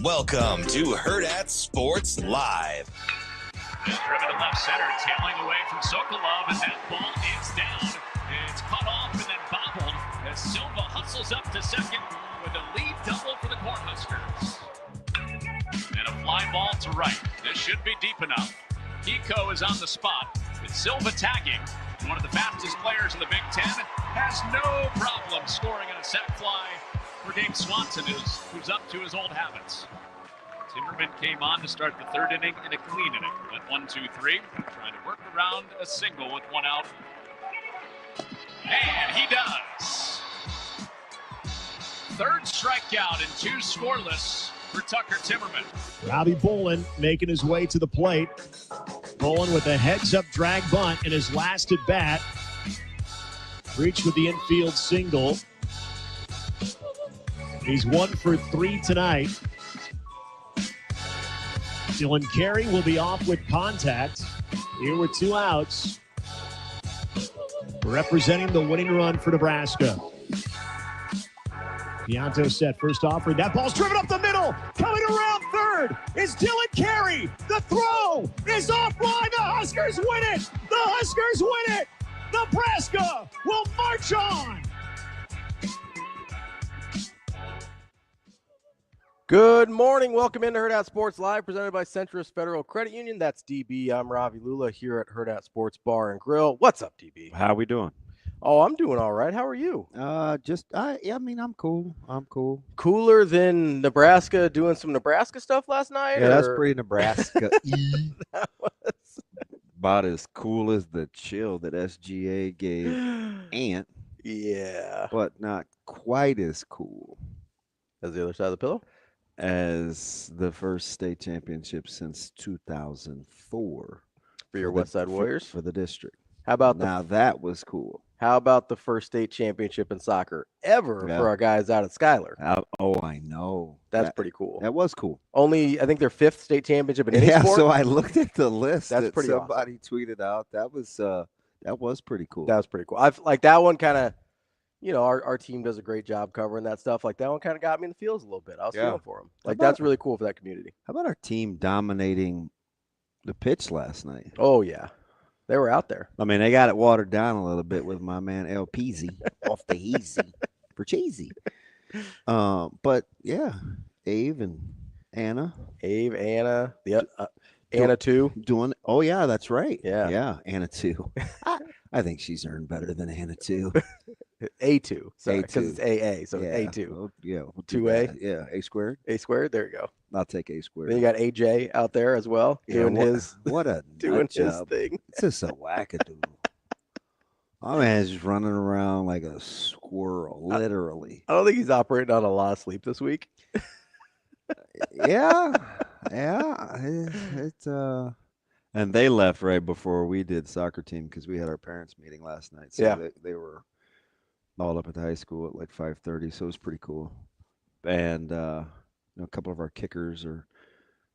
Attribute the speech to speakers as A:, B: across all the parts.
A: Welcome to Hurrdat Sports Live.
B: Just driven to left center, tailing away from Sokolov, and that ball is down. It's cut off and then bobbled as Silva hustles up to second with a lead double for the Cornhuskers. And a fly ball to right. This should be deep enough. Kiko is on the spot with Silva tagging. One of the fastest players in the Big Ten has no problem scoring on a sac fly for Dave Swanson, who's up to his old habits. Timmerman came on to start the third inning in a clean inning. Went 1-2-3, trying to work around a single with one out. And he does. Third strikeout and two scoreless for Tucker Timmerman.
C: Ravi Bolin making his way to the plate. Bolin with a heads-up drag bunt in his last at-bat. Reached with the infield single. He's 1 for 3 tonight. Dylan Carey will be off with contact. Here with 2 outs. Representing the winning run for Nebraska. Pianto set first offer. That ball's driven up the middle. Coming around third is Dylan Carey. The throw is offline. The Huskers win it. The Huskers win it. Nebraska will march on.
D: Good morning. Welcome into Hurrdat Sports Live, presented by Centrist Federal Credit Union. That's DB. I'm Ravi Lulla here at Hurrdat Sports Bar and Grill. What's up, DB?
E: How we doing?
D: Oh, I'm doing all right. How are you?
E: I'm cool. I'm cool.
D: Cooler than Nebraska doing some Nebraska stuff last night?
E: Yeah, that's pretty Nebraska.
D: That was
E: about as cool as the chill that SGA gave Ant.
D: Yeah.
E: But not quite as cool
D: As the other side of the pillow?
E: As the first state championship since 2004
D: For your West Side Warriors?
E: for the district.
D: How about
E: that was cool.
D: How about the first state championship in soccer ever for our guys out at Schuyler?
E: I know.
D: That's pretty cool.
E: That was cool.
D: Only, I think, their 5th state championship in any sport.
E: So I looked at the list
D: That's
E: that
D: pretty
E: somebody tweeted out. That was pretty cool.
D: That was pretty cool. I've like that one kind of, our team does a great job covering that stuff. Like that one kind of got me in the feels a little bit. I was feeling for them. Like that's really cool for that community.
E: How about our team dominating the pitch last night?
D: Oh yeah, they were out there.
E: I mean, they got it watered down a little bit with my man El Peasy off the easy for cheesy. But yeah, Ave and Anna.
D: Anna, Anna too.
E: Doing. Oh yeah, that's right.
D: Yeah,
E: Anna too. I think she's earned better than Anna too.
D: A2. Sorry, because
E: A2.
D: it's AA, so
E: Yeah.
D: A2.
E: Well, yeah. We'll
D: 2A?
E: Yeah, A squared.
D: A squared. There you go.
E: I'll take A squared.
D: Then you got AJ out there as well, doing his thing.
E: It's just a wackadoodle. My man's just running around like a squirrel, literally.
D: I don't think he's operating on a lot of sleep this week.
E: Yeah. It's and they left right before we did soccer team because we had our parents meeting last night. So they were all up at the high school at like 5:30, so it was pretty cool. And a couple of our kickers are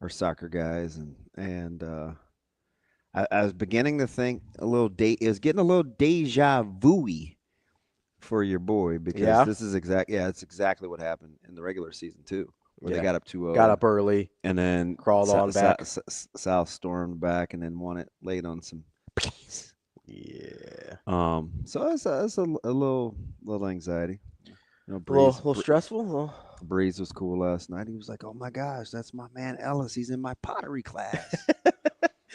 E: soccer guys, and I was beginning to think it was getting a little deja vu-y for your boy because this is it's exactly what happened in the regular season too. Where they got up 2-0.
D: Got up early.
E: And then
D: crawled on back.
E: South stormed back and then won it late on some plays.
D: Yeah.
E: So it's a little
D: A
E: anxiety.
D: little stressful.
E: Breeze was cool last night. He was like, "Oh my gosh, that's my man Ellis. He's in my pottery class."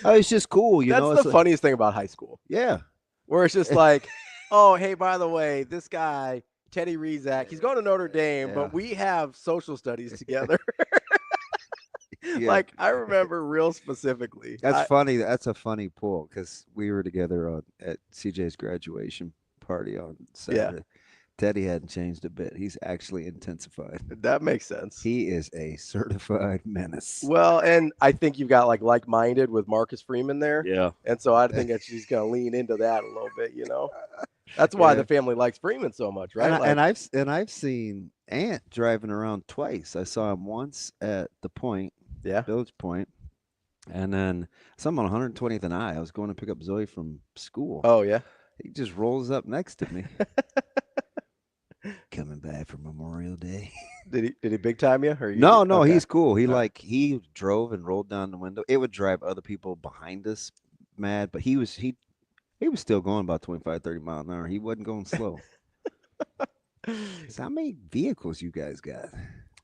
E: Oh, it's just cool,
D: That's the funniest thing about high school.
E: Yeah.
D: Where it's just like, oh, hey, by the way, this guy, Teddy Rizak, he's going to Notre Dame, but we have social studies together. Like, I remember real specifically.
E: That's funny. That's a funny pull because we were together at CJ's graduation party on Saturday. Yeah. Teddy hadn't changed a bit. He's actually intensified.
D: That makes sense.
E: He is a certified menace.
D: Well, and I think you've got like-minded with Marcus Freeman there.
E: Yeah.
D: And so I think that she's going to lean into that a little bit, That's why the family likes Freeman so much, right?
E: And I've seen Ant driving around twice. I saw him once at the Point, Village Point, and then some on 120th and I was going to pick up Zoe from school.
D: Oh yeah,
E: he just rolls up next to me. Coming back for Memorial Day.
D: Did he big time you? Or
E: No,
D: okay.
E: he's cool. He drove and rolled down the window. It would drive other people behind us mad, but he was still going about 25, 30 miles an hour. He wasn't going slow. So how many vehicles you guys got?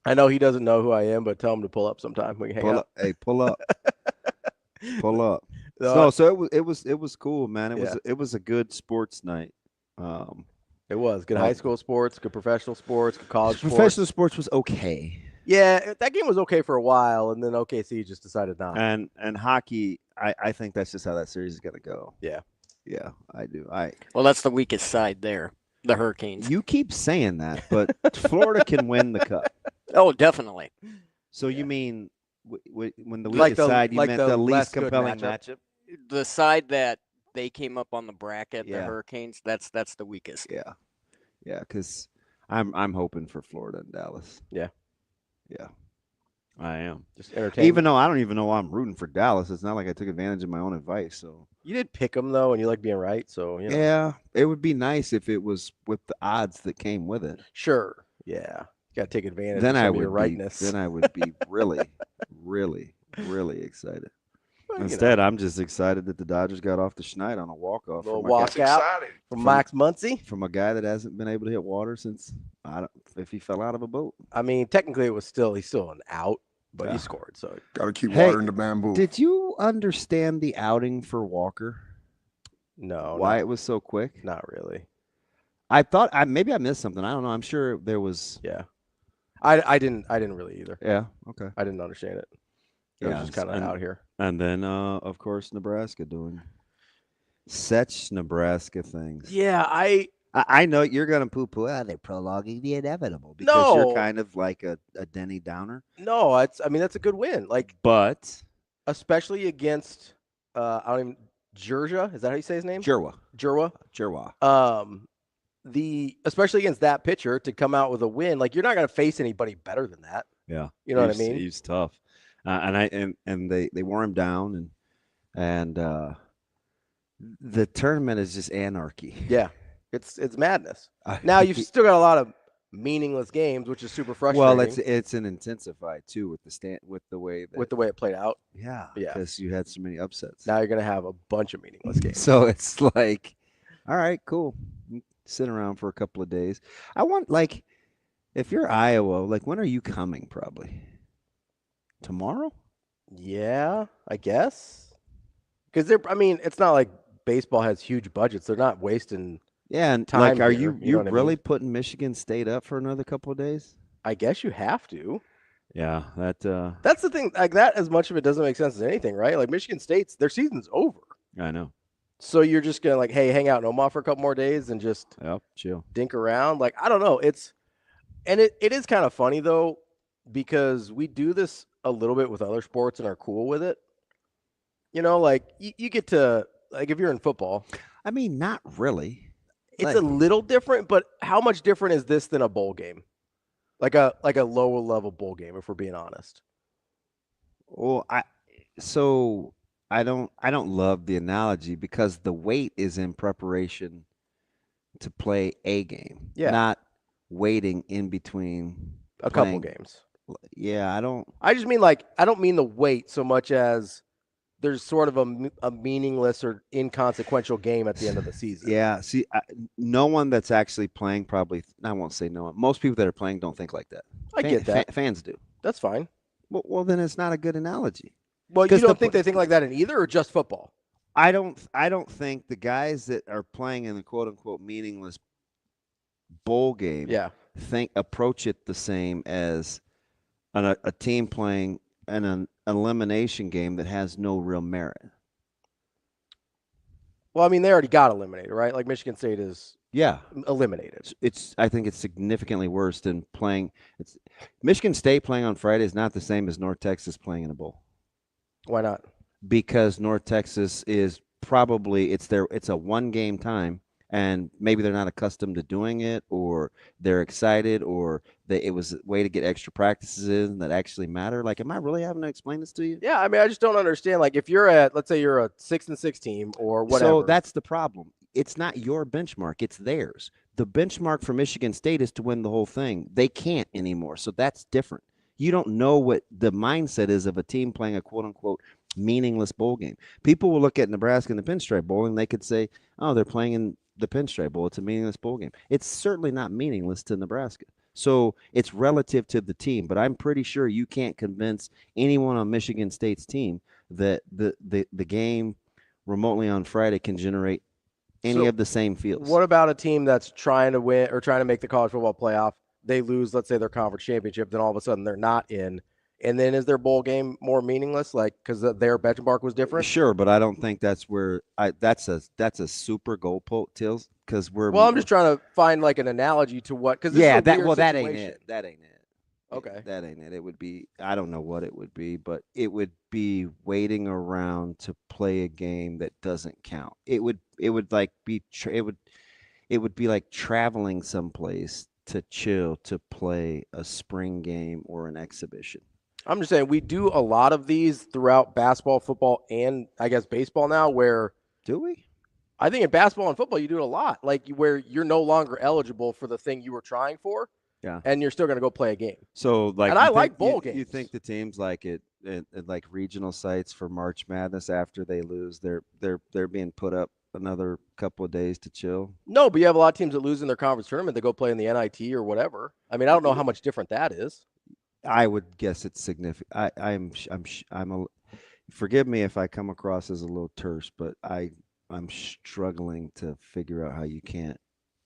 D: I know he doesn't know who I am, but tell him to pull up sometime. We can hang out.
E: Hey, pull up. Pull up.
D: No,
E: So it was cool, man. It was a good sports night.
D: It was good high school sports, good professional sports, good college sports.
E: Professional sports was okay.
D: Yeah, that game was okay for a while, and then OKC just decided not.
E: And hockey, I think that's just how that series is gonna go.
D: Yeah,
E: I do.
F: Well, that's the weakest side there, the Hurricanes.
E: You keep saying that, but Florida can win the cup.
F: Oh, definitely.
E: So you mean when the weakest side, you meant the least compelling matchup?
F: The side that they came up on the bracket, the Hurricanes, that's the weakest.
E: Yeah, because I'm hoping for Florida and Dallas.
D: Yeah,
E: I am.
D: Just entertaining.
E: Even though I don't even know why I'm rooting for Dallas, it's not like I took advantage of my own advice. So
D: you did pick them though, and you like being right. So
E: yeah, it would be nice if it was with the odds that came with it.
D: Sure. Yeah. You got to take advantage
E: of
D: your rightness.
E: Then I would be really, really, really excited. Well, instead, I'm just excited that the Dodgers got off the schneid on a walk-off.
D: A little walkout from Max Muncy.
E: From a guy that hasn't been able to hit water since, if he fell out of a boat.
D: I mean, technically he's still an out, but he scored. So
G: got to keep watering the bamboo.
E: Did you understand the outing for Walker?
D: No.
E: Why it was so quick?
D: Not really.
E: I thought maybe I missed something. I don't know. I'm sure there was.
D: Yeah. I didn't really either.
E: Yeah. Okay.
D: I didn't understand it. It was just kind of out here.
E: And then, of course, Nebraska doing such Nebraska things.
D: Yeah,
E: I know you're going to poo-poo. They're prolonging the inevitable because you're kind of like a Denny Downer.
D: No, that's a good win.
E: But
D: especially against Georgia. Is that how you say his name?
E: Jerwa.
D: Especially against that pitcher to come out with a win, you're not going to face anybody better than that.
E: Yeah,
D: you know what I mean.
E: He's tough, and they wore him down, and the tournament is just anarchy.
D: Yeah, it's madness. Now you've still got a lot of meaningless games, which is super frustrating.
E: Well, it's an intensified too with the way
D: it played out.
E: Yeah, because you had so many upsets.
D: Now you're going to have a bunch of meaningless games.
E: So it's like, all right, cool. Sit around for a couple of days. I want, if you're Iowa, when are you coming? Probably tomorrow.
D: Yeah, I guess. Because it's not like baseball has huge budgets. They're not wasting.
E: Yeah, and
D: time.
E: Are you really putting Michigan State up for another couple of days?
D: I guess you have to.
E: Yeah,
D: that's the thing. That as much of it doesn't make sense as anything, right? Michigan State's their season's over.
E: I know.
D: So you're just gonna hey, hang out in Omaha for a couple more days and just
E: chill,
D: dink around. I don't know. It is kind of funny though, because we do this a little bit with other sports and are cool with it. You get to if you're in football.
E: I mean, not really.
D: It's a little different, but how much different is this than a bowl game? Like a lower level bowl game, if we're being honest.
E: Well, I don't love the analogy because the wait is in preparation to play a game, not waiting in between
D: a couple games.
E: Yeah,
D: I just mean I don't mean the wait so much as there's sort of a meaningless or inconsequential game at the end of the season.
E: Yeah, see, no one that's actually playing probably. I won't say no one. Most people that are playing don't think like that.
D: I get that.
E: Fans do.
D: That's fine.
E: Well, then it's not a good analogy.
D: Well, you don't think they think like that in either, or just football?
E: I don't think the guys that are playing in the quote unquote meaningless bowl game approach it the same as a team playing an elimination game that has no real merit.
D: Well, they already got eliminated, right? Michigan State is eliminated.
E: I think it's significantly worse than playing. Michigan State playing on Friday is not the same as North Texas playing in a bowl.
D: Why not?
E: Because North Texas is probably it's a one game time, and maybe they're not accustomed to doing it, or they're excited, or it was a way to get extra practices in that actually matter. Am I really having to explain this to you?
D: Yeah, I just don't understand. If you're let's say you're a 6-6 team or whatever.
E: So that's the problem. It's not your benchmark; it's theirs. the benchmark for Michigan State is to win the whole thing. They can't anymore, so that's different. You don't know what the mindset is of a team playing a quote-unquote meaningless bowl game. People will look at Nebraska in the Pinstripe Bowl, and they could say, oh, they're playing in the Pinstripe Bowl. It's a meaningless bowl game. It's certainly not meaningless to Nebraska. So it's relative to the team, but I'm pretty sure you can't convince anyone on Michigan State's team that the game remotely on Friday can generate any of the same feels.
D: What about a team that's trying to win or trying to make the college football playoff? They lose, let's say, their conference championship, then all of a sudden they're not in. And then is their bowl game more meaningless, like because their benchmark was different?
E: Sure, but I don't think that's where that's a super goalpost, Tills, because
D: I'm just trying to find like an analogy to what because
E: that ain't it. That ain't it.
D: Okay,
E: that ain't it. It would be I don't know what it would be, but it would be waiting around to play a game that doesn't count. It would like be it would be like traveling someplace to chill to play a spring game or an exhibition.
D: I'm just saying we do a lot of these throughout basketball, football, and I guess baseball now where
E: do we?
D: I think in basketball and football you do it a lot, like where you're no longer eligible for the thing you were trying for.
E: Yeah.
D: And you're still going to go play a game.
E: So like
D: and I like bowl games.
E: You think the teams like it like regional sites for March Madness after they lose, they're being put up another couple of days to chill?
D: No, but you have a lot of teams that lose in their conference tournament. They go play in the NIT or whatever. I mean, I don't know how much different that is.
E: I would guess it's significant. I'm forgive me if I come across as a little terse, but I'm struggling to figure out how you can't.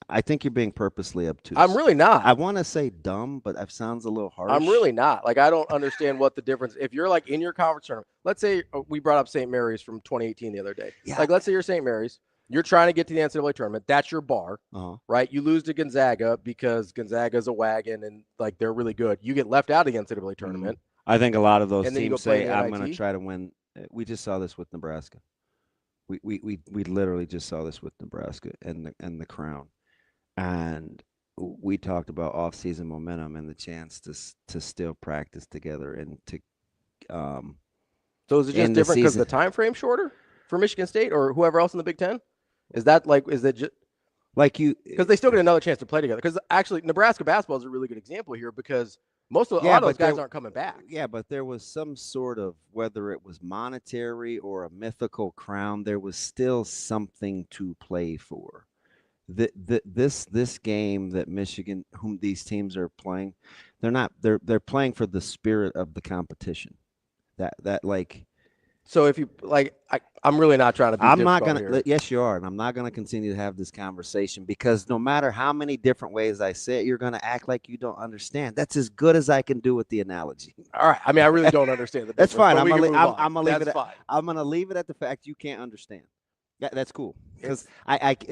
E: I think you're being purposely obtuse.
D: I'm really not.
E: I want to say dumb, but that sounds a little harsh.
D: I'm really not. Like, I don't understand what the difference. If you're like in your conference tournament, let's say we brought up St. Mary's from 2018 the other day.
E: Yeah.
D: Like, let's say you're St. Mary's. You're trying to get to the NCAA tournament. That's your bar, right? You lose to Gonzaga because Gonzaga's a wagon and like they're really good. You get left out of the NCAA tournament.
E: I think a lot of those
D: And then you
E: teams
D: go play
E: say,
D: the
E: "I'm
D: NIT.
E: going to try to win." We just saw this with Nebraska. We literally just saw this with Nebraska and the Crown, and we talked about off-season momentum and the chance to still practice together and to.
D: So is it just different because the time frame shorter for Michigan State or whoever else in the Big Ten? Is that just
E: like you?
D: Because they still get another chance to play together. Because actually, Nebraska basketball is a really good example here because a lot of those guys aren't coming back.
E: Yeah, but there was some sort of, whether it was monetary or a mythical crown, there was still something to play for. This game that Michigan, whom these teams are playing, they're playing for the spirit of the competition. That like.
D: So if you like, I'm really not trying to be
E: I'm not
D: going to.
E: Yes, you are. And I'm not going to continue to have this conversation because no matter how many different ways I say it, you're going to act like you don't understand. That's as good as I can do with the analogy.
D: All right. I mean, I really don't understand the
E: That's fine. I'm going
D: to
E: leave it at the fact you can't understand. Yeah, that's cool. Because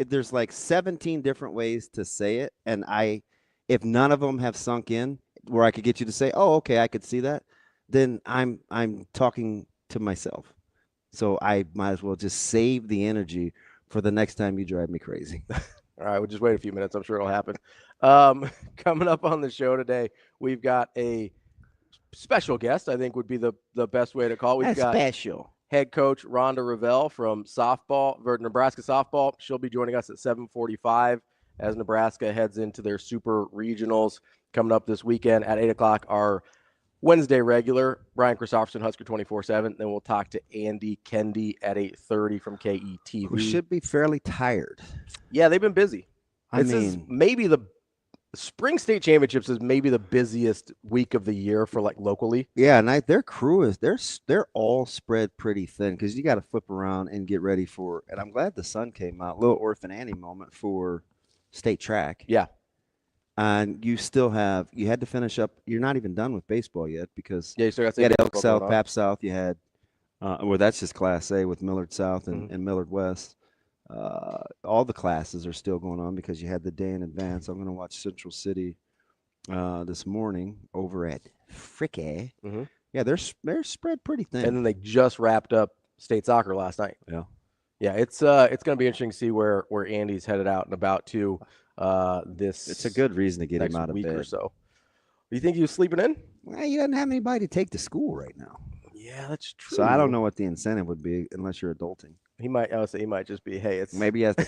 E: there's like 17 different ways to say it. And if none of them have sunk in where I could get you to say, oh, okay, I could see that, then I'm talking to myself. So I might as well just save the energy for the next time you drive me crazy.
D: All right, we'll just wait a few minutes. I'm sure it'll happen. Coming up on the show today, we've got a special guest, I think would be the best way to call it. We've got
E: special
D: head coach Rhonda Revelle from Nebraska softball. She'll be joining us at 7:45 as Nebraska heads into their super regionals coming up this weekend at 8 o'clock. Our Wednesday regular, Brian Christopherson, Husker247. Then we'll talk to Andy Kendeigh at 8:30 from KETV.
E: We should be fairly tired.
D: Yeah, they've been busy. Maybe the Spring State Championships is maybe the busiest week of the year for like locally.
E: Yeah, and their crew is they're all spread pretty thin because you got to flip around and get ready for. And I'm glad the sun came out. Little Orphan Annie moment for state track.
D: Yeah.
E: And you had to finish up. You're not even done with baseball yet because
D: you still got
E: Elk South, Pap South. You had, that's just Class A with Millard South and Millard West. All the classes are still going on because you had the day in advance. I'm going to watch Central City this morning over at Fricky.
D: Mm-hmm.
E: Yeah, they're spread pretty thin.
D: And then they just wrapped up state soccer last night.
E: Yeah.
D: Yeah, it's going to be interesting to see where Andy's headed out and about to.
E: It's a good reason to get him out of
D: week
E: bed.
D: Or so. Do you think he was sleeping in?
E: Well, he doesn't have anybody to take to school right now.
D: Yeah, that's true.
E: So I don't know what the incentive would be unless you're adulting.
D: He might just be, hey, it's
E: maybe he has to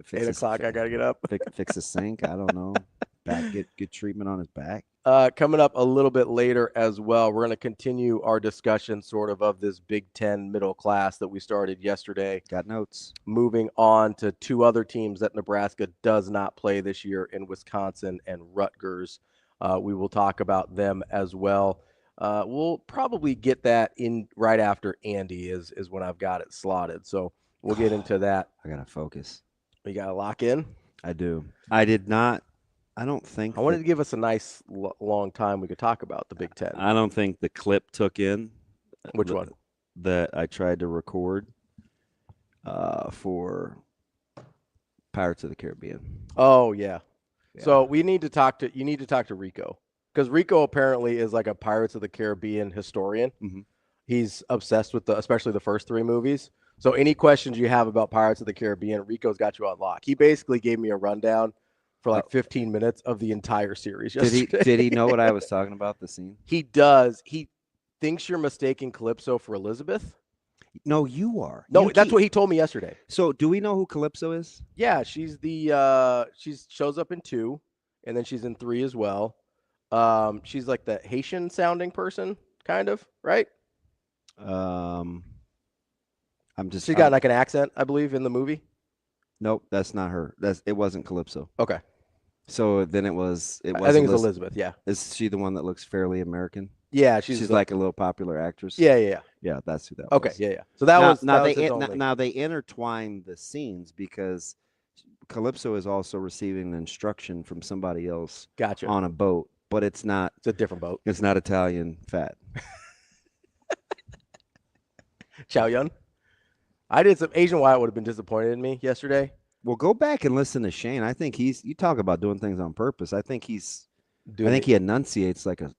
E: Fix
D: 8 o'clock, I got to get up.
E: Fix a sink. I don't know. Get treatment on his back.
D: Coming up a little bit later as well, we're going to continue our discussion sort of this Big Ten middle class that we started yesterday.
E: Got notes. Moving
D: on to two other teams that Nebraska does not play this year in Wisconsin and Rutgers. We will talk about them as well. We'll probably get that in right after Andy is when I've got it slotted. So we'll get into that.
E: I got to focus.
D: You got to lock in?
E: I do. I did not. I don't think.
D: I wanted to give us a nice long time we could talk about the Big Ten.
E: I don't think the clip took in.
D: Which one?
E: That I tried to record for Pirates of the Caribbean.
D: Oh, yeah. So you need to talk to Rico, because Rico apparently is like a Pirates of the Caribbean historian.
E: Mm-hmm.
D: He's obsessed with especially the first three movies. So any questions you have about Pirates of the Caribbean, Rico's got you on lock. He basically gave me a rundown for like 15 minutes of the entire series yesterday.
E: Did he know what I was talking about, the scene?
D: He does. He thinks you're mistaking Calypso for Elizabeth.
E: No, you are.
D: No, that's what he told me yesterday.
E: So do we know who Calypso is?
D: Yeah, she's she shows up in 2, and then she's in 3 as well. She's like the Haitian sounding person, kind of, right? She's got like an accent, I believe, in the movie.
E: Nope, that's not her. It wasn't Calypso.
D: Okay.
E: So then it was.
D: I think it's Elizabeth. Yeah.
E: Is she the one that looks fairly American?
D: Yeah,
E: she's like a little popular actress.
D: Yeah.
E: Yeah, that's who that was.
D: Okay, yeah. So that was
E: now they intertwine the scenes because Calypso is also receiving instruction from somebody else.
D: Gotcha.
E: On a boat, but it's not.
D: It's a different boat.
E: It's not Italian fat.
D: Chow Yun. I did some. Asian Wyatt would have been disappointed in me yesterday.
E: Well, go back and listen to Shane. I think you talk about doing things on purpose. I think he enunciates like a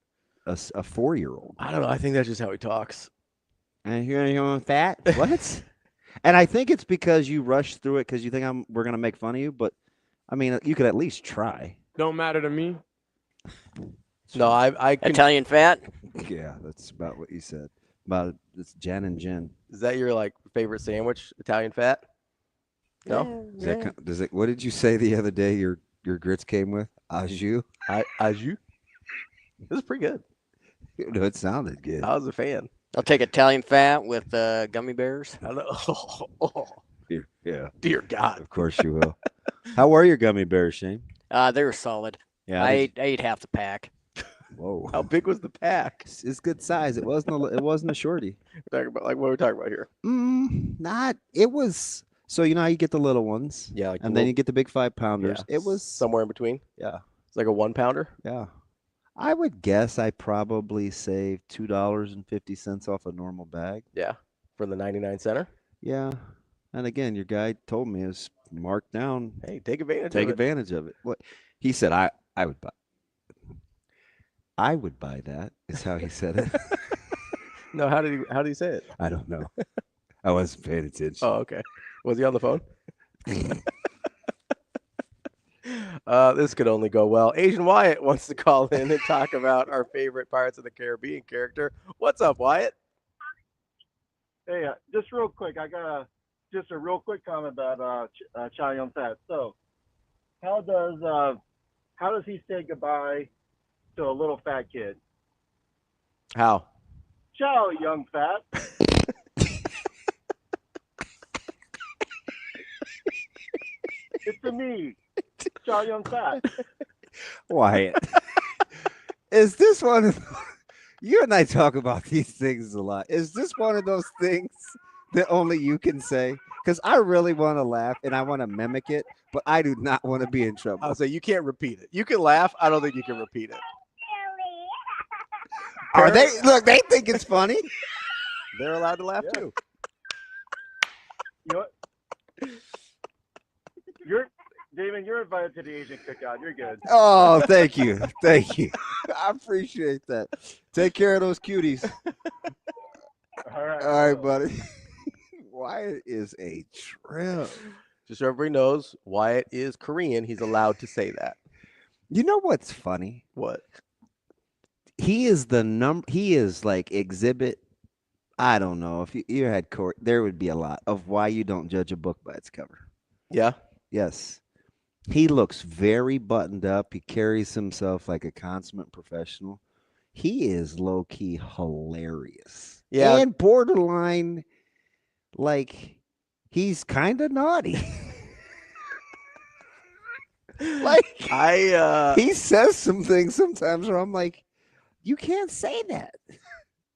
E: 4-year-old.
D: I don't know. I think that's just how he talks.
E: And you're fat? What? And I think it's because you rush through it because you think we're going to make fun of you. But, I mean, you could at least try.
G: Don't matter to me.
D: No, I
F: Italian fat?
E: Yeah, that's about what you said. About it's Jen and Jen.
D: Is that your like favorite sandwich, Italian fat? No?
E: Does it? What did you say the other day your grits came with? Au jus?
D: Au jus? This is pretty good.
E: No, it sounded good.
D: I was a fan.
F: I'll take Italian fat with gummy bears.
D: I know.
E: Yeah.
D: Dear God.
E: Of course you will. How were your gummy bears, Shane?
F: They were solid.
E: Yeah.
F: I ate half the pack.
E: Whoa.
D: How big was the pack?
E: It's good size. It wasn't a shorty.
D: We're talking about what are we talking about here?
E: It was. So you know how you get the little ones.
D: Yeah.
E: And then you get the big 5-pounders.
D: Yeah.
E: It was
D: somewhere in between.
E: Yeah.
D: It's like a 1-pounder.
E: Yeah. I would guess I probably saved $2.50 off a normal bag.
D: Yeah. For the 99 center.
E: Yeah. And again, your guy told me it was marked down.
D: Hey, take advantage
E: of it. What he said, I would buy. I would buy that, is how he said it.
D: No, how did he say it?
E: I don't know. I wasn't paying attention.
D: Oh, okay. Was he on the phone? This could only go well. Asian Wyatt wants to call in and talk about our favorite Pirates of the Caribbean character. What's up, Wyatt?
H: Hey, just real quick, I got a real quick comment about Chow Yun Fat. So, how does he say goodbye to a little fat kid?
D: How?
H: Chow Young Fat. It's to me, Chow Yun Fat.
E: Wyatt, is this one of you and I talk about these things a lot? Is this one of those things that only you can say? Because I really want to laugh and I want to mimic it, but I do not want to be in trouble.
D: I'll say you can't repeat it. You can laugh. I don't think you can repeat it.
E: They think it's funny.
D: They're allowed to laugh too.
H: You know what? Damon, you're invited to the Asian cookout. You're good.
E: Oh, thank you. Thank you. I appreciate that. Take care of those cuties.
H: All
E: right, buddy. Wyatt is a trip.
D: Just so everybody knows, Wyatt is Korean. He's allowed to say that.
E: You know what's funny?
D: What?
E: He is he is like exhibit. I don't know. If you had court, there would be a lot of why you don't judge a book by its cover.
D: Yeah.
E: Yes. He looks very buttoned up. He carries himself like a consummate professional. He is low-key hilarious.
D: Yeah.
E: And borderline, like, he's kind of naughty. Like, he says some things sometimes where I'm like, you can't say that.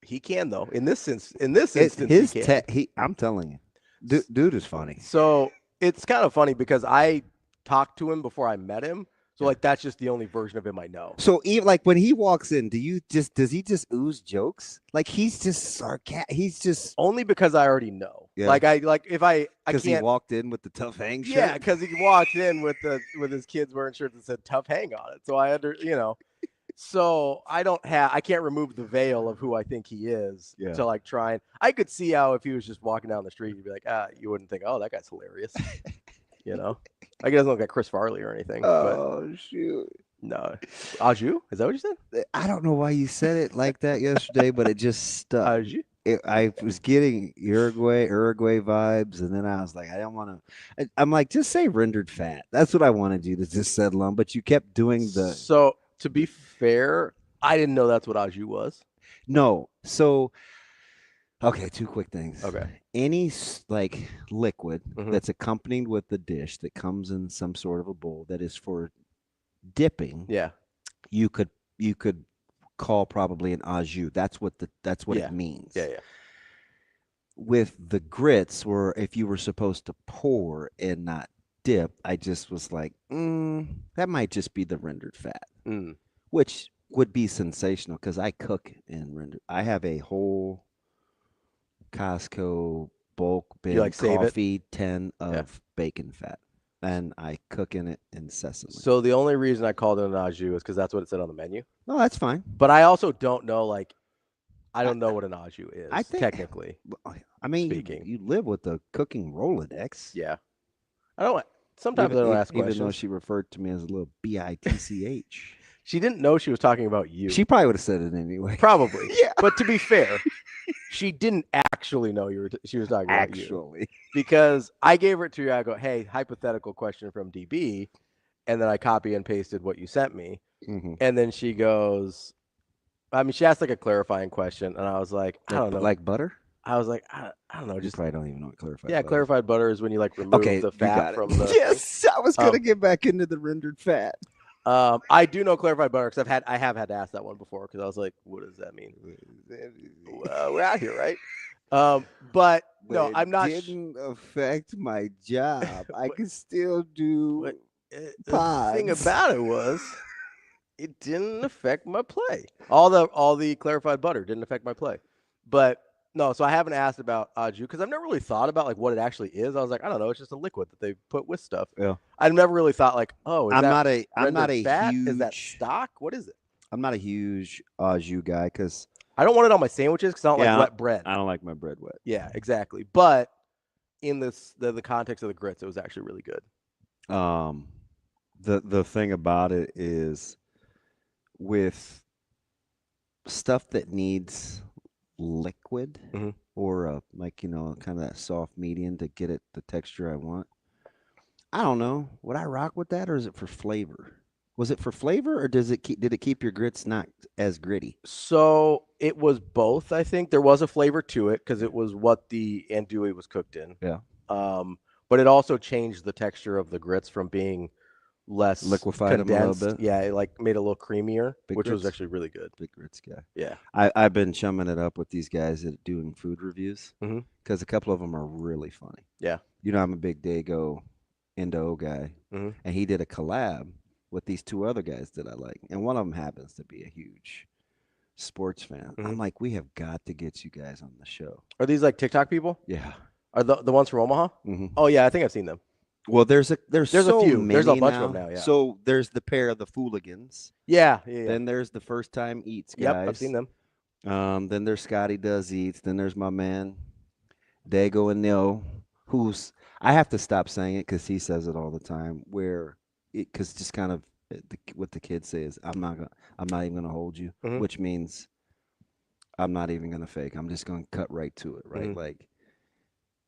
D: He can, though. In this instance, he can.
E: I'm telling you, dude is funny.
D: So it's kind of funny because I talked to him before I met him. So like that's just the only version of him I know.
E: So even like when he walks in, does he just ooze jokes? Like he's just sarcastic. He's just
D: only because I already know. Yeah. If I can't.
E: He walked in with the tough hang shirt.
D: Yeah, because he walked in with his kids wearing shirts that said tough hang on it. So So I can't remove the veil of who I think he is to like try and I could see how if he was just walking down the street, you'd be like, you wouldn't think, oh, that guy's hilarious. Like he doesn't look like Chris Farley or anything.
E: Oh, shoot.
D: No. Aju? Is that what you said?
E: I don't know why you said it like that yesterday, but it just stuck.
D: Aju?
E: I was getting Uruguay vibes, and then I was like, I don't want to. I'm like, just say rendered fat. That's what I wanted you to just settle on, but you kept doing the.
D: So, to be fair, I didn't know that's what Aju was.
E: No. So, okay, two quick things.
D: Okay.
E: Any like liquid that's accompanied with the dish that comes in some sort of a bowl that is for dipping.
D: Yeah.
E: You could call probably an au jus. That's what it means.
D: Yeah, yeah.
E: With the grits, where if you were supposed to pour and not dip, I just was like, that might just be the rendered fat, which would be sensational because I cook in rendered. I have a whole Costco bulk bin coffee tin of bacon fat, and I cook in it incessantly.
D: So the only reason I called it an au jus is because that's what it said on the menu.
E: No, that's fine.
D: But I also don't know, I don't know what an au jus is, technically.
E: I mean,
D: speaking.
E: You live with the cooking Rolodex.
D: Yeah. Sometimes I don't ask questions.
E: Even though she referred to me as a little bitch.
D: She didn't know she was talking about you.
E: She probably would have said it anyway.
D: Probably. Yeah. But to be fair, she didn't actually know she was talking about you. Because I gave it to you. I go, hey, hypothetical question from DB. And then I copy and pasted what you sent me. Mm-hmm. And then she goes, she asked like a clarifying question. And I was like, I don't know.
E: Like butter?
D: I was like, I don't know.
E: You probably don't even know what clarified
D: butter is. Clarified butter is when you like remove the fat from the.
E: Yes, I was going to get back into the rendered fat.
D: I do know clarified butter because I have had to ask that one before because I was like, what does that mean? We're out here, right? But no, I'm not.
E: It didn't affect my job. I can still do.
D: The thing about it was, it didn't affect my play. All the clarified butter didn't affect my play, but. No, so I haven't asked about au jus because I've never really thought about like what it actually is. I was like, I don't know, it's just a liquid that they put with stuff.
E: Yeah,
D: I've never really thought like, oh,
E: I'm not a
D: fat?
E: huge.
D: Is that stock? What is it?
E: I'm not a huge au jus guy because
D: I don't want it on my sandwiches because I don't like wet bread.
E: I don't like my bread wet.
D: Yeah, exactly. But in the context of the grits, it was actually really good.
E: The thing about it is with stuff that needs liquid or kind of that soft medium to get it the texture I want. I don't know. Would I rock with that or is it for flavor? Was it for flavor or did it keep your grits not as gritty?
D: So it was both. I think there was a flavor to it because it was what the andouille was cooked in.
E: Yeah.
D: But it also changed the texture of the grits from being less
E: liquefied
D: condensed.
E: A little bit.
D: Yeah, it like made it a little creamier, which
E: grits.
D: was actually really good.
E: Big grits guy.
D: Yeah.
E: I've been chumming it up with these guys that are doing food reviews because a couple of them are really funny.
D: Yeah.
E: I'm a big Dago Indo guy, and he did a collab with these two other guys that I like, and one of them happens to be a huge sports fan. I'm like, we have got to get you guys on the show.
D: Are these like TikTok people?
E: Yeah.
D: Are the ones from Omaha? Oh yeah, I think I've seen them.
E: Well, there's so
D: a few. There's a bunch
E: now.
D: of them now. Yeah.
E: So there's the pair of the Fooligans.
D: Yeah.
E: Then there's the First Time Eats guys.
D: Yep, I've seen them.
E: Then there's Scotty Does Eats. Then there's my man Dago and Neil, who's I have to stop saying it because he says it all the time. Because just kind of what the kids say is I'm not even gonna hold you, which means I'm not even gonna fake. I'm just gonna cut right to it, right? Like,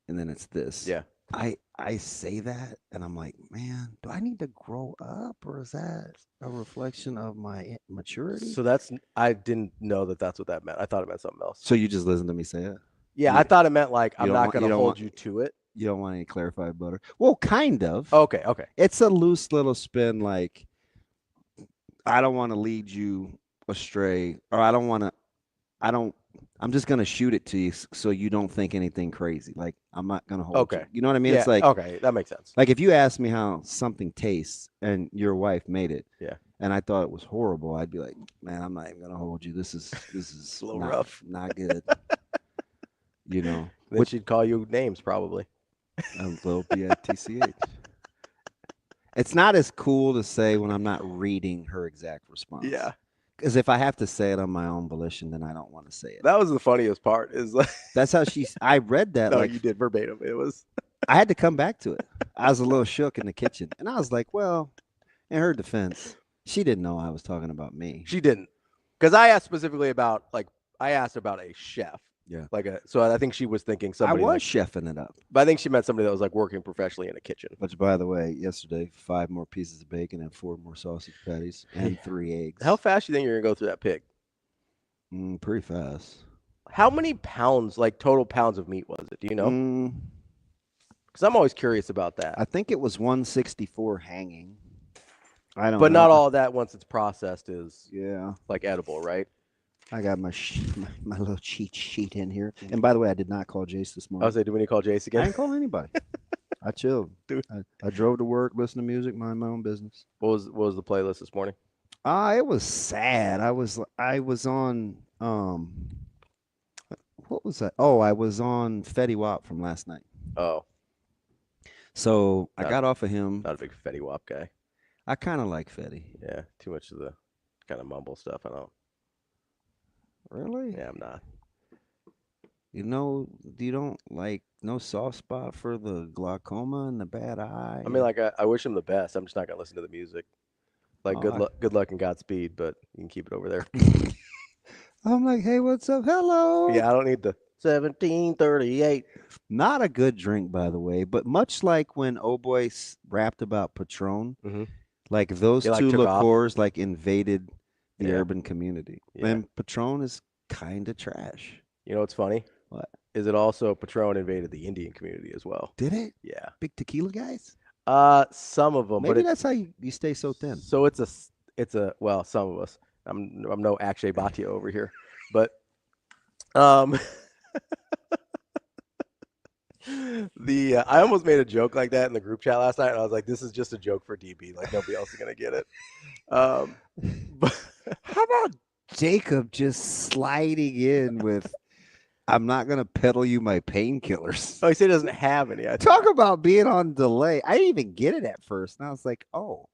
E: and then it's this.
D: Yeah.
E: I say that, and I'm like, man, do I need to grow up, or is that a reflection of my maturity?
D: So I didn't know that that's what that meant. I thought it meant something else.
E: So you just listened to me say it?
D: Yeah, I thought it meant like I'm not going to hold
E: want,
D: you to it.
E: You don't want any clarified butter? Well, kind of.
D: Okay.
E: It's a loose little spin, like I don't want to lead you astray, or I'm just going to shoot it to you so you don't think anything crazy. Like, I'm not going to hold you. You know what I mean?
D: Yeah,
E: it's like,
D: okay, that makes sense.
E: Like, if you ask me how something tastes and your wife made it, and I thought it was horrible, I'd be like, man, I'm not even going to hold you. This is
D: a little rough.
E: Not good. You know?
D: Then she'd call you names, probably.
E: A little bitch. It's not as cool to say when I'm not reading her exact response.
D: Yeah.
E: Because if I have to say it on my own volition, then I don't want to say it.
D: That was the funniest part. Is like
E: that's how I read that.
D: No, you did verbatim. It was.
E: I had to come back to it. I was a little shook in the kitchen, and I was like, "Well," in her defense, she didn't know I was talking about me.
D: She didn't, because I asked specifically about I asked about a chef.
E: Yeah.
D: So I think she was thinking somebody.
E: I was chefing it up.
D: But I think she meant somebody that was like working professionally in a kitchen.
E: Which, by the way, yesterday, 5 more pieces of bacon and 4 more sausage patties and 3 eggs.
D: How fast do you think you're going to go through that pig?
E: Pretty fast.
D: How many pounds, like total pounds of meat was it? Do you know? Because I'm always curious about that.
E: I think it was 164 hanging. I don't know.
D: But not all of that once it's processed is
E: like
D: edible, right?
E: I got my little cheat sheet in here. And by the way, I did not call Jace this morning.
D: I was like, do we need to call Jace again?
E: I didn't call anybody. I chilled.
D: Dude.
E: I drove to work, listened to music, mind my own business.
D: What was the playlist this morning?
E: It was sad. I was on what was that? Oh, I was on Fetty Wap from last night.
D: Oh.
E: So I got off of him.
D: Not a big Fetty Wap guy.
E: I kind of like Fetty.
D: Yeah, too much of the kind of mumble stuff. I don't.
E: Really?
D: Yeah, I'm not.
E: You don't like no soft spot for the glaucoma and the bad eye?
D: I mean, like I wish him the best. I'm just not gonna listen to the music. Like good luck and Godspeed, but you can keep it over there.
E: I'm like, hey, what's up? Hello.
D: Yeah, I don't need the 1738.
E: Not a good drink, by the way, but much like when Oh Boy rapped about Patron, like those two liqueurs like invaded the urban community.
D: Yeah.
E: And Patron is kind of trash.
D: You know what's funny?
E: What?
D: Is it also Patron invaded the Indian community as well?
E: Did it?
D: Yeah.
E: Big tequila guys?
D: Some of them.
E: Maybe that's how you stay so thin.
D: So it's a well, some of us. I'm no Akshay Bhatia over here, but I almost made a joke like that in the group chat last night, and I was like, this is just a joke for DB. Like nobody else is gonna get it. But
E: how about Jacob just sliding in with, I'm not going to peddle you my painkillers.
D: Oh, he said he doesn't have any.
E: Talk about being on delay. I didn't even get it at first. And I was like, oh.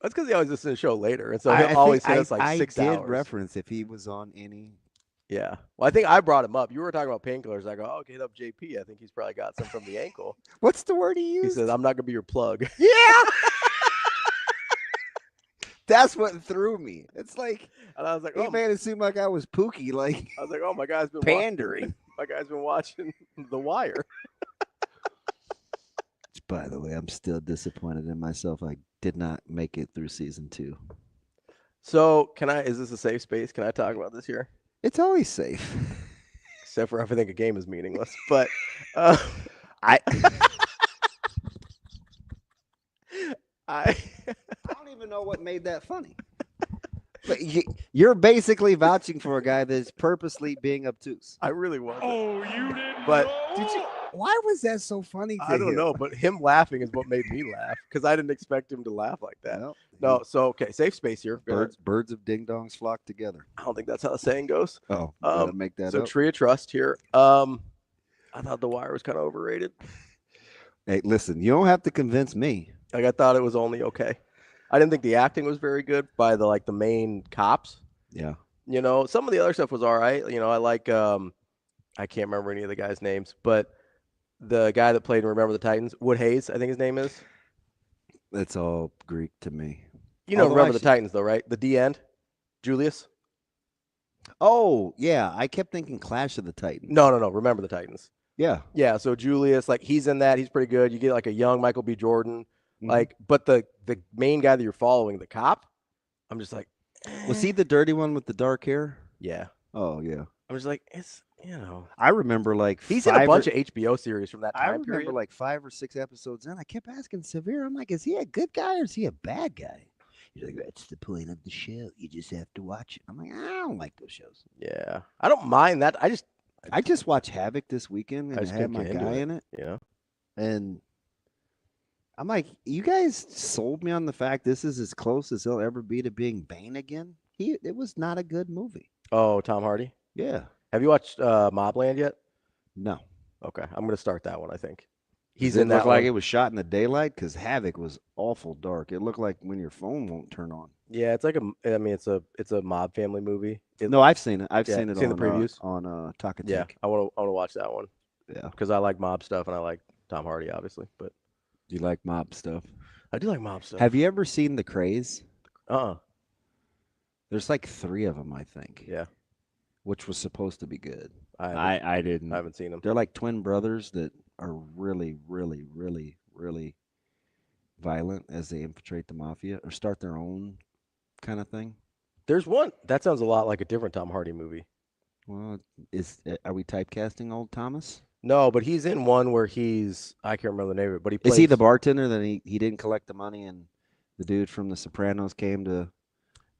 D: That's because he always listens to the show later. And so he'll always say it's like 6 hours.
E: I did reference if he was on any.
D: Yeah. Well, I think I brought him up. You were talking about painkillers. I go, oh, hit up JP. I think he's probably got some from the ankle.
E: What's the word he used?
D: He says, I'm not going to be your plug.
E: Yeah. That's what threw me. It's like,
D: and I was like,
E: he made it seem like I was Pookie. Like,
D: I was like, oh, my guy's been
E: pandering.
D: My guy's been watching The Wire.
E: By the way, I'm still disappointed in myself. I did not make it through season 2.
D: So, is this a safe space? Can I talk about this here?
E: It's always safe.
D: Except for if I think a game is meaningless. But
E: I don't even know what made that funny. But you're basically vouching for a guy that's purposely being obtuse.
D: I really was.
B: Oh, you didn't.
D: But
B: know?
E: Why was that so funny to
D: I don't know, but him laughing is what made me laugh because I didn't expect him to laugh like that. No, so okay, safe space here.
E: Birds of ding dongs flock together.
D: I don't think that's how the saying goes.
E: Oh, make that
D: so
E: up.
D: Tree of Trust here. I thought The Wire was kind of overrated.
E: Hey, listen, you don't have to convince me.
D: Like I thought it was only okay. I didn't think the acting was very good by the main cops.
E: Yeah.
D: You know, some of the other stuff was all right. You know, I like I can't remember any of the guys' names, but the guy that played in Remember the Titans, Wood Hayes, I think his name is.
E: It's all Greek to me.
D: You know, Remember the Titans though, right? The D end, Julius.
E: Oh, yeah. I kept thinking Clash of the Titans.
D: No. Remember the Titans.
E: Yeah.
D: Yeah, so Julius, like, he's in that. He's pretty good. You get, like, a young Michael B. Jordan.
E: Mhm.
D: Like, but the main guy that you're following, the cop, I'm just like,
E: Was he the dirty one with the dark hair?
D: Yeah.
E: Oh, yeah.
D: I'm just like, it's, you know.
E: I remember, like,
D: he's in a bunch of HBO series from that time
E: I remember,
D: period.
E: like, 5 or 6 episodes in. I kept asking Severe, I'm like, is he a good guy or is he a bad guy? He's like, that's the point of the show. You just have to watch it. I'm like, I don't like those shows.
D: Yeah. I don't mind that.
E: I just watched Havoc this weekend, and it had my guy in it.
D: Yeah.
E: And I'm like, you guys sold me on the fact this is as close as he'll ever be to being Bane again. It was not a good movie.
D: Oh, Tom Hardy?
E: Yeah.
D: Have you watched Mobland yet?
E: No.
D: Okay. I'm going to start that one, I think. He's
E: Does
D: in
E: it look
D: that
E: like
D: one.
E: it was shot in the daylight? Because Havoc was awful dark. It looked like when your phone won't turn on.
D: Yeah, it's like it's a mob family movie.
E: No, I've seen it. I've
D: Yeah,
E: seen it
D: seen
E: on
D: the previews?
E: on Takatink.
D: Yeah, I want to watch that one.
E: Yeah.
D: Because I like mob stuff and I like Tom Hardy, obviously. But
E: Do you like mob stuff?
D: I do like mob stuff.
E: Have you ever seen The Craze?
D: There's
E: like 3 of them, I think.
D: Yeah.
E: Which was supposed to be good.
D: I
E: didn't.
D: I haven't seen them.
E: They're like twin brothers that are really, really, really, really violent as they infiltrate the mafia or start their own kind of thing.
D: There's one that sounds a lot like a different Tom Hardy movie.
E: Well, are we typecasting old Thomas?
D: No, but he's in one where I can't remember the name of it, but he plays.
E: Is he the bartender that he didn't collect the money and the dude from The Sopranos came to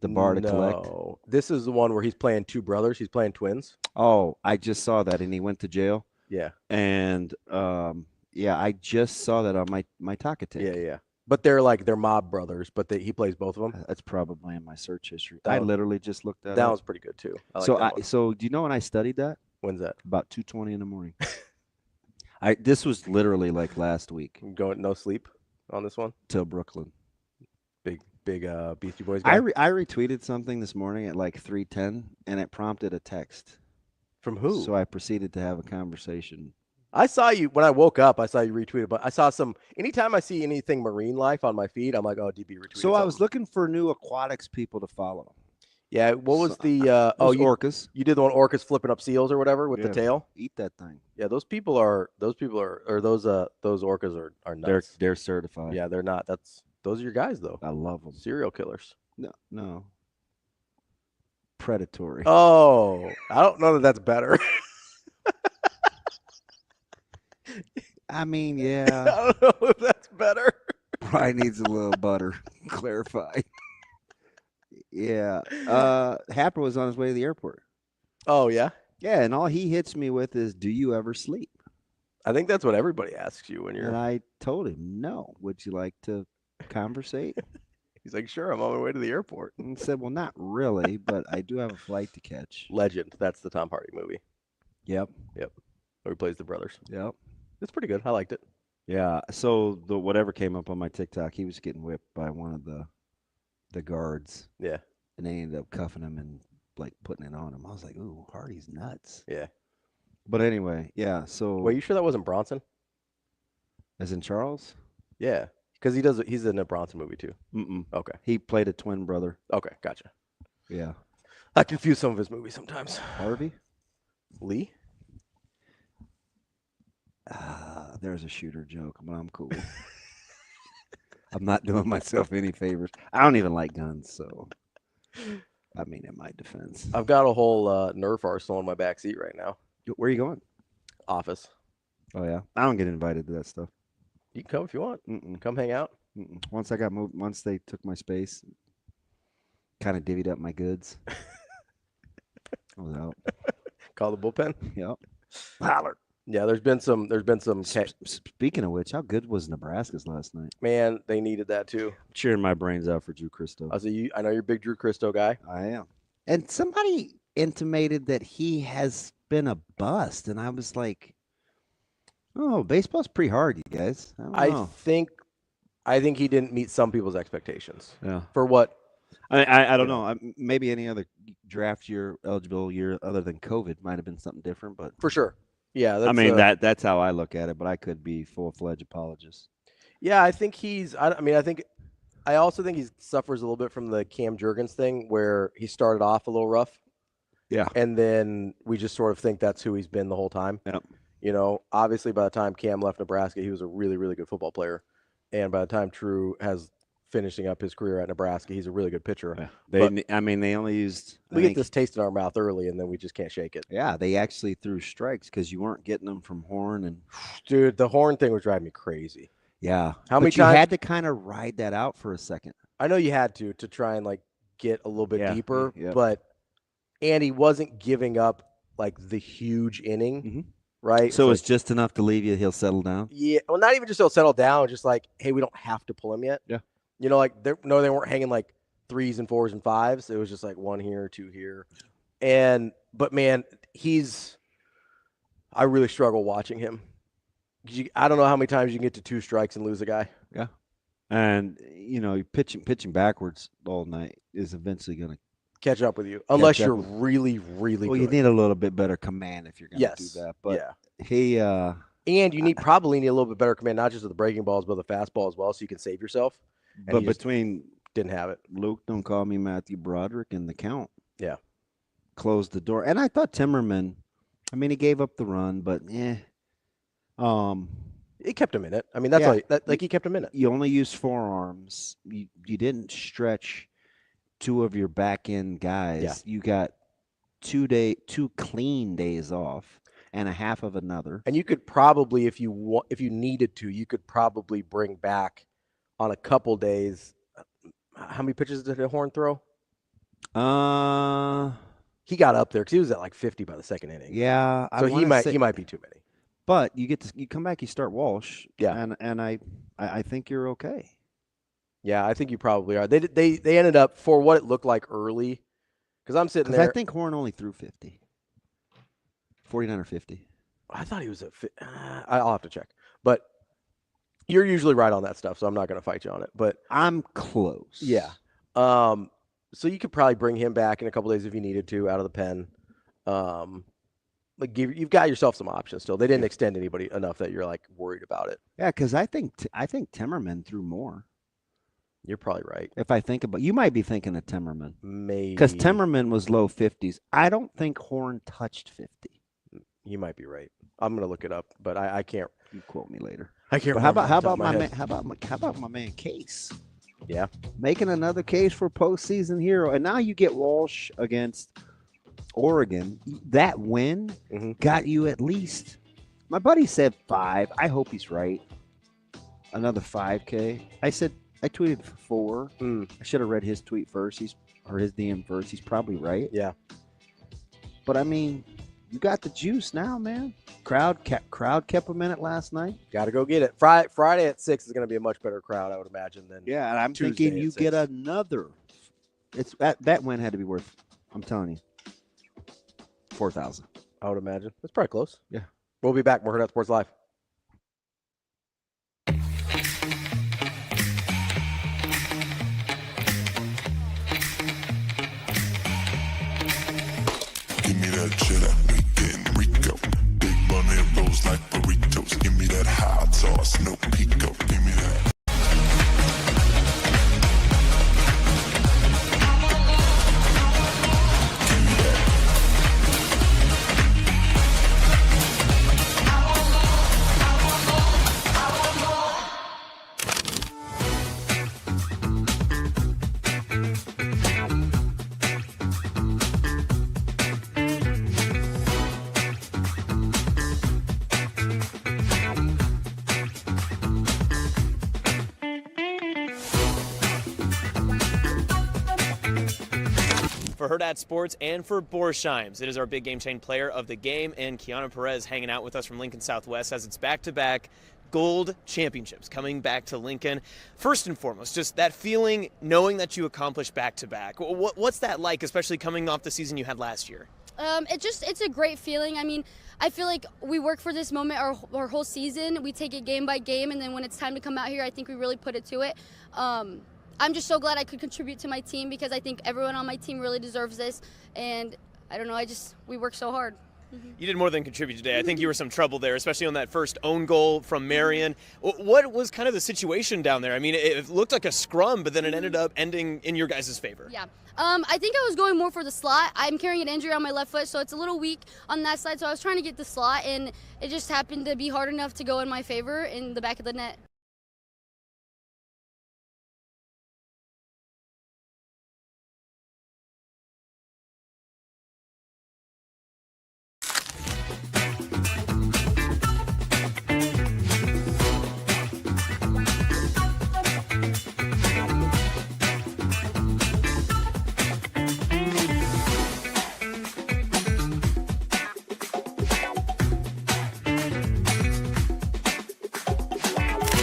E: the bar to collect?
D: No, this is the one where he's playing 2 brothers. He's playing twins.
E: Oh, I just saw that, and he went to jail.
D: Yeah.
E: And I just saw that on my Takatink.
D: Yeah. But they're mob brothers, but he plays both of them.
E: That's probably in my search history.
D: I
E: literally just looked at
D: that one's pretty good too.
E: So do you know when I studied that?
D: When's that?
E: About 2:20 in the morning. This was literally like last week.
D: Going no sleep on this one
E: till Brooklyn.
D: Big Beastie Boys guy.
E: I retweeted something this morning at like 3:10, and it prompted a text.
D: From who?
E: So I proceeded to have a conversation.
D: I saw you when I woke up. I saw you retweeted, but I saw some. Anytime I see anything marine life on my feed, I'm like, oh, DB retweeted.
E: So I was looking for new aquatics people to follow.
D: Yeah, what was the
E: orcas?
D: You did the one orcas flipping up seals or whatever with the tail.
E: Eat that thing.
D: Yeah, those orcas are nuts.
E: They're certified.
D: Yeah, they're not. Those are your guys though.
E: I love them.
D: Serial killers.
E: No. Predatory.
D: Oh, I don't know that that's better.
E: I mean, yeah.
D: I don't know if that's better.
E: Probably needs a little butter clarified. Yeah. Happer was on his way to the airport.
D: Oh, yeah?
E: Yeah, and all he hits me with is, do you ever sleep?
D: I think that's what everybody asks you when you're...
E: And I told him, no. Would you like to conversate?
D: He's like, sure, I'm on my way to the airport.
E: And said, well, not really, but I do have a flight to catch.
D: Legend. That's the Tom Hardy movie.
E: Yep.
D: Where he plays the brothers.
E: Yep.
D: It's pretty good. I liked it.
E: Yeah. So whatever came up on my TikTok, he was getting whipped by one of the guards.
D: Yeah.
E: And they ended up cuffing him and like putting it on him. I was like, ooh, Hardy's nuts.
D: Yeah.
E: But anyway, yeah. So
D: wait, you sure that wasn't Bronson?
E: As in Charles?
D: Yeah. Because he's in a Bronson movie too.
E: Mm-mm.
D: Okay.
E: He played a twin brother.
D: Okay, gotcha.
E: Yeah.
D: I confuse some of his movies sometimes.
E: Harvey?
D: Lee?
E: There's a shooter joke, but I'm cool. I'm not doing myself any favors. I don't even like guns, so I mean, in my defense.
D: I've got a whole Nerf arsenal in my back seat right now.
E: Where are you going?
D: Office.
E: Oh, yeah? I don't get invited to that stuff.
D: You can come if you want.
E: Mm-mm.
D: Come hang out.
E: Mm-mm. Once I got moved, once they took my space, kind of divvied up my goods. I was out.
D: Call the bullpen.
E: Yep. Holler.
D: Yeah, there's been some.
E: Speaking of which, how good was Nebraska's last night?
D: Man, they needed that too.
E: Cheering my brains out for Drew Christo.
D: I know you're a big Drew Christo guy.
E: I am. And somebody intimated that he has been a bust, and I was like, "Oh, baseball's pretty hard, you guys." I
D: think he didn't meet some people's expectations.
E: Yeah.
D: For what?
E: I don't know. Maybe any other draft year, eligible year other than COVID might have been something different, but
D: for sure. Yeah,
E: that's how I look at it, but I could be full-fledged apologist.
D: Yeah, I think I also think he suffers a little bit from the Cam Jurgens thing where he started off a little rough.
E: Yeah.
D: And then we just sort of think that's who he's been the whole time.
E: Yep.
D: You know, obviously by the time Cam left Nebraska, he was a really, really good football player. And by the time True has finishing up his career at Nebraska, he's a really good pitcher.
E: Yeah. They only used.
D: We get this taste in our mouth early, and then we just can't shake it.
E: Yeah, they actually threw strikes because you weren't getting them from Horn and.
D: Dude, the Horn thing was driving me crazy.
E: Yeah,
D: how many
E: times you had to kind of ride that out for a second?
D: I know you had to try and like get a little bit deeper,
E: yeah.
D: but he wasn't giving up like the huge inning, right?
E: So it's just enough to leave you. He'll settle down.
D: Yeah, well, not even just he'll settle down. Just like, hey, we don't have to pull him yet.
E: Yeah,
D: you know, like they weren't hanging like 3s and 4s and 5s. It was just like 1 here, 2 here, but man, I really struggle watching him. I don't know how many times you can get to 2 strikes and lose a guy.
E: Yeah. And, you know, pitching backwards all night is eventually going to
D: catch up with you, unless you're really, really good.
E: You need a little bit better command if you're going to do that. But
D: and you probably need a little bit better command, not just with the breaking balls, but the fastball as well, so you can save yourself.
E: And but between
D: didn't have it.
E: Luke, don't call me Matthew Broderick, and the count.
D: Yeah.
E: Closed the door. And I thought Timmerman, I mean, he gave up the run, but
D: it kept him in it. I mean, that's he kept him in it.
E: You only used forearms. You didn't stretch 2 of your back end guys.
D: Yeah.
E: You got 2 clean days off and a half of another.
D: And you could probably, if you needed to, you could probably bring back on a couple days. How many pitches did Horn throw? He got up there because he was at like 50 by the second inning.
E: Yeah,
D: so he might be too many.
E: But you come back, you start Walsh.
D: Yeah,
E: and I think you're okay.
D: Yeah, I think you probably are. They ended up, for what it looked like early, because I'm sitting there.
E: I think Horn only threw 50. 49 or 50.
D: I thought he was at. I'll have to check. But you're usually right on that stuff, so I'm not going to fight you on it. But
E: I'm close.
D: Yeah. So you could probably bring him back in a couple days if you needed to out of the pen. You've got yourself some options still. They didn't extend anybody enough that you're like worried about it.
E: Yeah, because I think Timmerman threw more.
D: You're probably right.
E: If I think about, you might be thinking of Timmerman.
D: Maybe.
E: Because Timmerman was low 50s. I don't think Horn touched 50.
D: You might be right. I'm gonna look it up, but I can't.
E: You quote me later.
D: I can't.
E: How about my man Case?
D: Yeah,
E: making another case for postseason hero, and now you get Walsh against Oregon. That win got you at least. My buddy said 5. I hope he's right. Another 5K. I tweeted 4. I should have read his tweet first. His DM first. He's probably right.
D: Yeah.
E: But I mean, you got the juice now, man. Crowd kept him in it last night.
D: Got to go get it. Friday at 6 is going to be a much better crowd, I would imagine, than
E: and I'm
D: Tuesday
E: thinking you get another. It's that win had to be worth. I'm telling you, 4,000.
D: I would imagine. That's probably close.
E: Yeah.
D: We'll be back. More Hurrdat Sports Live.
G: Give me that cheddar, bacon, Rico. Big money rolls like burritos. Give me that hot sauce, no pico. Give me that.
I: For Hurrdat Sports and for Borsheim's, it is our big game chain player of the game, and Kiana Perez hanging out with us from Lincoln Southwest as it's back-to-back gold championships coming back to Lincoln. First and foremost, just that feeling, knowing that you accomplished back-to-back. What's that like, especially coming off the season you had last year?
J: It's a great feeling. I mean, I feel like we work for this moment our whole season. We take it game by game, and then when it's time to come out here, I think we really put it to it. I'm just so glad I could contribute to my team because I think everyone on my team really deserves this. And I don't know, we work so hard.
I: You did more than contribute today. I think you were some trouble there, especially on that first own goal from Marion. What was kind of the situation down there? I mean, it looked like a scrum, but then it ended up ending in your guys' favor.
J: Yeah. I think I was going more for the slot. I'm carrying an injury on my left foot, so it's a little weak on that side. So I was trying to get the slot, and it just happened to be hard enough to go in my favor in the back of the net.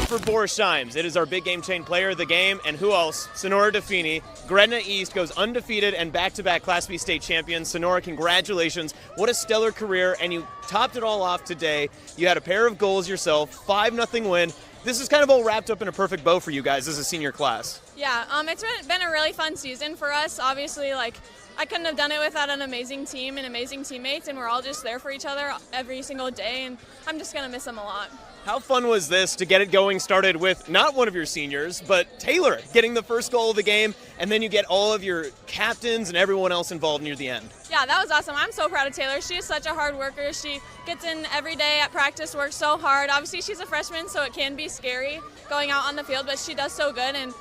I: For Borsheim's, it is our big game chain player of the game, and who else? Sonora Defini. Gretna East goes undefeated and back-to-back Class B state champions. Sonora, congratulations. What a stellar career, and you topped it all off today. You had a pair of goals yourself, 5-0 win. This is kind of all wrapped up in a perfect bow for you guys as a senior class.
K: Yeah, it's been a really fun season for us. Obviously, I couldn't have done it without an amazing team and amazing teammates, and we're all just there for each other every single day, and I'm just going to miss them a lot.
I: How fun was this to get it going started with not one of your seniors, but Taylor getting the first goal of the game, and then you get all of your captains and everyone else involved near the end?
K: Yeah, that was awesome. I'm so proud of Taylor. She is such a hard worker. She gets in every day at practice, works so hard. Obviously, she's a freshman, so it can be scary going out on the field, but she does so good. And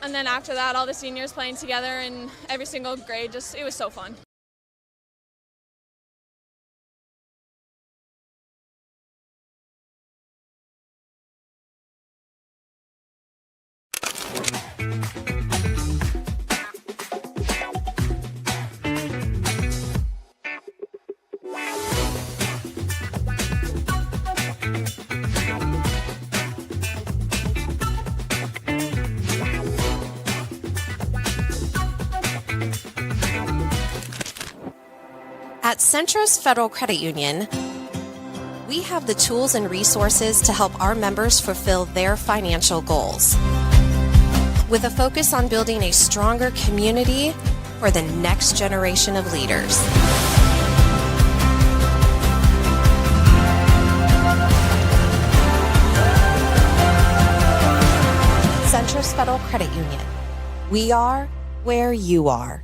K: then after that, all the seniors playing together in every single grade, it was so fun.
L: At Centros Federal Credit Union, we have the tools and resources to help our members fulfill their financial goals. With a focus on building a stronger community for the next generation of leaders. Centros Federal Credit Union. We are where you are.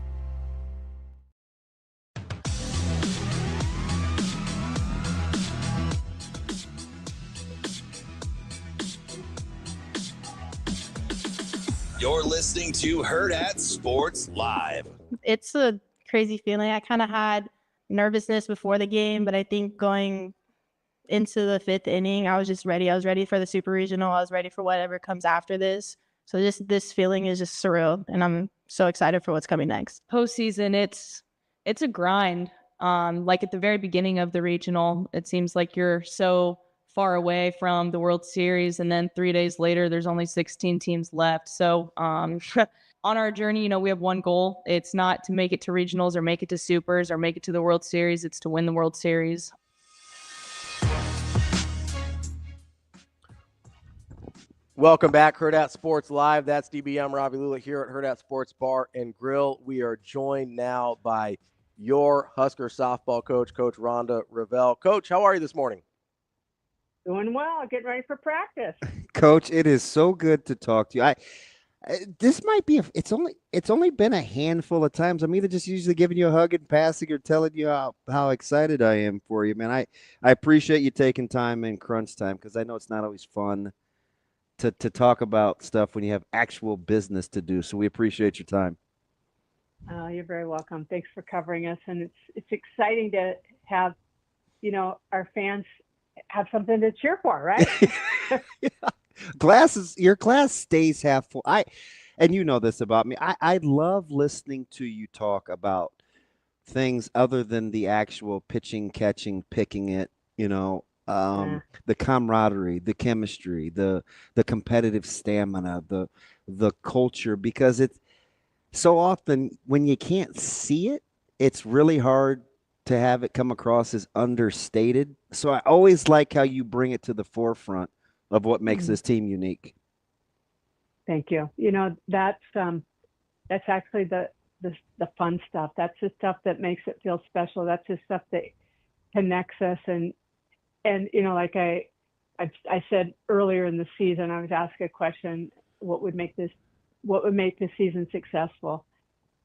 A: You're listening to Hurrdat Sports Live.
M: It's a crazy feeling. I kind of had nervousness before the game, but I think going into the 5th inning, I was just ready. I was ready for the Super Regional. I was ready for whatever comes after this. So just this feeling is just surreal, and I'm so excited for what's coming next.
N: Postseason, it's a grind. Like at the very beginning of the regional, it seems like you're so far away from the World Series, and then 3 days later there's only 16 teams left. So on our journey, we have one goal. It's not to make it to regionals or make it to supers or make it to the World Series. It's to win the World Series.
D: Welcome back, Hurrdat Sports Live. That's DB. I'm Ravi Lulla here at Hurrdat Sports Bar and Grill. We are joined now by your Husker softball coach, Coach Rhonda Revelle. Coach, how are you this morning?
O: Doing well, getting ready for practice.
E: Coach, it is so good to talk to you. This might be it's only been a handful of times I'm either just usually giving you a hug and passing or telling you how excited I am for you, man. I appreciate you taking time in crunch time, because I know it's not always fun to talk about stuff when you have actual business to do. So we appreciate your time.
O: You're very welcome. Thanks for covering us, and it's exciting to have our fans have something to cheer for, right?
E: Yeah. Your class stays half full. And you know this about me. I love listening to you talk about things other than the actual pitching, catching, picking it, the camaraderie, the chemistry, the competitive stamina, the culture, because it's so often when you can't see it, it's really hard to have it come across as understated. So I always like how you bring it to the forefront of what makes this team unique.
O: Thank you. That's actually the fun stuff. That's the stuff that makes it feel special. That's the stuff that connects us. And like I said earlier in the season, I was asked a question, what would make this season successful?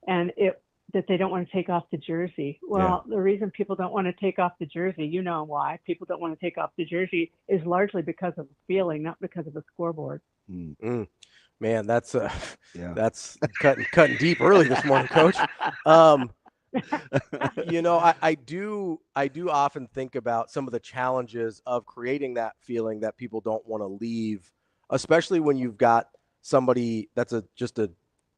O: And that they don't want to take off the jersey. Well, The reason people don't want to take off the jersey, you know why people don't want to take off the jersey, is largely because of the feeling, not because of the scoreboard.
D: Mm. Man, that's cutting deep early this morning, Coach. I do often think about some of the challenges of creating that feeling that people don't want to leave, especially when you've got somebody that's just a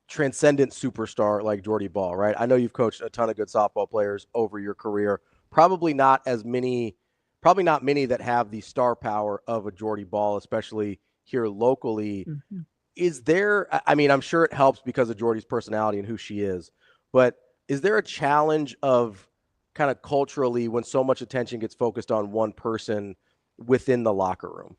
D: transcendent superstar like Jordy Ball, right? I know you've coached a ton of good softball players over your career. Probably not many that have the star power of a Jordy Ball, especially here locally. Mm-hmm. Is there, I'm sure it helps because of Jordy's personality and who she is, but is there a challenge of kind of culturally when so much attention gets focused on one person within the locker room?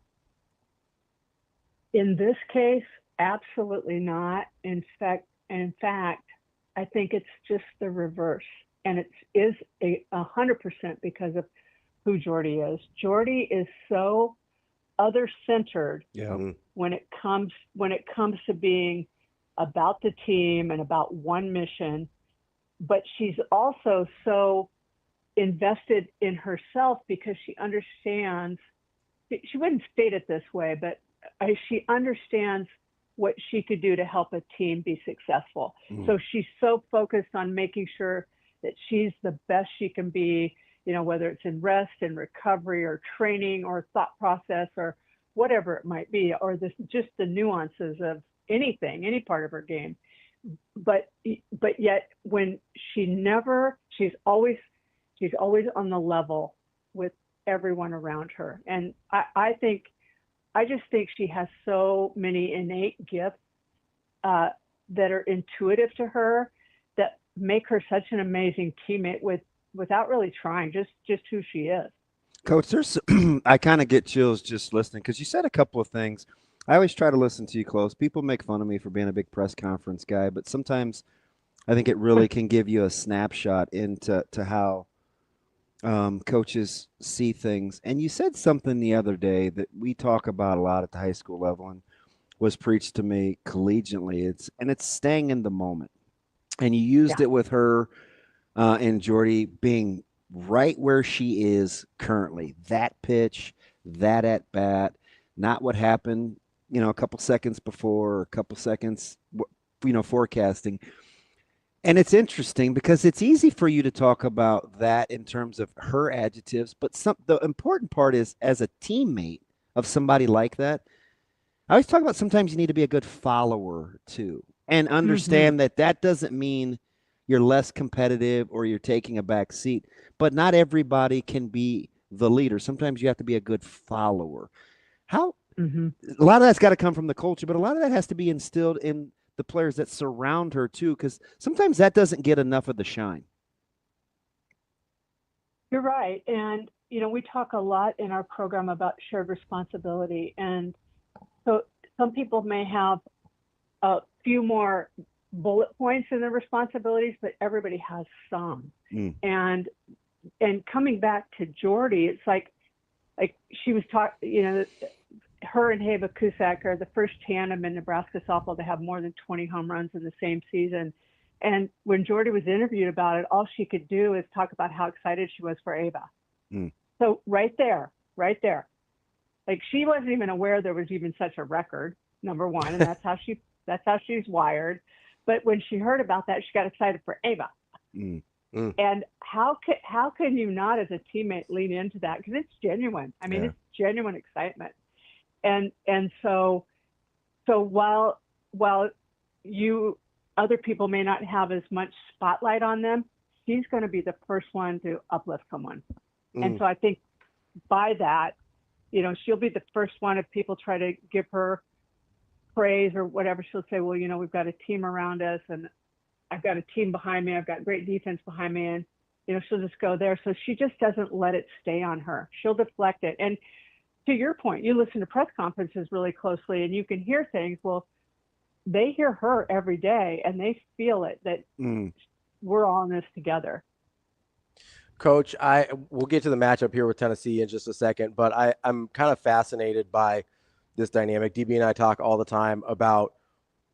O: In this case, absolutely not. In fact, I think it's just the reverse, and it is 100% because of who Jordy is. Jordy is so other-centered when it comes to being about the team and about one mission, but she's also so invested in herself because she understands. She wouldn't state it this way, but she understands what she could do to help a team be successful. So she's so focused on making sure that she's the best she can be, whether it's in rest and recovery or training or thought process or whatever it might be, or just the nuances of anything, any part of her game. But yet when she's always on the level with everyone around her. And I just think she has so many innate gifts that are intuitive to her that make her such an amazing teammate without really trying, just who she is.
E: Coach, I kind of get chills just listening because you said a couple of things. I always try to listen to you close. People make fun of me for being a big press conference guy, but sometimes I think it really can give you a snapshot into how coaches see things. And you said something the other day that we talk about a lot at the high school level and was preached to me collegiately. It's staying in the moment. And you used it with her and Jordy being right where she is currently. That pitch, that at bat, not what happened, a couple seconds before or a couple seconds, forecasting. And it's interesting because it's easy for you to talk about that in terms of her adjectives, but the important part is as a teammate of somebody like that, I always talk about sometimes you need to be a good follower too and understand that doesn't mean you're less competitive or you're taking a back seat, but not everybody can be the leader. Sometimes you have to be a good follower. A lot of that's got to come from the culture, but a lot of that has to be instilled in the players that surround her too, because sometimes that doesn't get enough of the shine.
O: You're right. And, we talk a lot in our program about shared responsibility. And so some people may have a few more bullet points in their responsibilities, but everybody has some. And coming back to Jordy, it's like she was talking, her and Heva Cusack are the first tandem in Nebraska softball to have more than 20 home runs in the same season. And when Jordy was interviewed about it, all she could do is talk about how excited she was for Ava. So right there, like she wasn't even aware there was even such a record, number one, and that's how she's wired. But when she heard about that, she got excited for Ava. And how can you not, as a teammate, lean into that? Because it's genuine. It's genuine excitement. And so while other people may not have as much spotlight on them, she's going to be the first one to uplift someone. And so I think by that, she'll be the first one if people try to give her praise or whatever. She'll say, well, we've got a team around us and I've got a team behind me. I've got great defense behind me. And, she'll just go there. So she just doesn't let it stay on her. She'll deflect it. And to your point, you listen to press conferences really closely and you can hear things. Well, they hear her every day and they feel it that we're all in this together.
D: Coach, we'll get to the matchup here with Tennessee in just a second, but I'm kind of fascinated by this dynamic. DB and I talk all the time about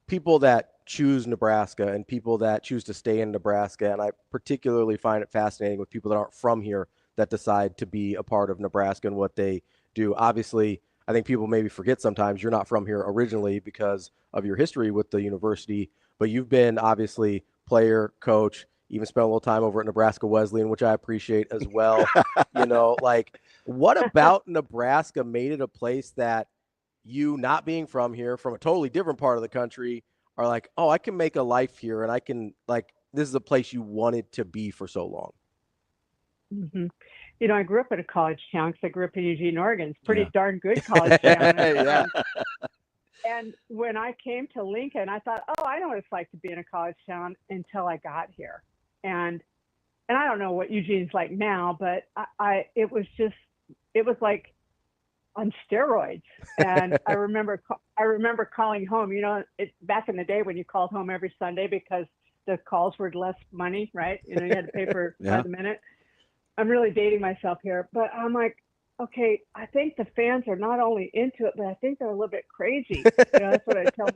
D: people that choose Nebraska and people that choose to stay in Nebraska, and I particularly find it fascinating with people that aren't from here that decide to be a part of Nebraska and what they do. Obviously, I think people maybe forget sometimes you're not from here originally because of your history with the university, but you've been obviously player, coach, even spent a little time over at Nebraska Wesleyan, which I appreciate as well. Like, what about Nebraska made it a place that you, not being from here, from a totally different part of the country, are like, oh, I can make a life here, and I can, like, this is a place you wanted to be for so long?
O: Mm-hmm. I grew up in a college town because I grew up in Eugene, Oregon. It's a pretty darn good college town.
E: Yeah.
O: And when I came to Lincoln, I thought, oh, I know what it's like to be in a college town until I got here. And I don't know what Eugene's like now, but it was like on steroids. And I remember calling home, back in the day when you called home every Sunday because the calls were less money, right? You had to pay for by the minute. I'm really dating myself here, but I'm like, okay, I think the fans are not only into it, but I think they're a little bit crazy. That's what I tell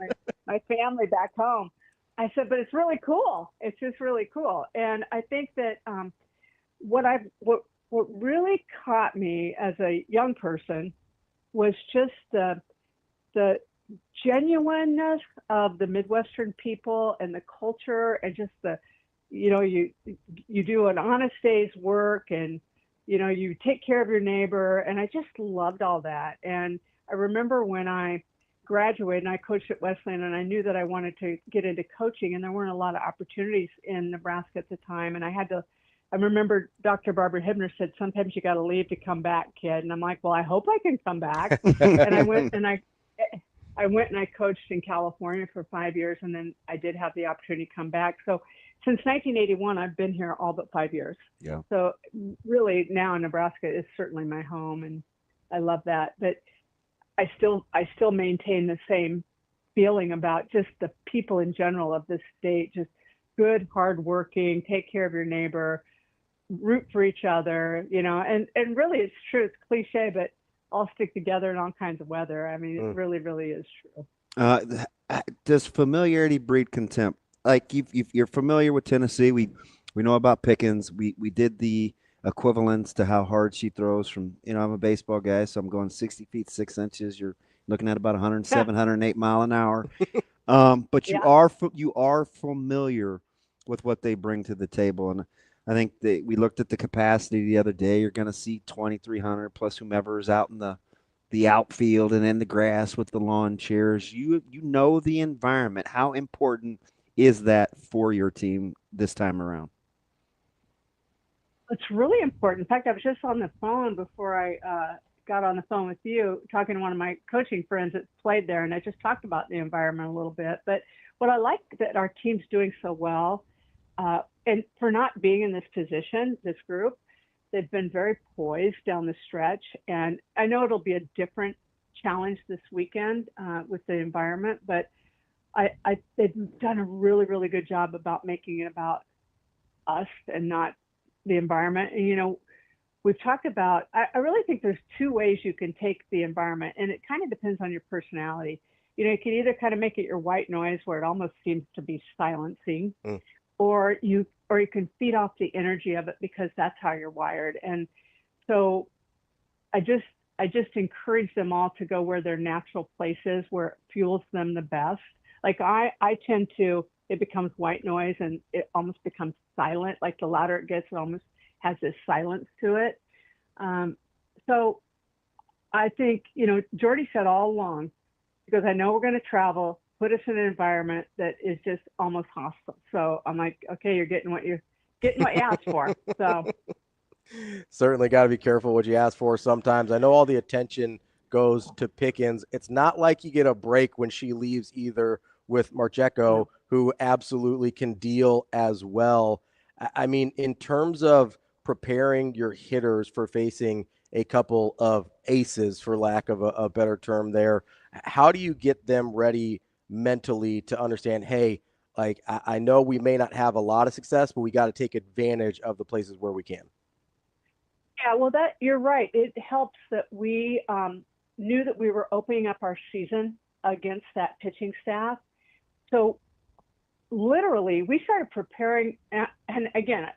O: my family back home. I said, but it's really cool. It's just really cool. And I think that what really caught me as a young person was just the genuineness of the Midwestern people and the culture, and just you do an honest day's work, and you take care of your neighbor. And I just loved all that. And I remember when I graduated and I coached at Wesleyan, and I knew that I wanted to get into coaching, and there weren't a lot of opportunities in Nebraska at the time. And I remember Dr. Barbara Hibner said, sometimes you got to leave to come back, kid. And I'm like, well, I hope I can come back. And I went and I coached in California for 5 years, and then I did have the opportunity to come back. So since 1981, I've been here all but 5 years.
E: Yeah.
O: So really now Nebraska is certainly my home, and I love that. But I still maintain the same feeling about just the people in general of this state, just good, hardworking, take care of your neighbor, root for each other, and really it's true. It's cliche, but all stick together in all kinds of weather. I mean, it really, really is true.
E: Does familiarity breed contempt? Like, you're familiar with Tennessee. We know about Pickens. We did the equivalence to how hard she throws from, I'm a baseball guy, so I'm going 60 feet, 6 inches. You're looking at about 107, 108 mile an hour. But you are familiar with what they bring to the table. And I think we looked at the capacity the other day. You're going to see 2,300 plus whomever is out in the outfield and in the grass with the lawn chairs. You know the environment. How important is that for your team this time around?
O: It's really important. In fact, I was just on the phone before I got on the phone with you, talking to one of my coaching friends that played there, and I just talked about the environment a little bit. But what I like that our team's doing so well, and for not being in this position, this group, they've been very poised down the stretch. And I know it'll be a different challenge this weekend with the environment, but they've done a really, really good job about making it about us and not the environment. And, we've talked about, I really think there's two ways you can take the environment, and it kind of depends on your personality. You can either kind of make it your white noise where it almost seems to be silencing, or you can feed off the energy of it because that's how you're wired. And so I just encourage them all to go where their natural place is, where it fuels them the best. Like I tend to, it becomes white noise and it almost becomes silent. Like the louder it gets, it almost has this silence to it. So I think, Jordy said all along, because I know we're going to travel, put us in an environment that is just almost hostile. So I'm like, okay, you're getting what you asked for. So
D: certainly got to be careful what you ask for sometimes. I know all the attention goes to Pickens. It's not like you get a break when she leaves either with Marcheco, who absolutely can deal as well. I mean, in terms of preparing your hitters for facing a couple of aces, for lack of a better term there, how do you get them ready mentally to understand, hey, like, I know we may not have a lot of success, but we got to take advantage of the places where we can?
O: Yeah, well, you're right. It helps that we knew that we were opening up our season against that pitching staff. So literally, we started preparing. And again,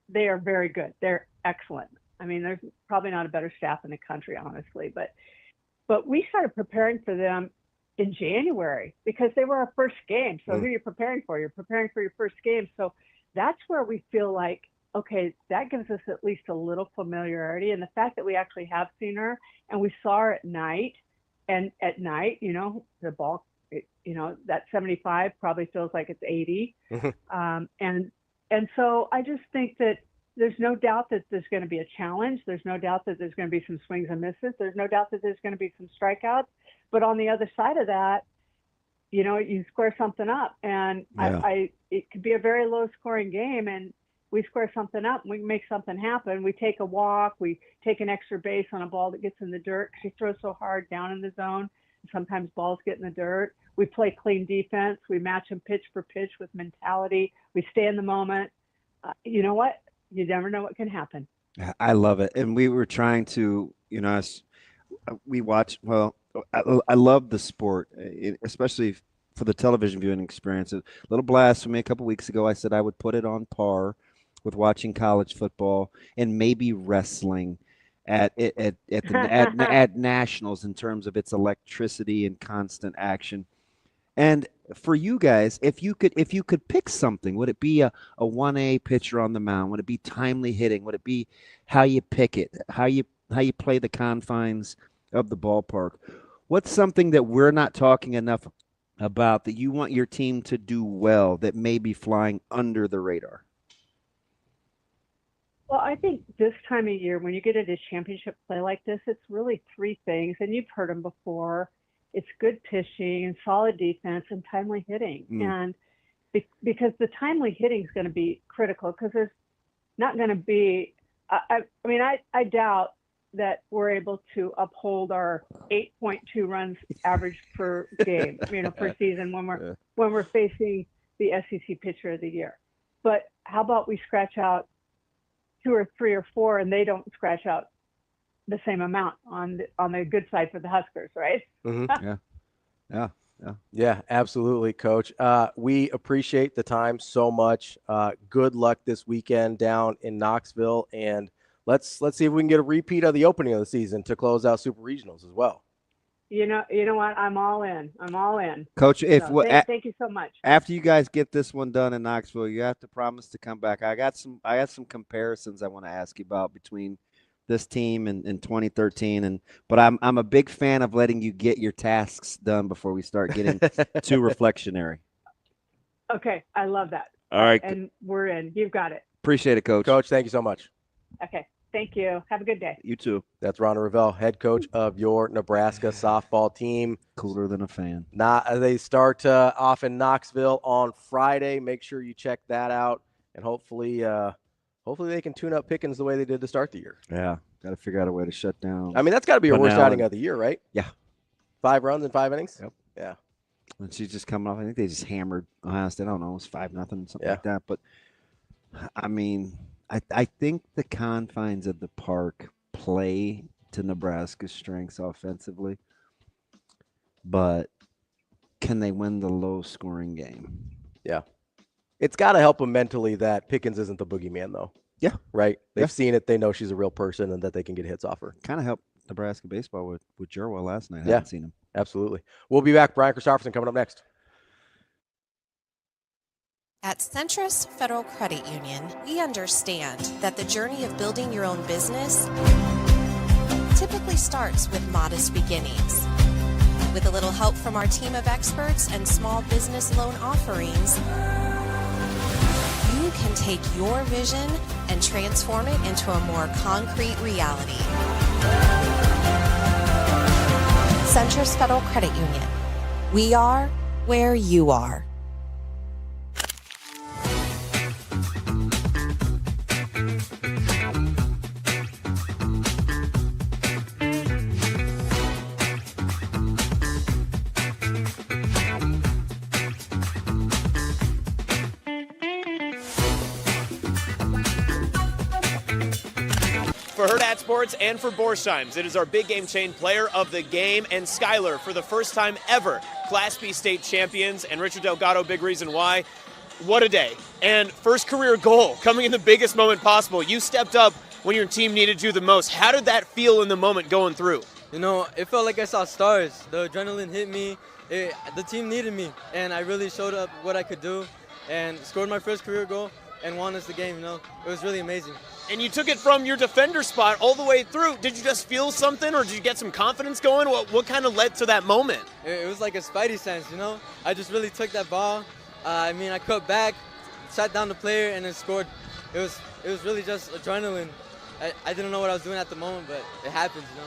O: they are very good. They're excellent. I mean, there's probably not a better staff in the country, honestly. But we started preparing for them in January because they were our first game. So who are you preparing for? You're preparing for your first game. So that's where we feel like, okay, that gives us at least a little familiarity. And the fact that we actually have seen her and we saw her at night, and at night, the ball, that 75 probably feels like it's 80. And so I just think that there's no doubt that there's going to be a challenge. There's no doubt that there's going to be some swings and misses. There's no doubt that there's going to be some strikeouts. But on the other side of that, you square something up. And it could be a very low scoring game, and we square something up, and we make something happen. We take a walk, we take an extra base on a ball that gets in the dirt. She throws so hard down in the zone. Sometimes balls get in the dirt. We play clean defense. We match them pitch for pitch with mentality. We stay in the moment. You know what? You never know what can happen.
E: I love it. And we were trying to, we watch, I love the sport, especially for the television viewing experience. A little blasphemy. A couple weeks ago, I said I would put it on par with watching college football and maybe wrestling at nationals in terms of its electricity and constant action. And for you guys, if you could pick something, would it be a 1A pitcher on the mound? Would it be timely hitting? Would it be how you pick it, how you play the confines of the ballpark? What's something that we're not talking enough about that you want your team to do well that may be flying under the radar?
O: Well, I think this time of year, when you get into championship play like this, it's really three things, and you've heard them before. It's good pitching and solid defense and timely hitting. And because the timely hitting is going to be critical, because there's not going to be, I doubt that we're able to uphold our 8.2 runs average per game, per season when we're facing the SEC pitcher of the year. But how about we scratch out 2 or 3 or 4, and they don't scratch out the same amount on the good side for the Huskers, right?
D: Yeah, absolutely, Coach. We appreciate the time so much. Good luck this weekend down in Knoxville, and let's see if we can get a repeat of the opening of the season to close out Super Regionals as well.
O: You know what? I'm all in.
E: Coach,
O: thank you so much.
E: After you guys get this one done in Knoxville, you have to promise to come back. I got some comparisons I want to ask you about between this team in 2013, but I'm a big fan of letting you get your tasks done before we start getting too reflectionary.
O: Okay, I love that.
E: All right,
O: and we're in. You've got it.
E: Appreciate it, Coach.
D: Coach, thank you so much.
O: Okay, thank you. Have a good day.
E: You too.
D: That's Rhonda Revelle, head coach of your Nebraska softball team.
E: Cooler than a fan.
D: They start off in Knoxville on Friday. Make sure you check that out, and hopefully they can tune up Pickens the way they did to start the year.
E: Yeah, got to figure out a way to shut down.
D: I mean, that's got to be your worst outing of the year, right?
E: Yeah.
D: 5 runs in 5 innings?
E: Yep.
D: Yeah.
E: And she's just coming off. I think they just hammered Ohio State. I don't know. It was 5-0, something like that. But, I mean, I think the confines of the park play to Nebraska's strengths offensively. But can they win the low-scoring game?
D: Yeah. It's got to help them mentally that Pickens isn't the boogeyman, though.
E: Yeah.
D: Right? They've seen it. They know she's a real person and that they can get hits off her.
E: Kind of helped Nebraska baseball with Jerwell last night. I haven't seen him.
D: Absolutely. We'll be back. Brian Christopherson coming up next.
L: At Centrus Federal Credit Union, we understand that the journey of building your own business typically starts with modest beginnings. With a little help from our team of experts and small business loan offerings, you can take your vision and transform it into a more concrete reality. Centrus Federal Credit Union. We are where you are.
I: For Hurrdat Sports and for Borsheim's, it is our big game chain player of the game, and Skyler, for the first time ever, Class B state champions, and Richard Delgado, big reason why. What a day. And first career goal, coming in the biggest moment possible. You stepped up when your team needed you the most. How did that feel in the moment going through?
P: You know, it felt like I saw stars. The adrenaline hit me. The team needed me, and I really showed up what I could do and scored my first career goal and won us the game, you know. It was really amazing.
I: And you took it from your defender spot all the way through. Did you just feel something, or did you get some confidence going? What kind of led to that moment?
P: It was like a spidey sense, you know. I just really took that ball. I cut back, shot down the player, and then scored. It was really just adrenaline. I didn't know what I was doing at the moment, but it happens, you know.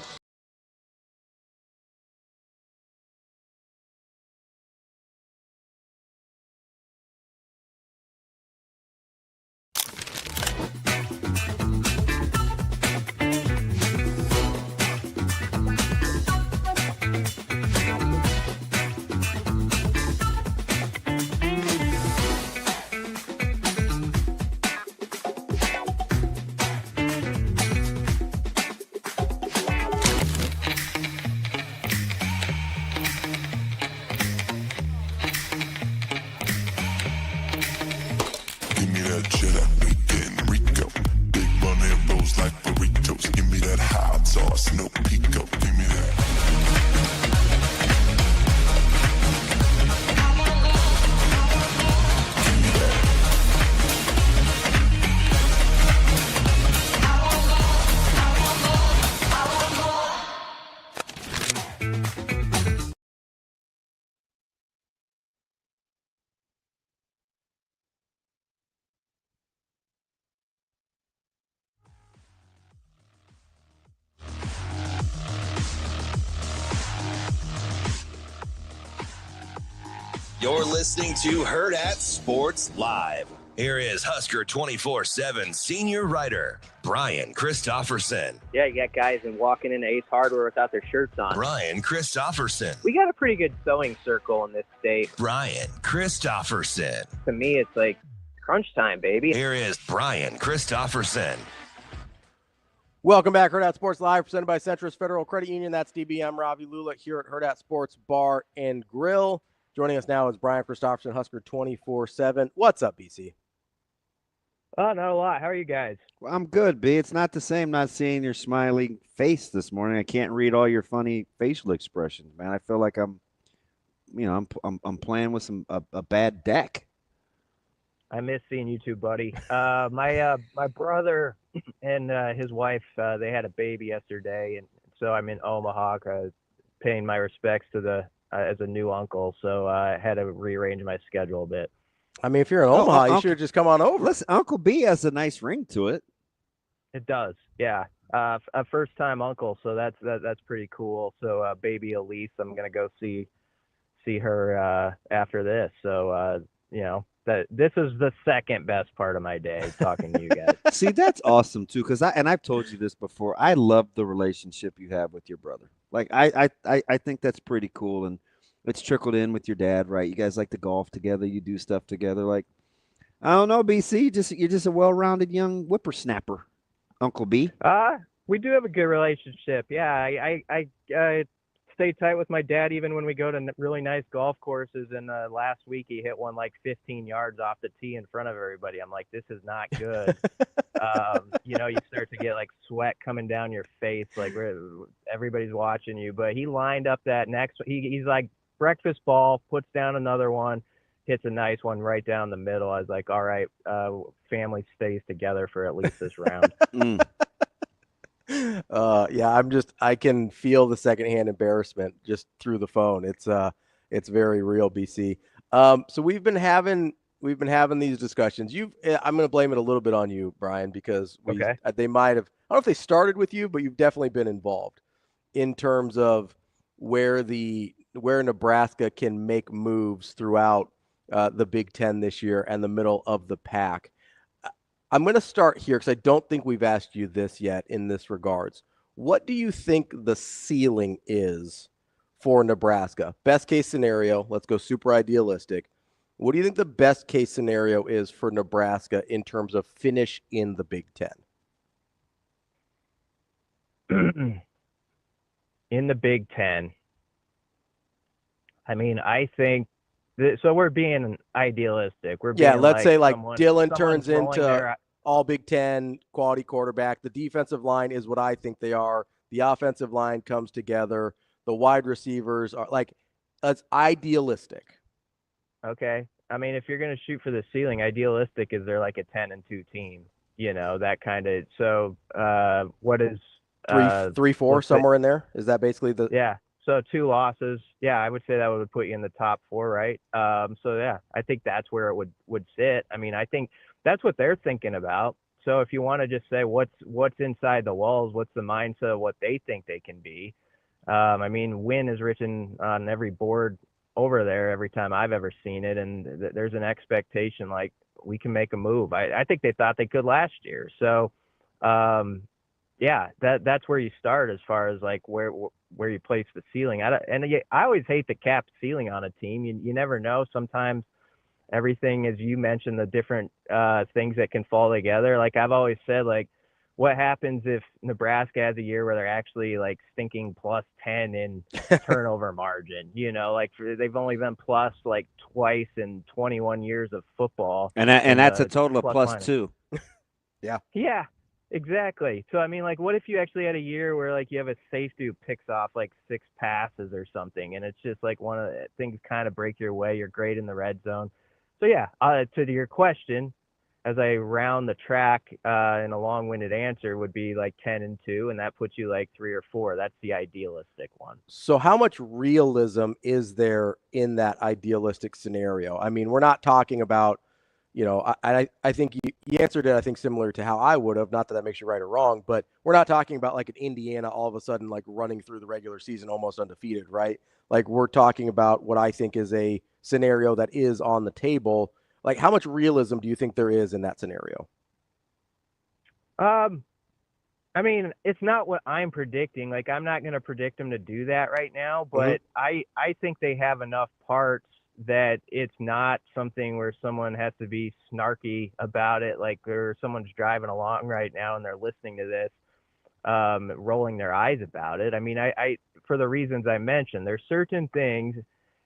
G: Give me that cheddar, bacon, Rico. Big money rolls like burritos. Give me that hot sauce, no pico. Give me that.
A: You're listening to Hurrdat Sports Live. Here is Husker247 senior writer, Brian Christopherson.
Q: Yeah, you got guys walking into Ace Hardware without their shirts on.
A: Brian Christopherson.
Q: We got a pretty good sewing circle in this state.
A: Brian Christopherson.
Q: To me, it's like crunch time, baby.
A: Here is Brian Christopherson.
D: Welcome back, Hurrdat Sports Live, presented by Centris Federal Credit Union. That's DBM Ravi Lulla here at Hurrdat Sports Bar and Grill. Joining us now is Brian Christopherson, Husker247. What's up, BC?
Q: Oh, not a lot. How are you guys?
E: Well, I'm good, B. It's not the same not seeing your smiling face this morning. I can't read all your funny facial expressions, man. I feel like I'm playing with a bad deck.
Q: I miss seeing you too, buddy. My brother and his wife, they had a baby yesterday, and so I'm in Omaha paying my respects to as a new uncle, so I had to rearrange my schedule a bit.
D: I mean, if you're in Omaha, you should have just come on over.
E: Listen, Uncle B has a nice ring to it.
Q: It does, yeah. A first-time uncle, so that's pretty cool. So baby Elise, I'm gonna go see her after this. So this is the second best part of my day, talking to you guys.
E: See, that's awesome too, because I've told you this before. I love the relationship you have with your brother. Like I think that's pretty cool, and it's trickled in with your dad, right? You guys like to golf together, you do stuff together. Like, I don't know, BC, you're just a well-rounded young whippersnapper, Uncle B.
Q: We do have a good relationship. Yeah, I stay tight with my dad even when we go to really nice golf courses. And last week he hit one like 15 yards off the tee in front of everybody. I'm like, this is not good. You start to get like sweat coming down your face, like everybody's watching you. But he lined up that next. He's like breakfast ball, puts down another one, hits a nice one right down the middle. I was like, all right, family stays together for at least this round.
D: I can feel the secondhand embarrassment just through the phone. It's very real, BC. So we've been having these discussions. I'm going to blame it a little bit on you, Brian, because they might have, I don't know if they started with you, but you've definitely been involved in terms of where Nebraska can make moves throughout the Big Ten this year and the middle of the pack. I'm going to start here because I don't think we've asked you this yet in this regards. What do you think the ceiling is for Nebraska? Best case scenario, let's go super idealistic. What do you think the best case scenario is for Nebraska in terms of finish in the Big Ten?
Q: in the Big Ten, I mean, I think so we're being idealistic. We're being
D: let's say like Dylan
Q: someone's
D: turns into
Q: their,
D: all Big Ten quality quarterback. The defensive line is what I think they are. The offensive line comes together. The wide receivers are like, it's idealistic.
Q: Okay. I mean, if you're going to shoot for the ceiling, idealistic is they're like a 10-2 team, that kind of. So what is
D: 3-4 somewhere in there? Is that basically the?
Q: Yeah. So 2 losses. Yeah, I would say that would put you in the top 4, right? So yeah, I think that's where it would sit. I mean, I think that's what they're thinking about. So if you want to just say what's inside the walls, what's the mindset of what they think they can be? I mean, win is written on every board over there every time I've ever seen it, and there's an expectation like we can make a move. I think they thought they could last year. So yeah, that's where you start as far as like where you place the ceiling. I always hate the cap ceiling on a team. You never know. Sometimes everything, as you mentioned, the different things that can fall together. Like I've always said, like what happens if Nebraska has a year where they're actually like stinking plus 10 in turnover margin? Like they've only been plus like twice in 21 years of football,
E: and that's a total of plus 2.
D: Yeah.
Q: Yeah. Exactly. So, I mean, like, what if you actually had a year where, like, you have a safety who picks off, like, 6 passes or something, and it's just, like, one of the things kind of break your way. You're great in the red zone. So, yeah, to your question, as I round the track in a long-winded answer would be, like, 10-2, and that puts you, like, 3 or 4. That's the idealistic one.
D: So how much realism is there in that idealistic scenario? I mean, we're not talking about, I think you answered it, I think, similar to how I would have, not that that makes you right or wrong, but we're not talking about like an Indiana all of a sudden like running through the regular season almost undefeated, right? Like we're talking about what I think is a scenario that is on the table. Like how much realism do you think there is in that scenario?
Q: I mean, it's not what I'm predicting. Like I'm not going to predict them to do that right now, but I think they have enough parts that it's not something where someone has to be snarky about it, like someone's driving along right now and they're listening to this, rolling their eyes about it. I mean, I for the reasons I mentioned, there's certain things,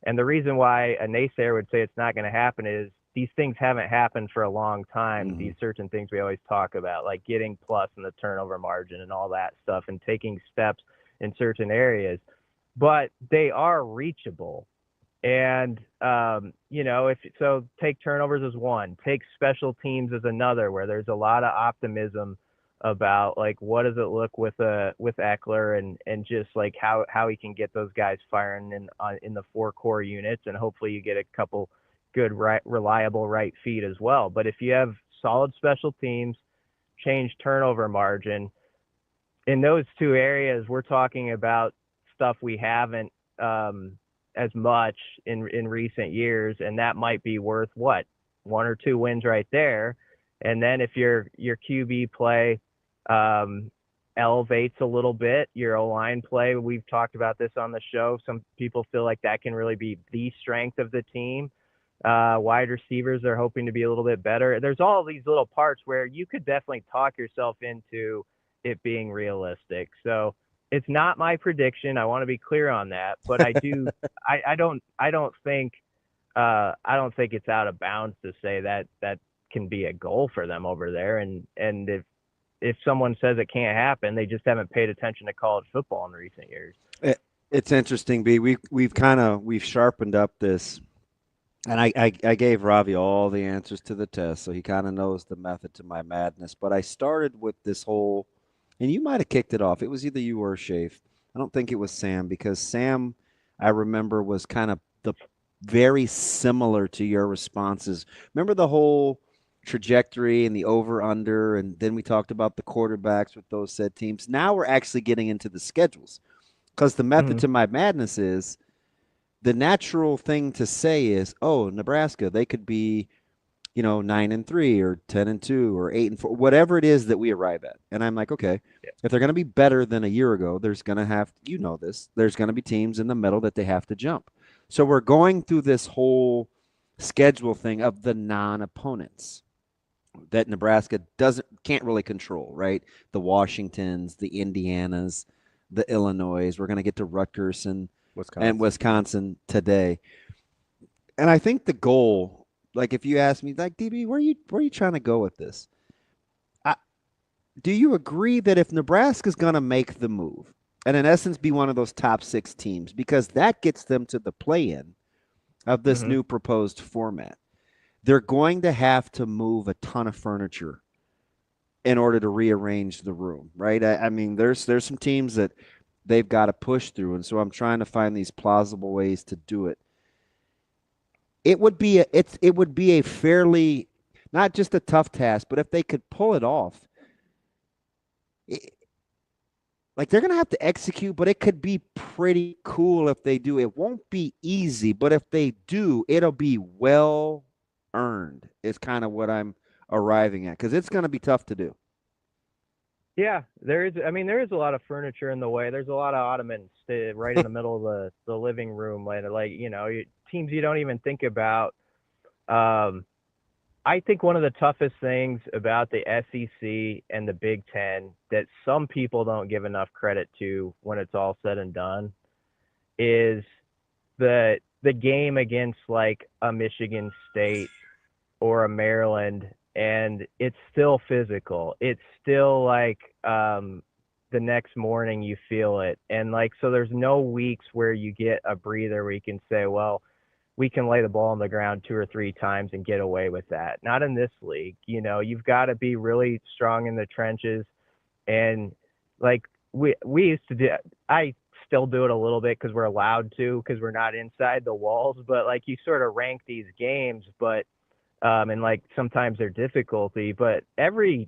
Q: and the reason why a naysayer would say it's not going to happen is these things haven't happened for a long time. These certain things we always talk about, like getting plus in the turnover margin and all that stuff and taking steps in certain areas, but they are reachable. And, take turnovers as one, take special teams as another, where there's a lot of optimism about like, what does it look with Eckler and just like how he can get those guys firing in the 4 core units. And hopefully you get a couple good, reliable right feet as well. But if you have solid special teams, change turnover margin in those 2 areas, we're talking about stuff we haven't, as much in recent years, and that might be worth 1 or 2 wins right there. And then if your QB play elevates a little bit, your O-line play, we've talked about this on the show, some people feel like that can really be the strength of the team. Wide receivers are hoping to be a little bit better. There's all these little parts where you could definitely talk yourself into it being realistic. So it's not my prediction. I want to be clear on that, but I do. I don't think it's out of bounds to say that can be a goal for them over there. And if someone says it can't happen, they just haven't paid attention to college football in recent years.
E: It's interesting, B. We've sharpened up this, and I gave Ravi all the answers to the test, so he kind of knows the method to my madness. But I started with this whole. And you might have kicked it off. It was either you or Shafe. I don't think it was Sam, because Sam, I remember, was kind of very similar to your responses. Remember the whole trajectory and the over-under, and then we talked about the quarterbacks with those said teams. Now we're actually getting into the schedules, because the method to my madness is the natural thing to say is, oh, Nebraska, they could be 9-3 or 10-2 or 8-4, whatever it is that we arrive at. And I'm like, okay, if they're going to be better than a year ago, there's going to have, there's going to be teams in the middle that they have to jump. So we're going through this whole schedule thing of the non-opponents. that Nebraska can't really control, right? The Washingtons, the Indianas, the Illinois. We're going to get to Rutgers and Wisconsin today. And I think the goal, like if you ask me, like DB, where are you trying to go with this? Do you agree that if Nebraska's going to make the move and in essence be one of those top 6 teams, because that gets them to the play-in of this new proposed format, they're going to have to move a ton of furniture in order to rearrange the room, right? I mean, there's some teams that they've got to push through, and so I'm trying to find these plausible ways to do it. It would be a fairly, not just a tough task, but if they could pull it off, like they're going to have to execute, but it could be pretty cool if they do. It won't be easy, but if they do, it'll be well earned is kind of what I'm arriving at, because it's going to be tough to do.
Q: Yeah, there is a lot of furniture in the way. There's a lot of ottomans right in the middle of the living room, like teams you don't even think about. I think one of the toughest things about the SEC and the Big Ten that some people don't give enough credit to when it's all said and done is the game against like a Michigan State or a Maryland, and it's still physical. It's still like the next morning you feel it. And like, so there's no weeks where you get a breather where you can say, well, we can lay the ball on the ground 2 or 3 times and get away with that. Not in this league. You've got to be really strong in the trenches. And like we used to do, I still do it a little bit because we're allowed to, because we're not inside the walls, but like you sort of rank these games, but and like sometimes they're difficulty, but every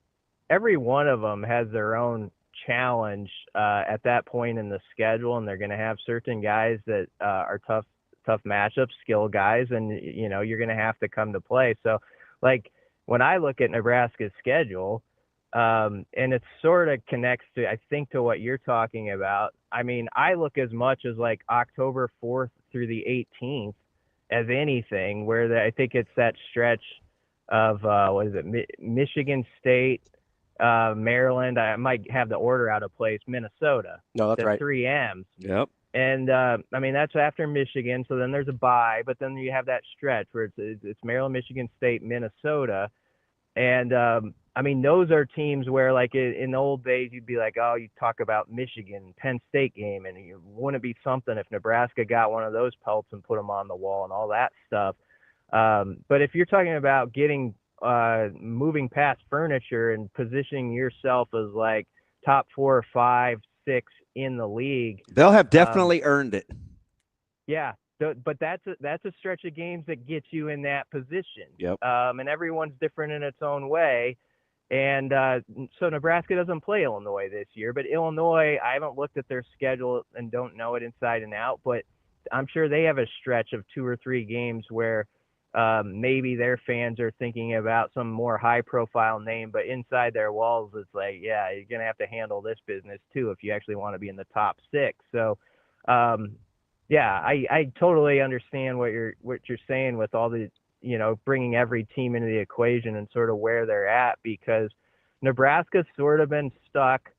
Q: one of them has their own challenge at that point in the schedule, and they're going to have certain guys that are tough matchups, skill guys, and you're going to have to come to play. So like when I look at Nebraska's schedule, and it sort of connects to, I think, to what you're talking about. I mean, I look as much as like October 4th through the 18th as anything, where I think it's that stretch of Michigan State, Maryland. I might have the order out of place. Minnesota.
D: No, that's right.
Q: 3 M's.
E: Yep.
Q: And I mean, that's after Michigan. So then there's a bye, but then you have that stretch where it's Maryland, Michigan State, Minnesota. And I mean, those are teams where like in the old days, you'd be like, oh, you talk about Michigan, Penn State game. And it wouldn't be something if Nebraska got one of those pelts and put them on the wall and all that stuff. But if you're talking about getting moving past furniture and positioning yourself as like top 4 or 5, 6 in the league,
E: they'll have definitely earned it.
Q: Yeah, but that's a stretch of games that gets you in that position.
E: Yep.
Q: And everyone's different in its own way. And so Nebraska doesn't play Illinois this year, but Illinois, I haven't looked at their schedule and don't know it inside and out, but I'm sure they have a stretch of 2 or 3 games where maybe their fans are thinking about some more high-profile name, but inside their walls, it's like, yeah, you're going to have to handle this business too if you actually want to be in the top 6. So, yeah, I totally understand what you're saying with all the, bringing every team into the equation and sort of where they're at, because Nebraska's sort of been stuck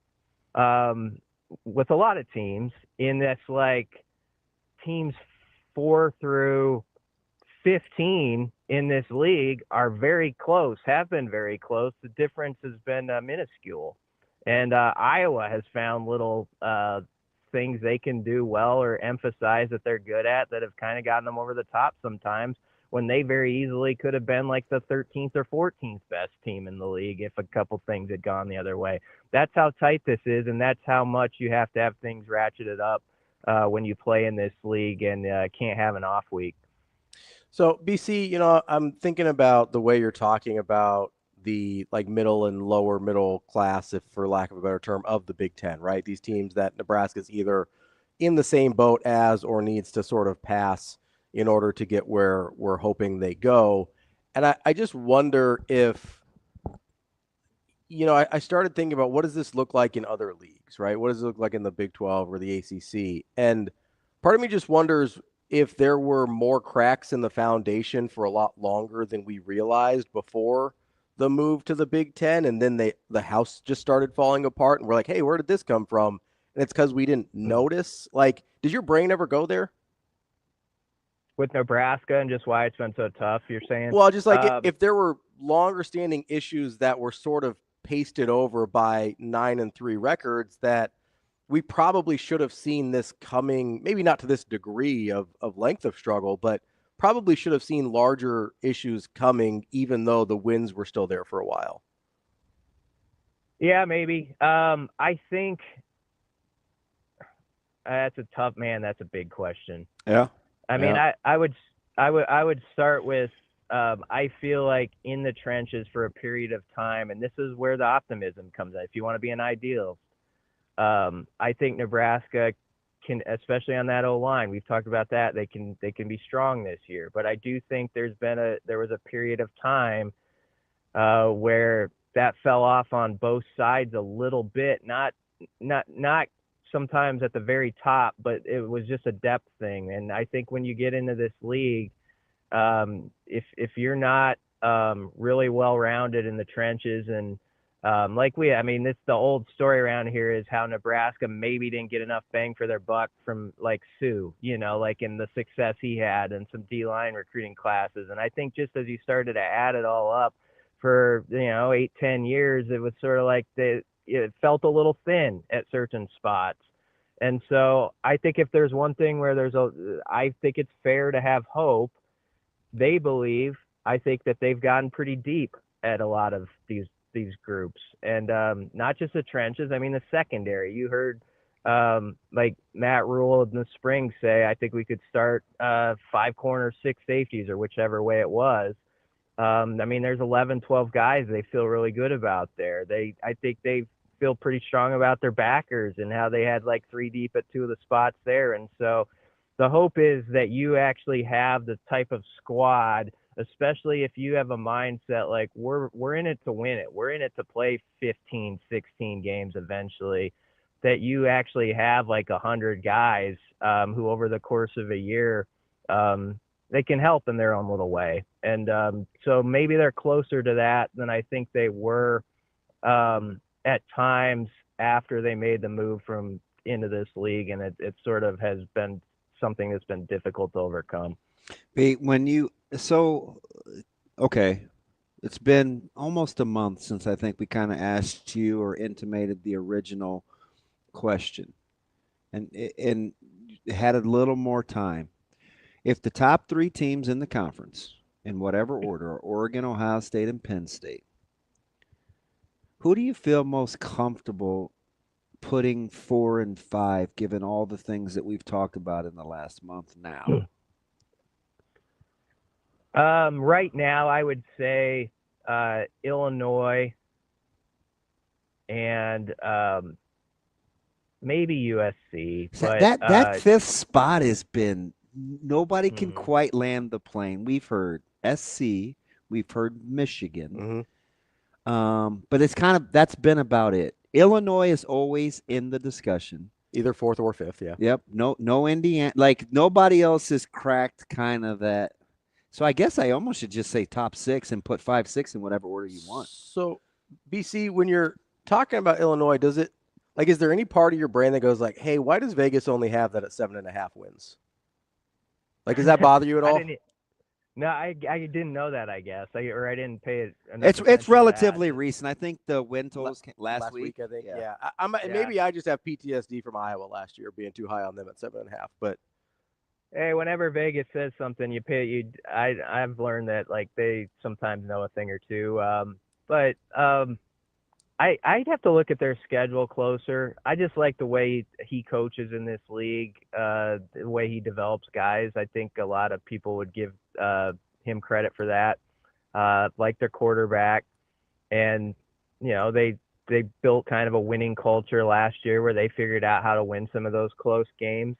Q: with a lot of teams in this, like, teams 4 through 15 in this league are very close, have been very close. The difference has been minuscule. And Iowa has found little things they can do well or emphasize that they're good at that have kind of gotten them over the top sometimes, when they very easily could have been like the 13th or 14th best team in the league if a couple things had gone the other way. That's how tight this is, and that's how much you have to have things ratcheted up when you play in this league and can't have an off week.
D: So BC, I'm thinking about the way you're talking about the like middle and lower middle class, if for lack of a better term, of the Big Ten, right? These teams that Nebraska's either in the same boat as or needs to sort of pass in order to get where we're hoping they go. And I just wonder if, I started thinking about what does this look like in other leagues, right? What does it look like in the Big 12 or the ACC? And part of me just wonders if there were more cracks in the foundation for a lot longer than we realized before the move to the Big Ten, and then the house just started falling apart, and we're like, hey, where did this come from? And it's because we didn't notice. Like, did your brain ever go there?
Q: With Nebraska and just why it's been so tough, you're saying?
D: Well, just like if there were longer standing issues that were sort of pasted over by 9-3 records that we probably should have seen this coming, maybe not to this degree of length of struggle, but probably should have seen larger issues coming, even though the wins were still there for a while.
Q: Yeah, maybe. I think that's a tough, man. That's a big question.
E: Yeah.
Q: I mean, I would start with, I feel like in the trenches for a period of time, and this is where the optimism comes in. If you want to be an idealist, I think Nebraska can, especially on that O-line, we've talked about that. They can be strong this year, but I do think there was a period of time where that fell off on both sides a little bit, not sometimes at the very top, but it was just a depth thing. And I think when you get into this league, if you're not really well-rounded in the trenches, and it's the old story around here is how Nebraska maybe didn't get enough bang for their buck from like Sue, like in the success he had and some D-line recruiting classes. And I think just as you started to add it all up for, 8-10 years, it was sort of like it felt a little thin at certain spots. And so I think if there's one thing where I think it's fair to have hope. They believe, I think that they've gotten pretty deep at a lot of these groups, and not just the trenches. I mean, the secondary. You heard like Matt Rule in the spring say, I think we could start 5 corners, 6 safeties, or whichever way it was. There's 11, 12 guys they feel really good about there. I think they feel pretty strong about their backers and how they had like 3 deep at 2 of the spots there. And so the hope is that you actually have the type of squad, especially if you have a mindset like we're in it to win it. We're in it to play 15, 16 games eventually, that you actually have like 100 guys who over the course of a year, they can help in their own little way. And so maybe they're closer to that than I think they were at times after they made the move from into this league. And it sort of has been something that's been difficult to overcome.
E: It's been almost a month since I think we kind of asked you or intimated the original question, and had a little more time. If the top 3 teams in the conference, in whatever order, are Oregon, Ohio State, and Penn State, who do you feel most comfortable putting 4 and 5, given all the things that we've talked about in the last month now?
Q: Right now, I would say Illinois and maybe USC. But
E: that 5th spot has been nobody can quite land the plane. We've heard SC, we've heard Michigan, but it's that's been about it. Illinois is always in the discussion,
D: either 4th or 5th. Yeah.
E: Yep. No Indiana. Like nobody else has cracked kind of that. So I guess I almost should just say top 6 and put 5, 6 in whatever order you want.
D: So, BC, when you're talking about Illinois, is there any part of your brain that goes like, hey, why does Vegas only have that at 7.5 wins? Like, does that bother you at all?
Q: I didn't know that, I guess. I didn't pay it.
E: It's relatively recent. I think the win totals last week.
D: I think. Yeah. Maybe I just have PTSD from Iowa last year being too high on them at 7.5, but.
Q: Hey, whenever Vegas says something, I've learned that like they sometimes know a thing or two. But I'd have to look at their schedule closer. I just like the way he coaches in this league, the way he develops guys. I think a lot of people would give him credit for that. Like their quarterback, and they built kind of a winning culture last year where they figured out how to win some of those close games.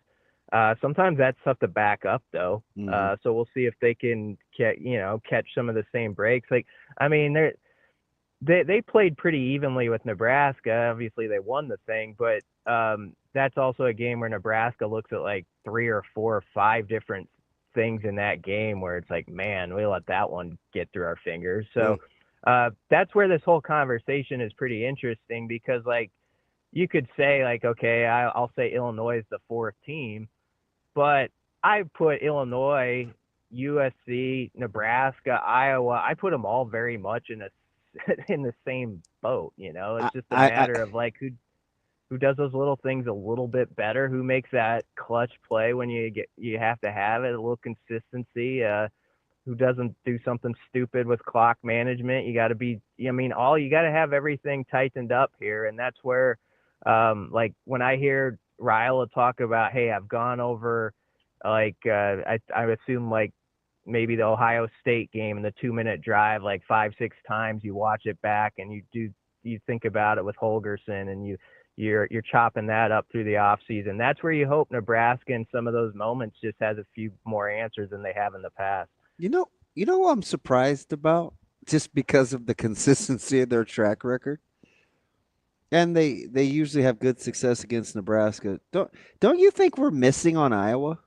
Q: Sometimes that's tough to back up, though. So we'll see if they can catch some of the same breaks. Like, I mean, they played pretty evenly with Nebraska. Obviously, they won the thing, but that's also a game where Nebraska looks at like 3 or 4 or 5 different things in that game where it's like, man, we let that one get through our fingers. So that's where this whole conversation is pretty interesting because, like, you could say, like, okay, I'll say Illinois is the 4th team, but I put Illinois, USC, Nebraska, Iowa, I put them all very much in the same boat. It's just a matter of, like, who does those little things a little bit better, who makes that clutch play when you have to have it, a little consistency, who doesn't do something stupid with clock management. You got to have everything tightened up here. And that's where, like, when I hear Ryle talk about, hey, I've gone over, like, I assume, like, maybe the Ohio State game and the 2-minute drive, like 5-6 times, you watch it back and you think about it with Holgorsen and you're chopping that up through the offseason. That's where you hope Nebraska in some of those moments just has a few more answers than they have in the past.
E: You know what I'm surprised about, just because of the consistency of their track record. And they usually have good success against Nebraska. Don't you think we're missing on Iowa?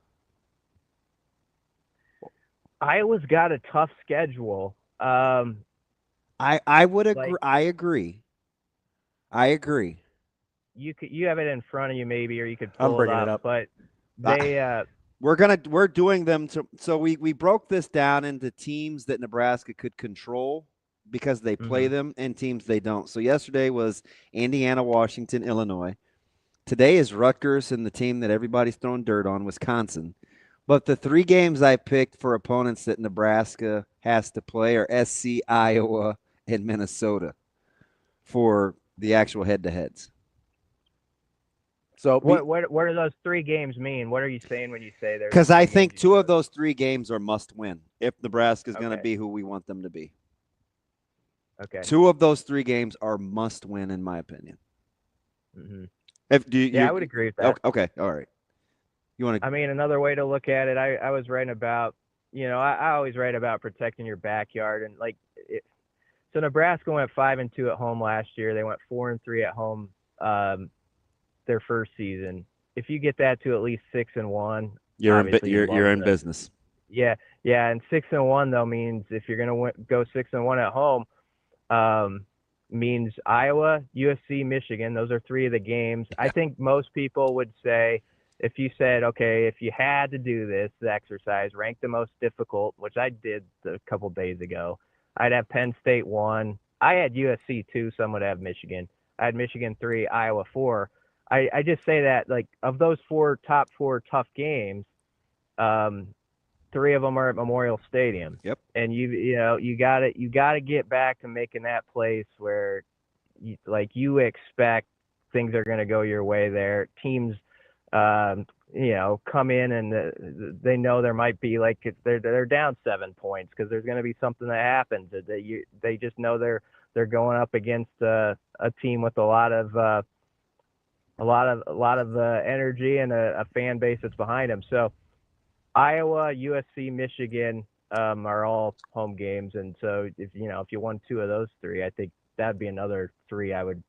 Q: Iowa's got a tough schedule.
E: I would agree. I agree.
Q: You have it in front of you maybe, or you could
D: I'm
Q: pull
D: bringing
Q: it
D: it
Q: up.
D: up.
Q: But
E: we're doing them so we broke this down into teams that Nebraska could control because they play them, and teams they don't. So yesterday was Indiana, Washington, Illinois. Today is Rutgers and the team that everybody's throwing dirt on, Wisconsin. But the 3 games I picked for opponents that Nebraska has to play are SC, Iowa, and Minnesota for the actual head-to-heads.
Q: So what do those 3 games mean? What are you saying when you say they're?
E: Because I think 2 of those 3 games are must-win if Nebraska is going to be who we want them to be.
Q: Okay.
E: 2 of those 3 games are must-win, in my opinion.
Q: Mm-hmm. I would agree with that.
E: Okay, all right. You want to?
Q: I mean, another way to look at it, I was writing about, I always write about protecting your backyard, and so Nebraska went 5-2 at home last year. They went 4-3 at home their first season. If you get that to at least 6-1,
E: you're in business.
Q: Yeah, and 6-1 though means if you're gonna go 6-1 at home, means Iowa, USC, Michigan. Those are 3 of the games. I think most people would say, if you said, okay, if you had to do this exercise, rank the most difficult, which I did a couple days ago, I'd have Penn State 1. I had USC 2. Some would have Michigan. I had Michigan 3, Iowa 4. I just say that, like, of those top 4 tough games, 3 of them are at Memorial Stadium.
E: Yep.
Q: And you got to get back to making that place where you expect things are going to go your way there. Teams come in and they know there might be, like, they're down 7 points because there's going to be something that happens. They just know they're going up against a team with a lot of energy and a fan base that's behind them. So Iowa, USC, Michigan are all home games, and so if you won 2 of those 3, I think that'd be another 3 I would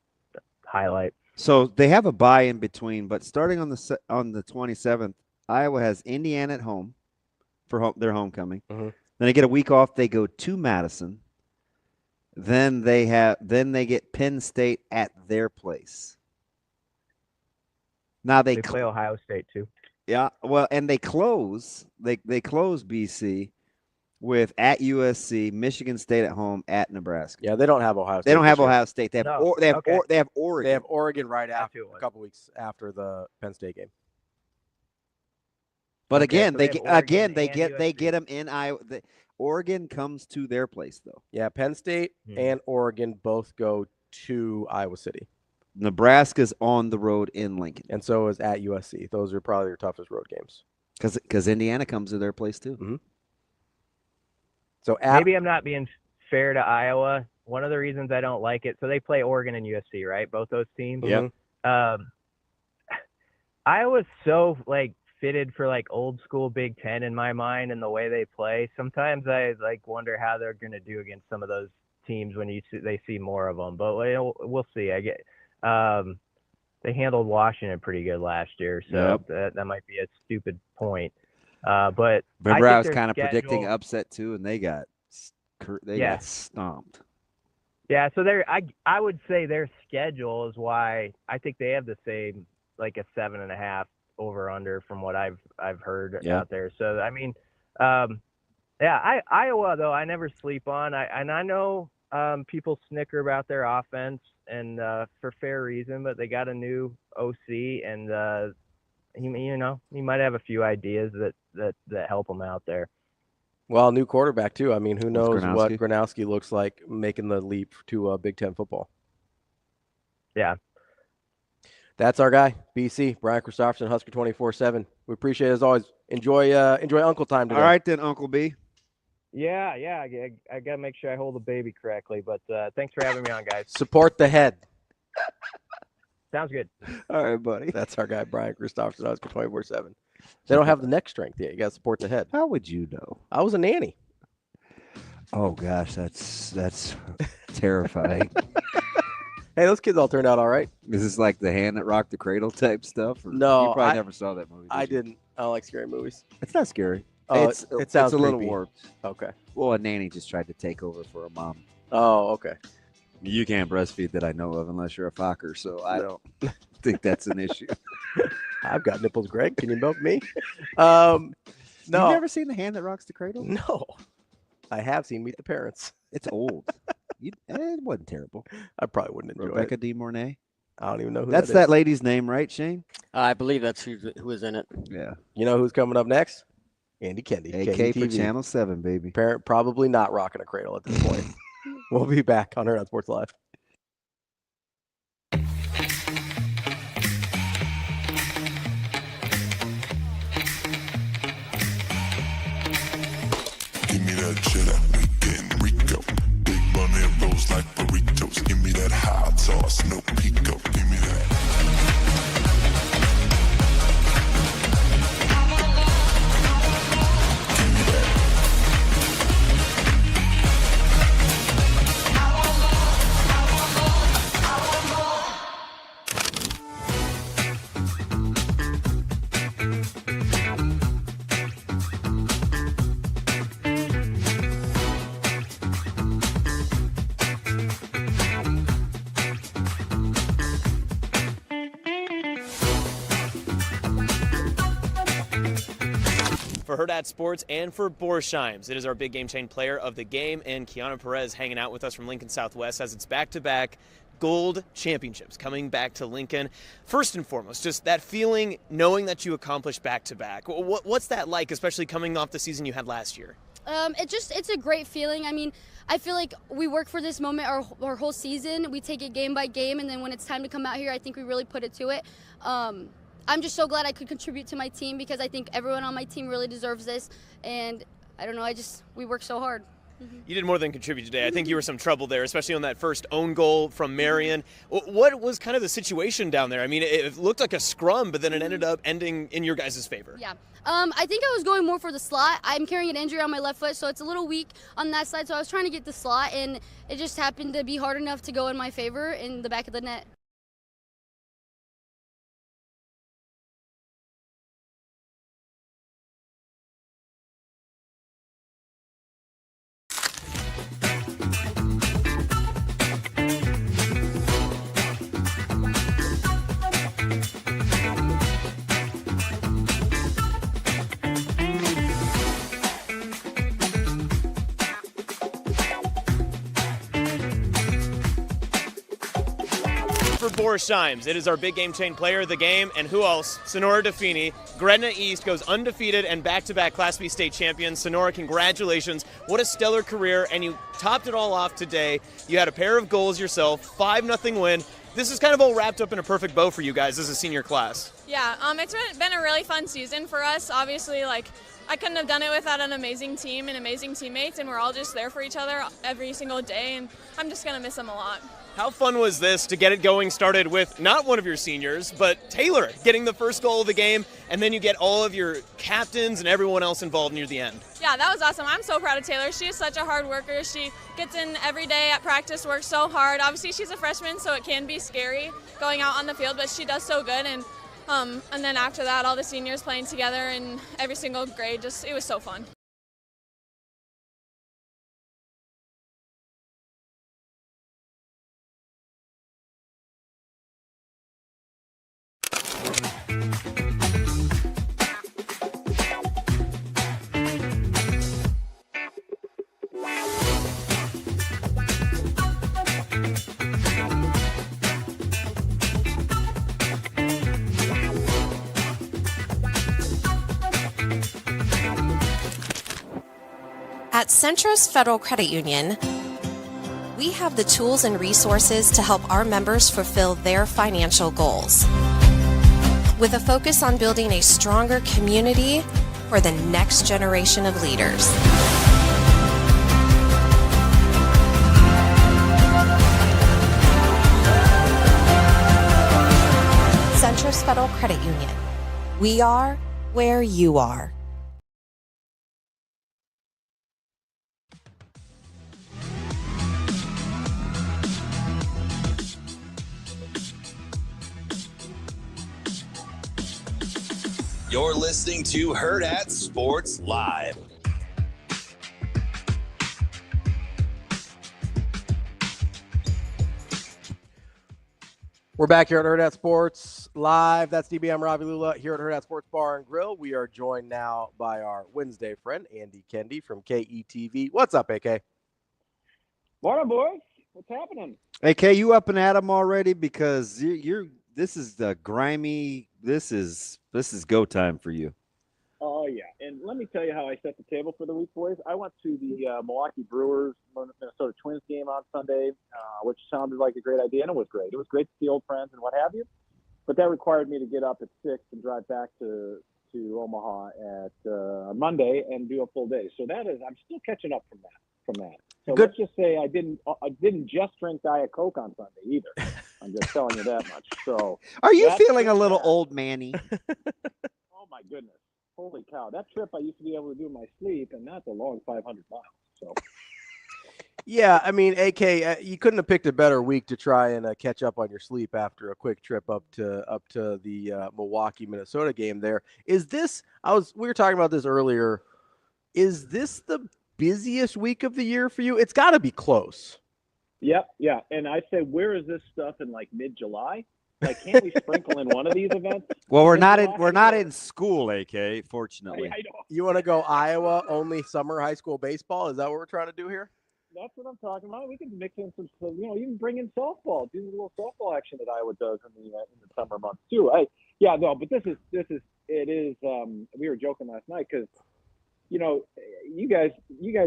Q: highlight.
E: So they have a bye in between, but starting on the 27th, Iowa has Indiana at home for their homecoming. Then they get a week off. They go to Madison. Then they get Penn State at their place. Now they
Q: play Ohio State too.
E: Yeah, well, and they close BC with at USC, Michigan State at home, at Nebraska.
D: Yeah, they don't have Ohio State.
E: They don't have Ohio State. They have they have Oregon.
D: They have Oregon right after a couple weeks after the Penn State game.
E: But again, they get them in Iowa. Oregon comes to their place though.
D: Yeah, Penn State and Oregon both go to Iowa City.
E: Nebraska's on the road in Lincoln,
D: and so is at USC. Those are probably your toughest road games
E: because Indiana comes to their place too.
Q: So maybe I'm not being fair to Iowa. One of the reasons I don't like it, so they play Oregon and USC, right? Both those teams.
E: Yeah.
Q: Iowa's so fitted for old school Big Ten in my mind, and the way they play. Sometimes I wonder how they're going to do against some of those teams when they see more of them. But we'll see. I get. They handled Washington pretty good last year, so that might be a stupid point. But
E: remember, I was kind of predicting upset too, and they got stomped.
Q: Yeah, so I would say their schedule is why I think they have the same, like a 7.5 over under from what I've heard out there. So I mean, Iowa though I never sleep on. I know people snicker about their offense and for fair reason, but they got a new OC and he might have a few ideas that help them out there.
D: Well, new quarterback too. I mean, who knows what Gronowski looks like making the leap to Big Ten football.
Q: Yeah.
D: That's our guy, BC, Brian Christopherson, Husker247. We appreciate it as always. Enjoy Uncle time today.
E: All right then, Uncle B.
Q: Yeah. I got to make sure I hold the baby correctly, but thanks for having me on, guys.
D: Support the head.
Q: Sounds good.
E: All right, buddy.
D: That's our guy, Brian Christopherson, Husker247. They don't have the neck strength yet. You got to support the head.
E: How would you know?
D: I was a nanny.
E: Oh gosh, that's terrifying.
D: Hey, those kids all turned out all right.
E: Is this like the hand that rocked the cradle type stuff? Or
D: No,
E: you probably never saw that movie.
D: I didn't. I don't like scary movies.
E: It's not scary.
D: Oh, it sounds
E: a little
D: creepy.
E: warped.
D: Okay.
E: Well, a nanny just tried to take over for a mom.
D: Oh, okay.
E: You can't breastfeed that I know of unless you're a Fokker, so I don't think that's an issue.
D: I've got nipples, Greg. Can you milk me? No.
E: You've never seen The Hand That Rocks the Cradle?
D: No. I have seen Meet the Parents.
E: It's old. It wasn't terrible.
D: I probably wouldn't enjoy
E: Rebecca
D: it.
E: De Mornay.
D: I don't even know who
E: That's
D: that is.
E: that lady's name, right, Shane?
F: I believe that's who was in it.
E: Yeah.
D: You know who's coming up next? Andy Kendeigh.
E: AK for
D: KETV.
E: Channel 7, baby.
D: Parent probably not rocking a cradle at this point. We'll be back on Hurrdat Sports Live.
G: Give me that cheddar, weekend Rico. Big bunny rolls like burritos. Give me that hot sauce, no pico. Give me that.
I: For Hurrdat Sports and for Borsheim's, it is our big game chain player of the game, and Kiana Perez hanging out with us from Lincoln Southwest as it's back-to-back gold championships coming back to Lincoln. First and foremost, just that feeling, knowing that you accomplished back-to-back. What's that like, especially coming off the season you had last year?
J: It's a great feeling. I mean, I feel like we work for this moment our whole season. We take it game by game, and then when it's time to come out here, I think we really put it to it. I'm just so glad I could contribute to my team because I think everyone on my team really deserves this. And I don't know, we work so hard.
I: You did more than contribute today. I think you were some trouble there, especially on that first own goal from Marion. What was kind of the situation down there? I mean, it looked like a scrum, but then it ended up ending in your guys' favor.
J: Yeah. I think I was going more for the slot. I'm carrying an injury on my left foot, so it's a little weak on that side. So I was trying to get the slot, and it just happened to be hard enough to go in my favor in the back of the net.
I: For Borsheim's, it is our big game chain player of the game, and who else? Sonora Defini. Gretna East goes undefeated and back-to-back Class B state champions. Sonora, congratulations. What a stellar career, and you topped it all off today. You had a pair of goals yourself, 5-0 win. This is kind of all wrapped up in a perfect bow for you guys as a senior class.
K: Yeah, it's been a really fun season for us. Obviously, I couldn't have done it without an amazing team and amazing teammates, and we're all just there for each other every single day, and I'm just going to miss them a lot.
I: How fun was this to get it going started with not one of your seniors, but Taylor getting the first goal of the game, and then you get all of your captains and everyone else involved near the end?
K: Yeah, that was awesome. I'm so proud of Taylor. She is such a hard worker. She gets in every day at practice, works so hard. Obviously, she's a freshman, so it can be scary going out on the field, but she does so good. And then after that, all the seniors playing together in every single grade, it was so fun.
L: At Centros Federal Credit Union, we have the tools and resources to help our members fulfill their financial goals. With a focus on building a stronger community for the next generation of leaders. Centros Federal Credit Union. We are where you are.
A: You're listening to Hurrdat Sports Live.
D: We're back here at Hurrdat Sports Live. That's DBM Ravi Lulla here at Hurrdat Sports Bar and Grill. We are joined now by our Wednesday friend, Andy Kendeigh from KETV. What's up, AK?
R: Morning, boys. What's happening?
E: AK, you up and at 'em already? Because you're this is the grimy. This is go time for you.
R: Oh, yeah. And let me tell you how I set the table for the week, boys. I went to the Milwaukee Brewers Minnesota Twins game on Sunday, which sounded like a great idea, and it was great. It was great to see old friends and what have you. But that required me to get up at 6 and drive back to Omaha at Monday and do a full day. So I'm still catching up from that. So
D: Good.
R: Let's just say I didn't just drink Diet Coke on Sunday either. I'm just telling you that much. So
E: Are you feeling a little old manny?
R: Oh my goodness. Holy cow. That trip I used to be able to do in my sleep, and that's a long 500 miles. So
D: Yeah, I mean, AK, you couldn't have picked a better week to try and catch up on your sleep after a quick trip up to the Milwaukee, Minnesota game there. Is this we were talking about this earlier. Is this the busiest week of the year for you? It's got to be close.
R: Yep, yeah. And I say, where is this stuff in like mid-July? Like, can't we sprinkle in one of these events?
E: Well, we're not in school, AK, fortunately.
R: I know.
D: You want to go Iowa only summer high school baseball? Is that what we're trying to do here?
R: That's what I'm talking about. We can mix in some, even bring in softball, do a little softball action that Iowa does in the summer months too. But it is. We were joking last night because, you guys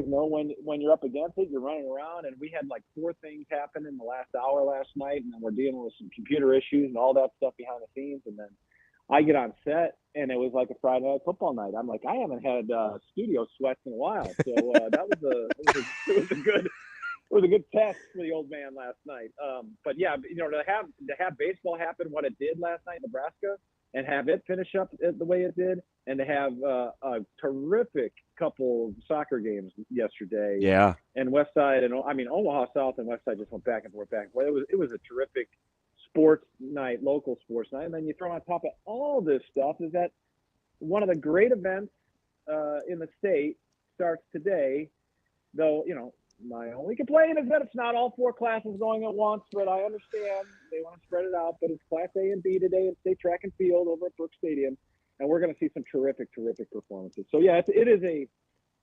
R: know when you're up against it, you're running around, and we had like 4 things happen in the last hour last night, and then we're dealing with some computer issues and all that stuff behind the scenes, and then I get on set, and it was like a Friday night football night. I'm like, I haven't had studio sweats in a while, so it was a good test for the old man last night. But yeah, to have baseball happen what it did last night in Nebraska, and have it finish up the way it did, and to have a terrific couple of soccer games yesterday.
E: Yeah.
R: And Westside Omaha South and Westside just went back and forth. It was a terrific sports night, local sports night. And then you throw on top of all this stuff is that one of the great events in the state starts today, though, my only complaint is that it's not all 4 classes going at once, but I understand they want to spread it out. But it's Class A and B today in state track and field over at Brooks Stadium, and we're going to see some terrific performances. So, yeah, it is a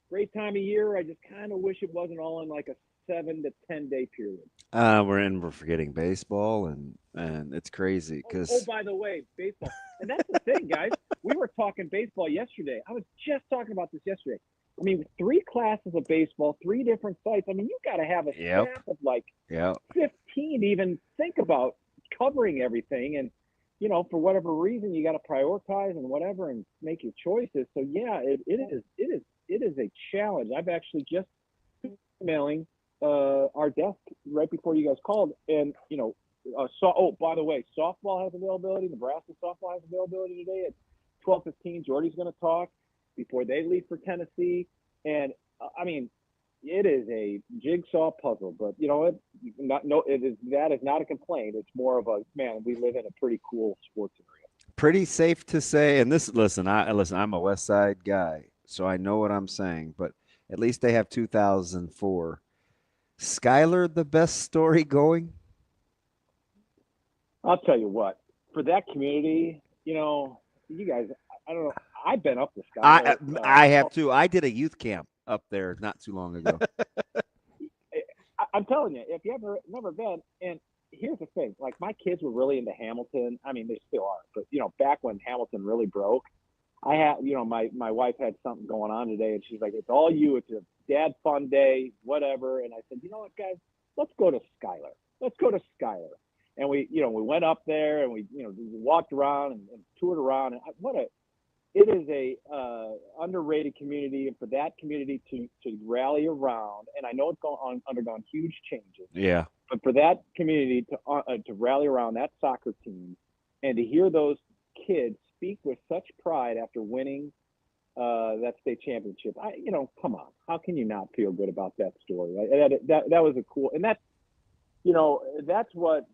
R: great time of year. I just kind of wish it wasn't all in like a 7 to 10 day period.
E: We're forgetting baseball, and it's crazy because.
R: Oh, by the way, baseball, and that's the thing, guys. We were talking baseball yesterday. I was just talking about this yesterday. I mean, 3 classes of baseball, 3 different sites. I mean, you got to have a staff of like 15 to even think about covering everything. And, for whatever reason, you got to prioritize and whatever and make your choices. So, yeah, it is a challenge. I've actually just emailing our desk right before you guys called. And, by the way, softball has availability. Nebraska softball has availability today at 12:15. Jordy's going to talk before they leave for Tennessee. And it is a jigsaw puzzle, but that is not a complaint. It's more of we live in a pretty cool sports area.
E: Pretty safe to say, and I'm a West Side guy, so I know what I'm saying, but at least they have 2004. Skyler, the best story going?
R: I'll tell you what, for that community, you guys, I don't know. I've been up to Skyler.
E: I have too. I did a youth camp up there not too long ago.
R: I'm telling you, if you never been, and here's the thing, like my kids were really into Hamilton. I mean, they still are, but back when Hamilton really broke, I have, my wife had something going on today, and she's like, "It's all you. It's a dad fun day, whatever." And I said, "You know what, guys? Let's go to Schuyler. Let's go to Schuyler." And we went up there and we walked around and toured around. And it is a underrated community, and for that community to rally around, and I know it's undergone huge changes.
E: Yeah.
R: But for that community to rally around that soccer team, and to hear those kids speak with such pride after winning that state championship, come on, how can you not feel good about that story? Right? That was a cool, and that's what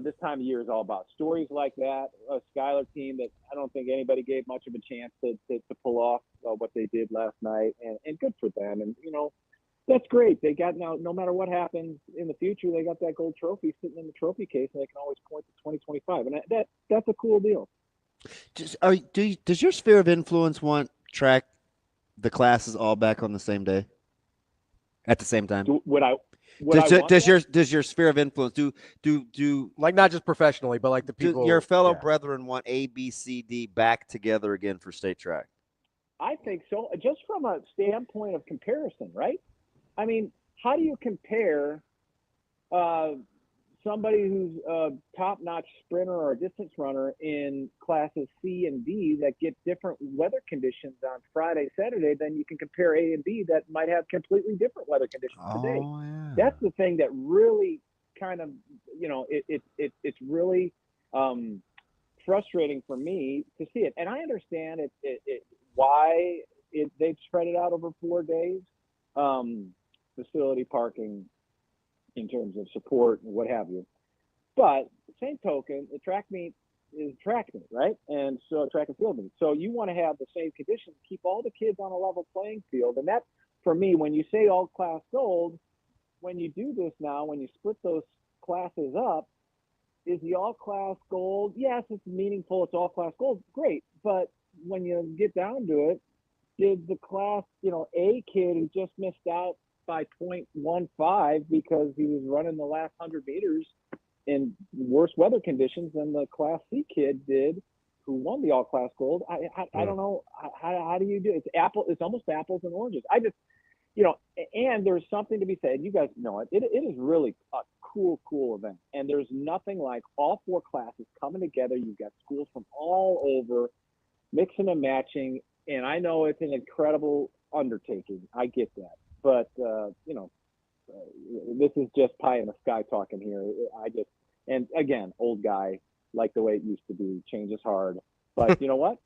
R: this time of year is all about. Stories like that, a Schuyler team that I don't think anybody gave much of a chance to pull off what they did last night, and good for them. And that's great. They got now, no matter what happens in the future, they got that gold trophy sitting in the trophy case, and they can always point to 2025, and that's a cool deal.
E: Does your sphere of influence want track the classes all back on the same day at the same time? Does your sphere of influence do
D: like not just professionally, but like the people?
E: Do your fellow brethren want A, B, C, D back together again for state track?
R: I think so, just from a standpoint of comparison, right? I mean, how do you compare somebody who's a top-notch sprinter or a distance runner in classes C and D that get different weather conditions on Friday, Saturday, than you can compare A and B that might have completely different weather conditions today?
E: Yeah.
R: That's the thing that really kind of, it's really frustrating for me to see it. And I understand why they've spread it out over 4 days, facility parking, in terms of support and what have you. But same token, the track meet is track meet, right? And so track and field meet. So you want to have the same conditions, keep all the kids on a level playing field. And that, for me, when you say all class gold, when you do this now, when you split those classes up, is the all class gold? Yes, it's meaningful. It's all class gold. Great. But when you get down to it, did the class, A kid who just missed out by 0.15 because he was running the last 100 meters in worse weather conditions than the Class C kid did, who won the all-class gold? I don't know. How do you do it? It's almost apples and oranges. I just, and there's something to be said. You guys know it. It is really a cool event. And there's nothing like all 4 classes coming together. You've got schools from all over mixing and matching. And I know it's an incredible undertaking. I get that. But, this is just pie in the sky talking here. And again, old guy, like the way it used to be. Change is hard. But you know what?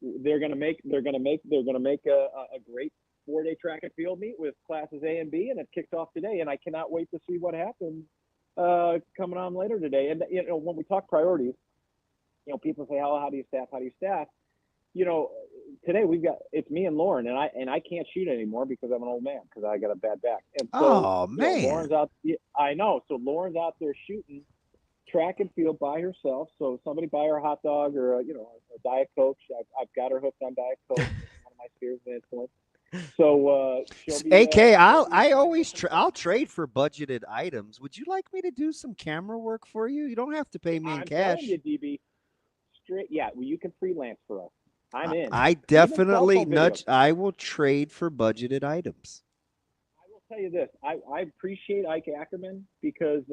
R: They're going to make a great 4-day track and field meet with classes A and B, and it kicks off today. And I cannot wait to see what happens coming on later today. And, when we talk priorities, people say, how do you staff? Today it's me and Lauren, and I can't shoot anymore because I'm an old man because I got a bad back. And so,
E: man,
R: Lauren's out. I know. So Lauren's out there shooting track and field by herself. So somebody buy her a hot dog or a Diet Coke. I've got her hooked on Diet Coke. It's one of my spheres of influence. So
E: AK, I'll trade for budgeted items. Would you like me to do some camera work for you? You don't have to pay me in cash.
R: I'm telling you, DB, straight. Yeah, well, you can freelance for us. I'm in.
E: I definitely I will trade for budgeted items.
R: I will tell you this. I appreciate Ike Ackerman because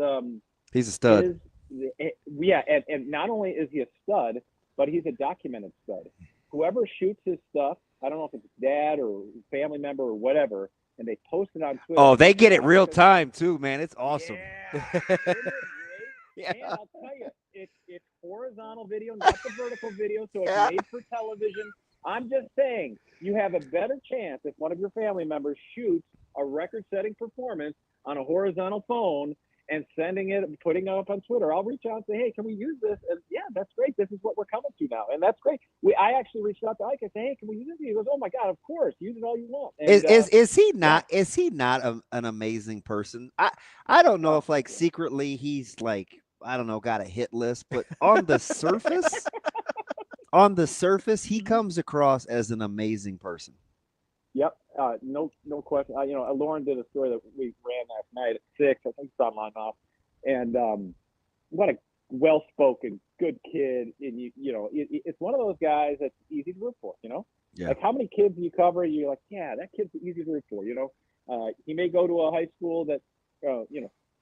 E: he's a stud.
R: And not only is he a stud, but he's a documented stud. Whoever shoots his stuff, I don't know if it's his dad or family member or whatever, and they post it on Twitter.
E: Oh, they get it real time too, man. It's awesome.
R: Yeah. And I'll tell you, it's horizontal video, not the vertical video, so it's made for television. I'm just saying, you have a better chance if one of your family members shoots a record-setting performance on a horizontal phone and sending it, putting it up on Twitter. I'll reach out and say, hey, can we use this? And yeah, that's great. This is what we're coming to now, and that's great. I actually reached out to Ike and said, hey, can we use this? He goes, oh my God, of course, use it all you want. And,
E: is he not an amazing person? I don't know if secretly he's I don't know, got a hit list, but on the surface, he comes across as an amazing person.
R: Yep. No question. Lauren did a story that we ran last night at 6. I think it's online now. And what well-spoken, good kid, and it's one of those guys that's easy to root for.
E: Yeah.
R: Like how many kids you cover, you're like, yeah, that kid's easy to root for. He may go to a high school that,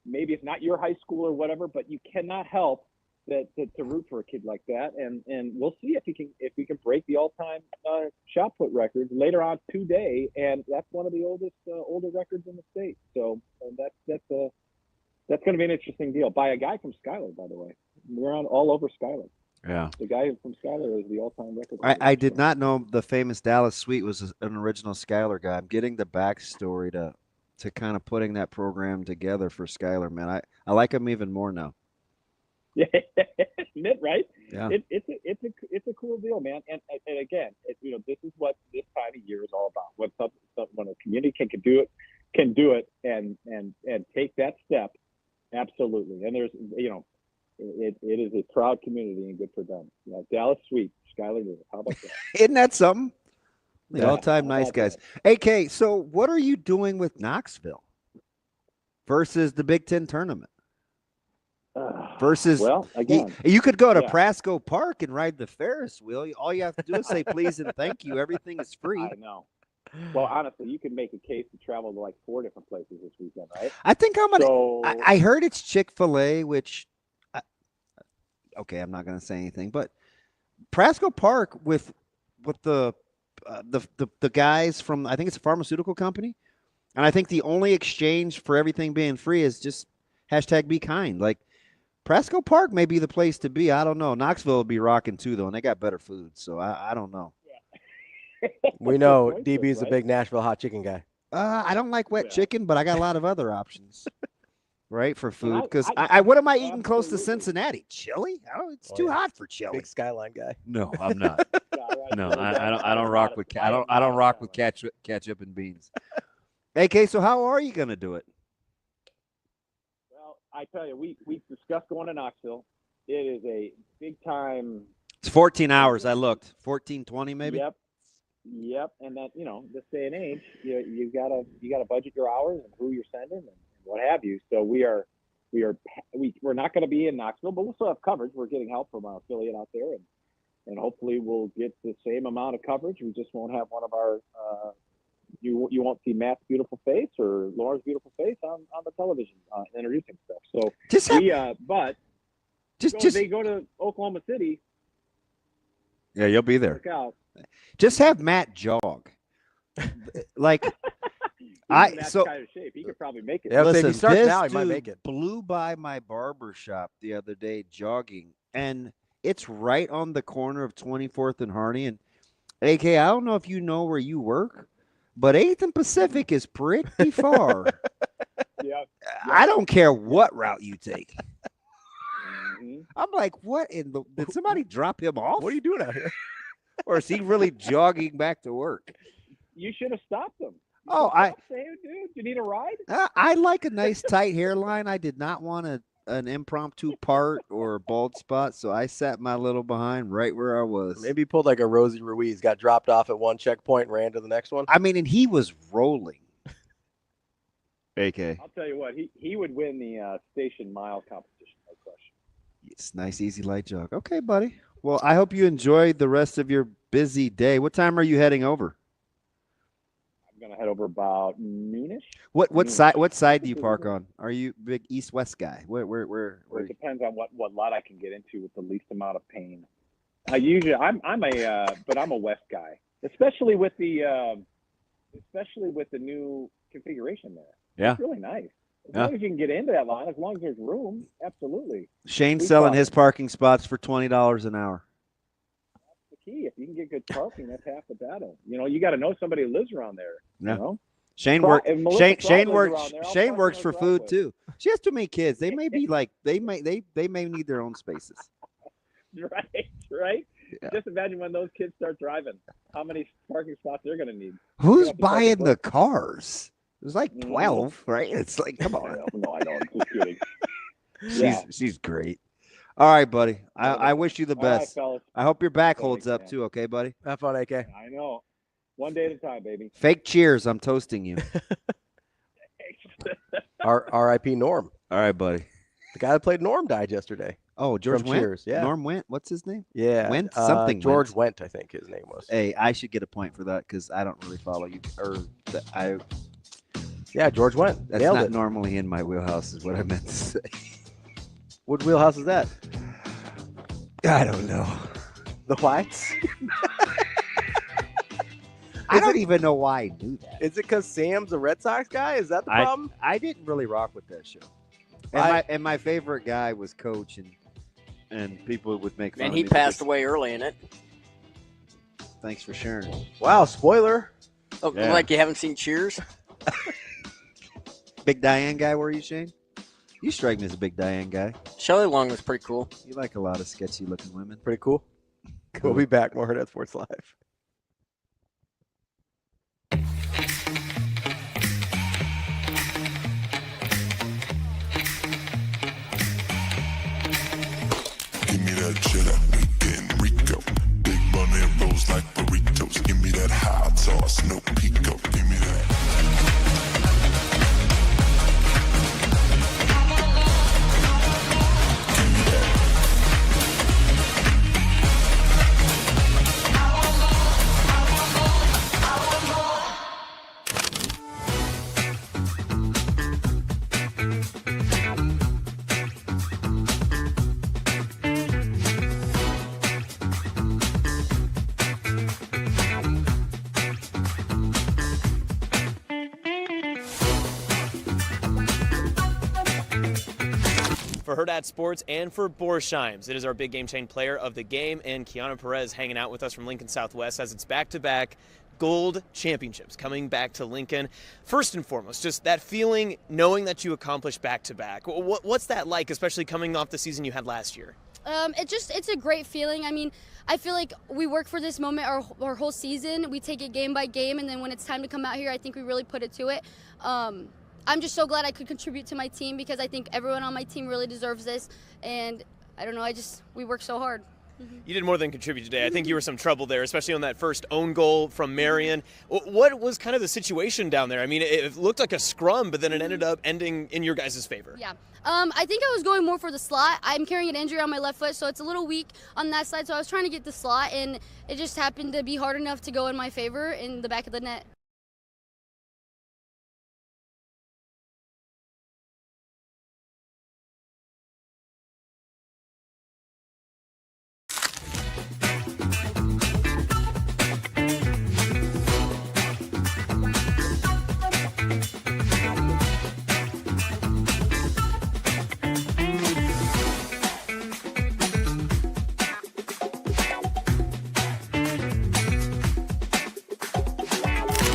R: maybe it's not your high school or whatever, but you cannot help to root for a kid like that. And we'll see if he can break the all-time shot put records later on today. And that's one of the older records in the state. So that's going to be an interesting deal by a guy from Schuyler, by the way. We're on all over Schuyler.
E: Yeah.
R: The guy from Schuyler is the all-time record.
E: I did not know the famous Dallas Sweet was an original Schuyler guy. I'm getting the backstory to kind of putting that program together for Schuyler, man. I like him even more now.
R: Yeah, right?
E: Yeah.
R: It's a cool deal, man. And again, this is what this time of year is all about. When a community can do it and take that step, absolutely. And there's it is a proud community and good for them. Dallas Sweet, Schuyler. How about that?
E: Isn't that something? The
R: Yeah,
E: all-time
R: how
E: nice
R: about
E: guys. AK, so what are you doing with Knoxville versus the Big Ten tournament? Versus,
R: well, again,
E: you could go to
R: yeah.
E: Prasco Park and ride the Ferris wheel. All you have to do is say please and thank you. Everything is free.
R: I know. Well, honestly, you can make a case to travel to like 4 different places this weekend, right?
E: I think I'm gonna.
R: So,
E: I heard it's Chick-fil-A, which, okay, I'm not gonna say anything, but Prasco Park with the guys from, I think it's a pharmaceutical company, and I think the only exchange for everything being free is just #be kind. Like Prasco Park may be the place to be. I don't know. Knoxville will be rocking too, though, and they got better food, so I don't know.
D: We know DB's a big Nashville hot chicken guy.
E: I don't like wet chicken, but I got a lot of other options, right, for food. Because I what am I eating close to Cincinnati? Chili? It's too hot for chili.
D: Big Skyline guy.
E: No, I'm not. No, I don't rock with I don't rock with ketchup and beans. AK, so how are you gonna do it?
R: well, I tell you, we discussed going to Knoxville. It is a big time.
E: It's 14 hours. I looked 14-20 maybe.
R: Yep. And that this day and age, you gotta budget your hours and who you're sending and what have you. So we're not going to be in Knoxville, but we'll still have coverage. We're getting help from our affiliate out there, and hopefully we'll get the same amount of coverage. We just won't have one of our you won't see Matt's beautiful face or Laura's beautiful face on the television introducing stuff. So they go to Oklahoma City.
E: Yeah, you'll be there.
R: Look out.
E: Just have Matt jog. Like
R: Matt's kind of shape. He could probably make it.
D: Yeah,
E: listen,
D: if he starts
E: this
D: now, he might
E: dude
D: make it.
E: blew by my barber shop the other day jogging, and it's right on the corner of 24th and Harney. And AK, I don't know if you know where you work, but 8th and Pacific is pretty far.
R: Yeah.
E: I don't care what route you take.
R: Mm-hmm.
E: I'm like, what in the? Did somebody drop him off?
D: What are you doing out here?
E: Or is he really jogging back to work?
R: You should have stopped him.
E: Say,
R: hey, dude, you need a ride?
E: I like a nice tight hairline. I did not want an impromptu part or a bald spot, so I sat my little behind right where I was.
D: Maybe he pulled like a Rosie Ruiz, got dropped off at one checkpoint and ran to the next one.
E: I mean, and he was rolling. AK.
R: I'll tell you what, he would win the station mile competition, no question.
E: It's nice, easy, light jog. Okay, buddy. Well, I hope you enjoy the rest of your busy day. What time are you heading over?
R: I'm gonna head over about noonish.
E: What side do you park on? Are you big east-west guy? Where
R: It depends on what lot I can get into with the least amount of pain. I'm a west guy, especially with the new configuration there.
E: Yeah,
R: it's really nice. As long as you can get into that line, as long as there's room, absolutely.
E: Shane's selling his parking spots for $20 an hour.
R: That's the key. If you can get good parking, that's half the battle. You got to know somebody who lives around there.
E: Yeah.
R: Shane
E: works for food too. She has too many kids. They may be like they may need their own spaces.
R: Right.
E: Yeah.
R: Just imagine when those kids start driving, how many parking spots they're going to need.
E: Who's buying the cars? There's like 12, right? It's like, come on.
R: No, I know. I'm just kidding.
E: She's great. All right, buddy. I wish you the best.
R: All right, fellas.
E: I hope your back holds up too. Okay, buddy.
D: Have fun, AK.
R: I know. One day at a time, baby.
E: Fake cheers. I'm toasting you.
D: R.I.P. Norm.
E: All right, buddy.
D: The guy that played Norm died yesterday.
E: Oh, George
D: from
E: Wendt?
D: Cheers. Yeah.
E: Norm Wendt? What's his name?
D: Yeah.
E: Wendt? Something
D: George
E: Wendt.
D: Wendt, I think his name was.
E: Hey, I should get a point for that because I don't really follow you.
D: Yeah, George Wendt.
E: That's
D: Nailed
E: not
D: it.
E: normally in my wheelhouse is what I meant to say.
D: What wheelhouse is that?
E: I don't know.
D: The Whites?
E: I don't even know why I knew that.
D: Is it because Sam's a Red Sox guy? Is that the problem?
E: I didn't really rock with that show. And my favorite guy was Coach, and people would make fun
F: And
E: of
F: he
E: me
F: passed
E: because-
F: away early in it.
E: Thanks for sharing.
D: Wow, spoiler.
F: Oh,
E: Yeah.
F: like you haven't seen Cheers?
E: Big Diane guy, were you, Shane? You strike me as a Big Diane guy.
F: Shelley Long was pretty cool.
E: You like a lot of sketchy looking women.
D: Pretty cool. We'll be back. More Hurrdat Sports Live.
G: Give me that cheddar, bacon, Rico. Big bunny rolls like burritos. Give me that hot sauce, no pico. Give me that.
I: For Hurrdat Sports and for Borsheim's, it is our big game chain player of the game, and Kiana Perez hanging out with us from Lincoln Southwest as it's back-to-back gold championships coming back to Lincoln. First and foremost, just that feeling, knowing that you accomplished back-to-back. What's that like, especially coming off the season you had last year?
J: It's a great feeling. I mean, I feel like we work for this moment our whole season. We take it game by game, and then when it's time to come out here, I think we really put it to it. I'm just so glad I could contribute to my team because I think everyone on my team really deserves this. And I don't know, we work so hard.
I: You did more than contribute today. I think you were some trouble there, especially on that first own goal from Marion. What was kind of the situation down there? I mean, it looked like a scrum, but then it ended up ending in your guys' favor.
J: Yeah. I think I was going more for the slot. I'm carrying an injury on my left foot, so it's a little weak on that side. So I was trying to get the slot, and it just happened to be hard enough to go in my favor in the back of the net.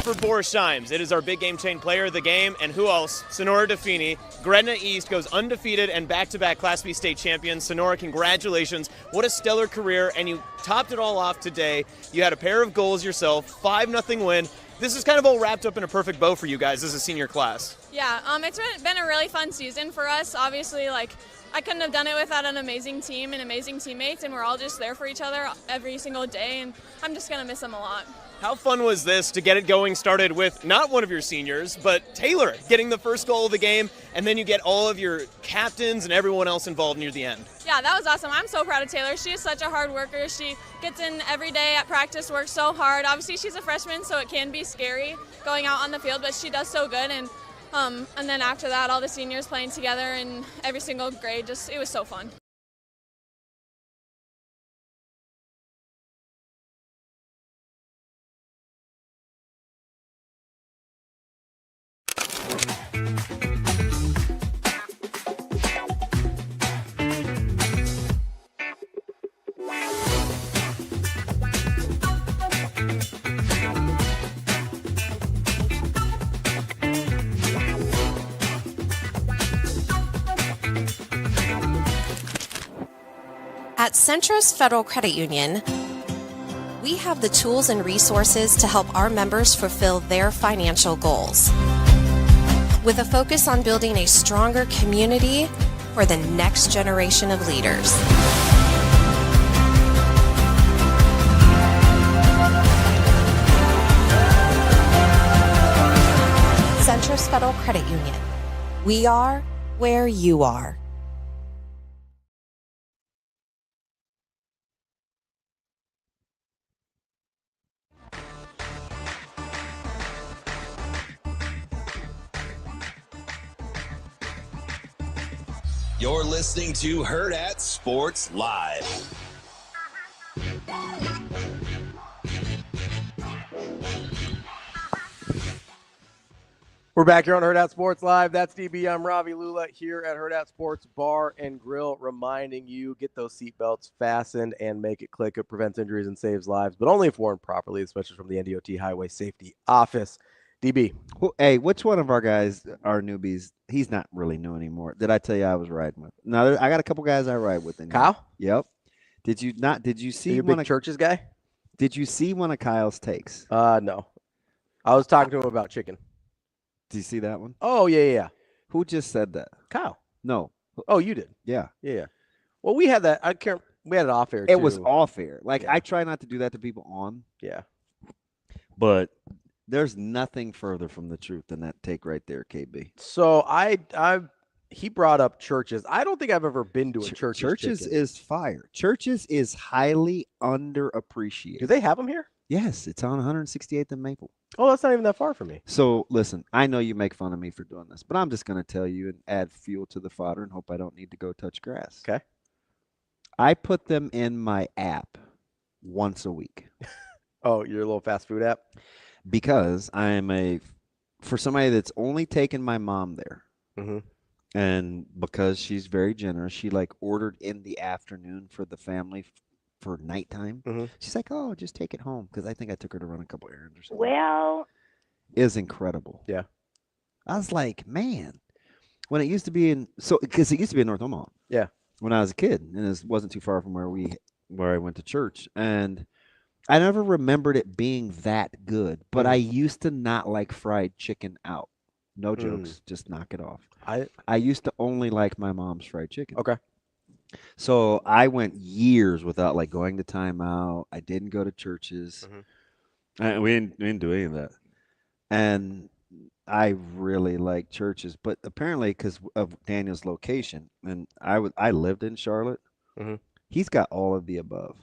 I: For Borsheim's, it is our big game chain player of the game, and who else? Sonora Defini. Gretna East goes undefeated and back-to-back Class B state champions. Sonora, congratulations. What a stellar career, and you topped it all off today. You had a pair of goals yourself, 5-0 win. This is kind of all wrapped up in a perfect bow for you guys as a senior class.
K: Yeah, it's been a really fun season for us. Obviously, I couldn't have done it without an amazing team and amazing teammates, and we're all just there for each other every single day, and I'm just going to miss them a lot.
I: How fun was this to get it going started with not one of your seniors, but Taylor getting the first goal of the game, and then you get all of your captains and everyone else involved near the end?
K: Yeah, that was awesome. I'm so proud of Taylor. She is such a hard worker. She gets in every day at practice, works so hard. Obviously, she's a freshman, so it can be scary going out on the field, but she does so good. And then after that, all the seniors playing together in every single grade, it was so fun.
L: At Centros Federal Credit Union, we have the tools and resources to help our members fulfill their financial goals. With a focus on building a stronger community for the next generation of leaders. Centros Federal Credit Union. We are where you are.
A: You're listening to Hurrdat Sports Live.
D: We're back here on Hurrdat Sports Live. That's DB. I'm Ravi. Lulla here at Hurrdat Sports Bar and Grill, reminding you, get those seatbelts fastened and make it click. It prevents injuries and saves lives, but only if worn properly, especially from the NDOT Highway Safety Office. DB.
E: Hey, which one of our guys, our newbies, he's not really new anymore. Did I tell you I was riding with? No, I got a couple guys I ride with.
D: Kyle?
E: Yep. Did you see
D: Are you a
E: one
D: big
E: of
D: Church's guy?
E: Did you see one of Kyle's takes?
D: No. I was talking to him about chicken.
E: Did you see that one?
D: Oh, yeah.
E: Who just said that?
D: Kyle.
E: No.
D: Oh, you did?
E: Yeah.
D: Yeah. Well, we had that. We had it off air,
E: It
D: too.
E: was off air. Like,
D: Yeah.
E: I try not to do that to people on.
D: Yeah.
E: But there's nothing further from the truth than that take right there, KB.
D: So he brought up Churches. I don't think I've ever been to a Churches.
E: Churches
D: chicken.
E: is fire. Churches is highly underappreciated.
D: Do they have them here?
E: Yes, it's on 168th and Maple.
D: Oh, that's not even that far from me.
E: So, listen, I know you make fun of me for doing this, but I'm just going to tell you and add fuel to the fodder and hope I don't need to go touch grass.
D: Okay.
E: I put them in my app once a week.
D: Oh, your little fast food app?
E: Because I am for somebody that's only taken my mom there.
D: Mm-hmm.
E: And because she's very generous, she ordered in the afternoon for the family for nighttime.
D: Mm-hmm.
E: She's like, oh, just take it home. Because I think I took her to run a couple errands or something.
O: Well,
E: Is incredible.
D: Yeah.
E: I was like, man, when it used to be because it used to be in North Omaha.
D: Yeah.
E: When I was a kid, and it wasn't too far from where I went to church, and I never remembered it being that good. But I used to not like fried chicken out. No jokes, just knock it off. I used to only like my mom's fried chicken.
D: Okay.
E: So I went years without going to timeout. I didn't go to churches.
D: Mm-hmm.
E: We didn't do any of that. And I really like Churches, but apparently because of Daniel's location, and I lived in Charlotte.
D: Mm-hmm.
E: He's got all of the above.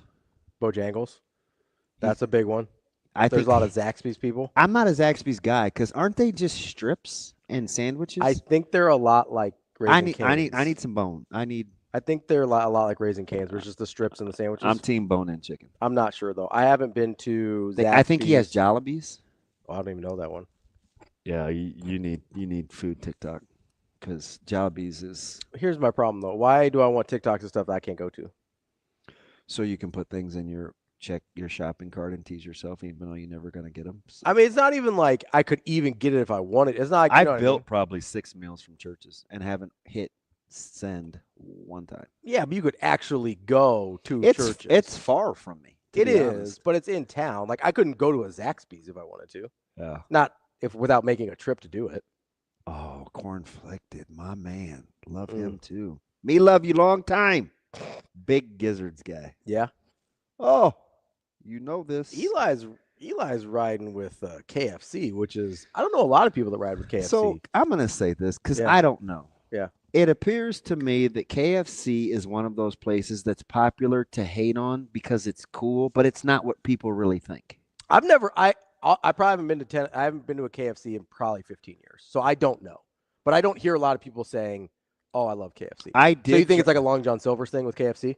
D: Bojangles. That's a big one.
E: There's
D: a lot of Zaxby's people.
E: I'm not a Zaxby's guy because aren't they just strips and sandwiches?
D: I think they're a lot like Raising Cane's.
E: I need some bone.
D: I think they're a lot like Raising Cane's, where it's just the strips and the sandwiches.
E: I'm team bone-in chicken.
D: I'm not sure though. I haven't been to Zaxby's.
E: I think he has Jollibees.
D: Oh, I don't even know that one.
E: Yeah, you need food TikTok because Jollibees is.
D: Here's my problem though. Why do I want TikToks and stuff that I can't go to?
E: So you can put things in your shopping cart and tease yourself, even though you're never gonna get them. So.
D: I mean, it's not even like I could even get it if I wanted. It's not. Like,
E: I've built probably 6 meals from Churches and haven't hit send one time.
D: Yeah, but you could actually go to Churches.
E: It's far from me.
D: It is, but it's in town. Like I couldn't go to a Zaxby's if I wanted to.
E: Yeah.
D: Not without making a trip to do it.
E: Oh, Cornflicted, my man. Love him too. Me love you long time. Big Gizzards guy.
D: Yeah.
E: Oh, you know this.
D: Eli's riding with KFC, which is I don't know a lot of people that ride with KFC.
E: So I'm gonna say this because I don't know.
D: Yeah.
E: It appears to me that KFC is one of those places that's popular to hate on because it's cool, but it's not what people really think.
D: I probably haven't been to I haven't been to a KFC in probably 15 years, so I don't know. But I don't hear a lot of people saying, "Oh, I love KFC."
E: I did.
D: So you think it's like a Long John Silver's thing with KFC?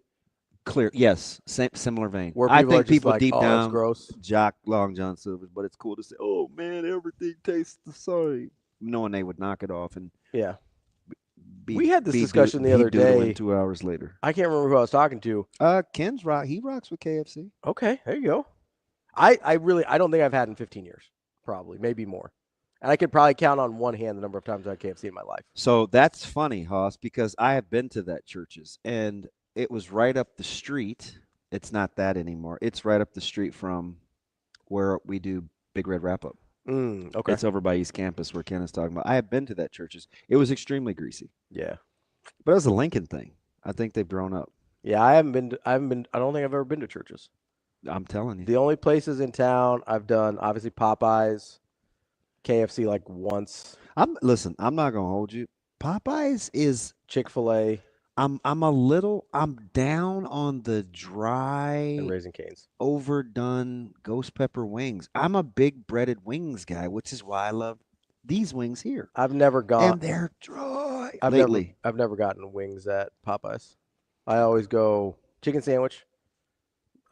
E: Clear, yes, similar vein.
D: Where
E: I
D: people
E: think
D: are just
E: people
D: like,
E: deep
D: "Oh,
E: down
D: that's gross."
E: jock Long John Silver's, but it's cool to say, "Oh man, everything tastes the same," knowing they would knock it off and
D: yeah. We had this discussion the other day.
E: 2 hours later,
D: I can't remember who I was talking to.
E: Ken's rock. He rocks with KFC.
D: Okay, there you go. I don't think I've had in 15 years. Probably, maybe more. And I could probably count on one hand the number of times I've had KFC in my life.
E: So that's funny, Hoss, because I have been to that Churches, and it was right up the street. It's not that anymore. It's right up the street from where we do Big Red Wrap Up.
D: Okay.
E: It's over by East Campus where Ken is talking about. I have been to that Churches. It was extremely greasy.
D: Yeah.
E: But it was a Lincoln thing. I think they've grown up.
D: Yeah, I don't think I've ever been to Churches.
E: I'm telling you.
D: The only places in town I've done, obviously Popeyes, KFC like once.
E: I'm not gonna hold you. Popeyes is
D: Chick-fil-A.
E: I'm down on the dry
D: and Raising Cane's
E: overdone ghost pepper wings. I'm a big breaded wings guy, which is why I love these wings here.
D: I've never gone.
E: And they're dry. lately.
D: I've never gotten wings at Popeyes. I always go chicken sandwich.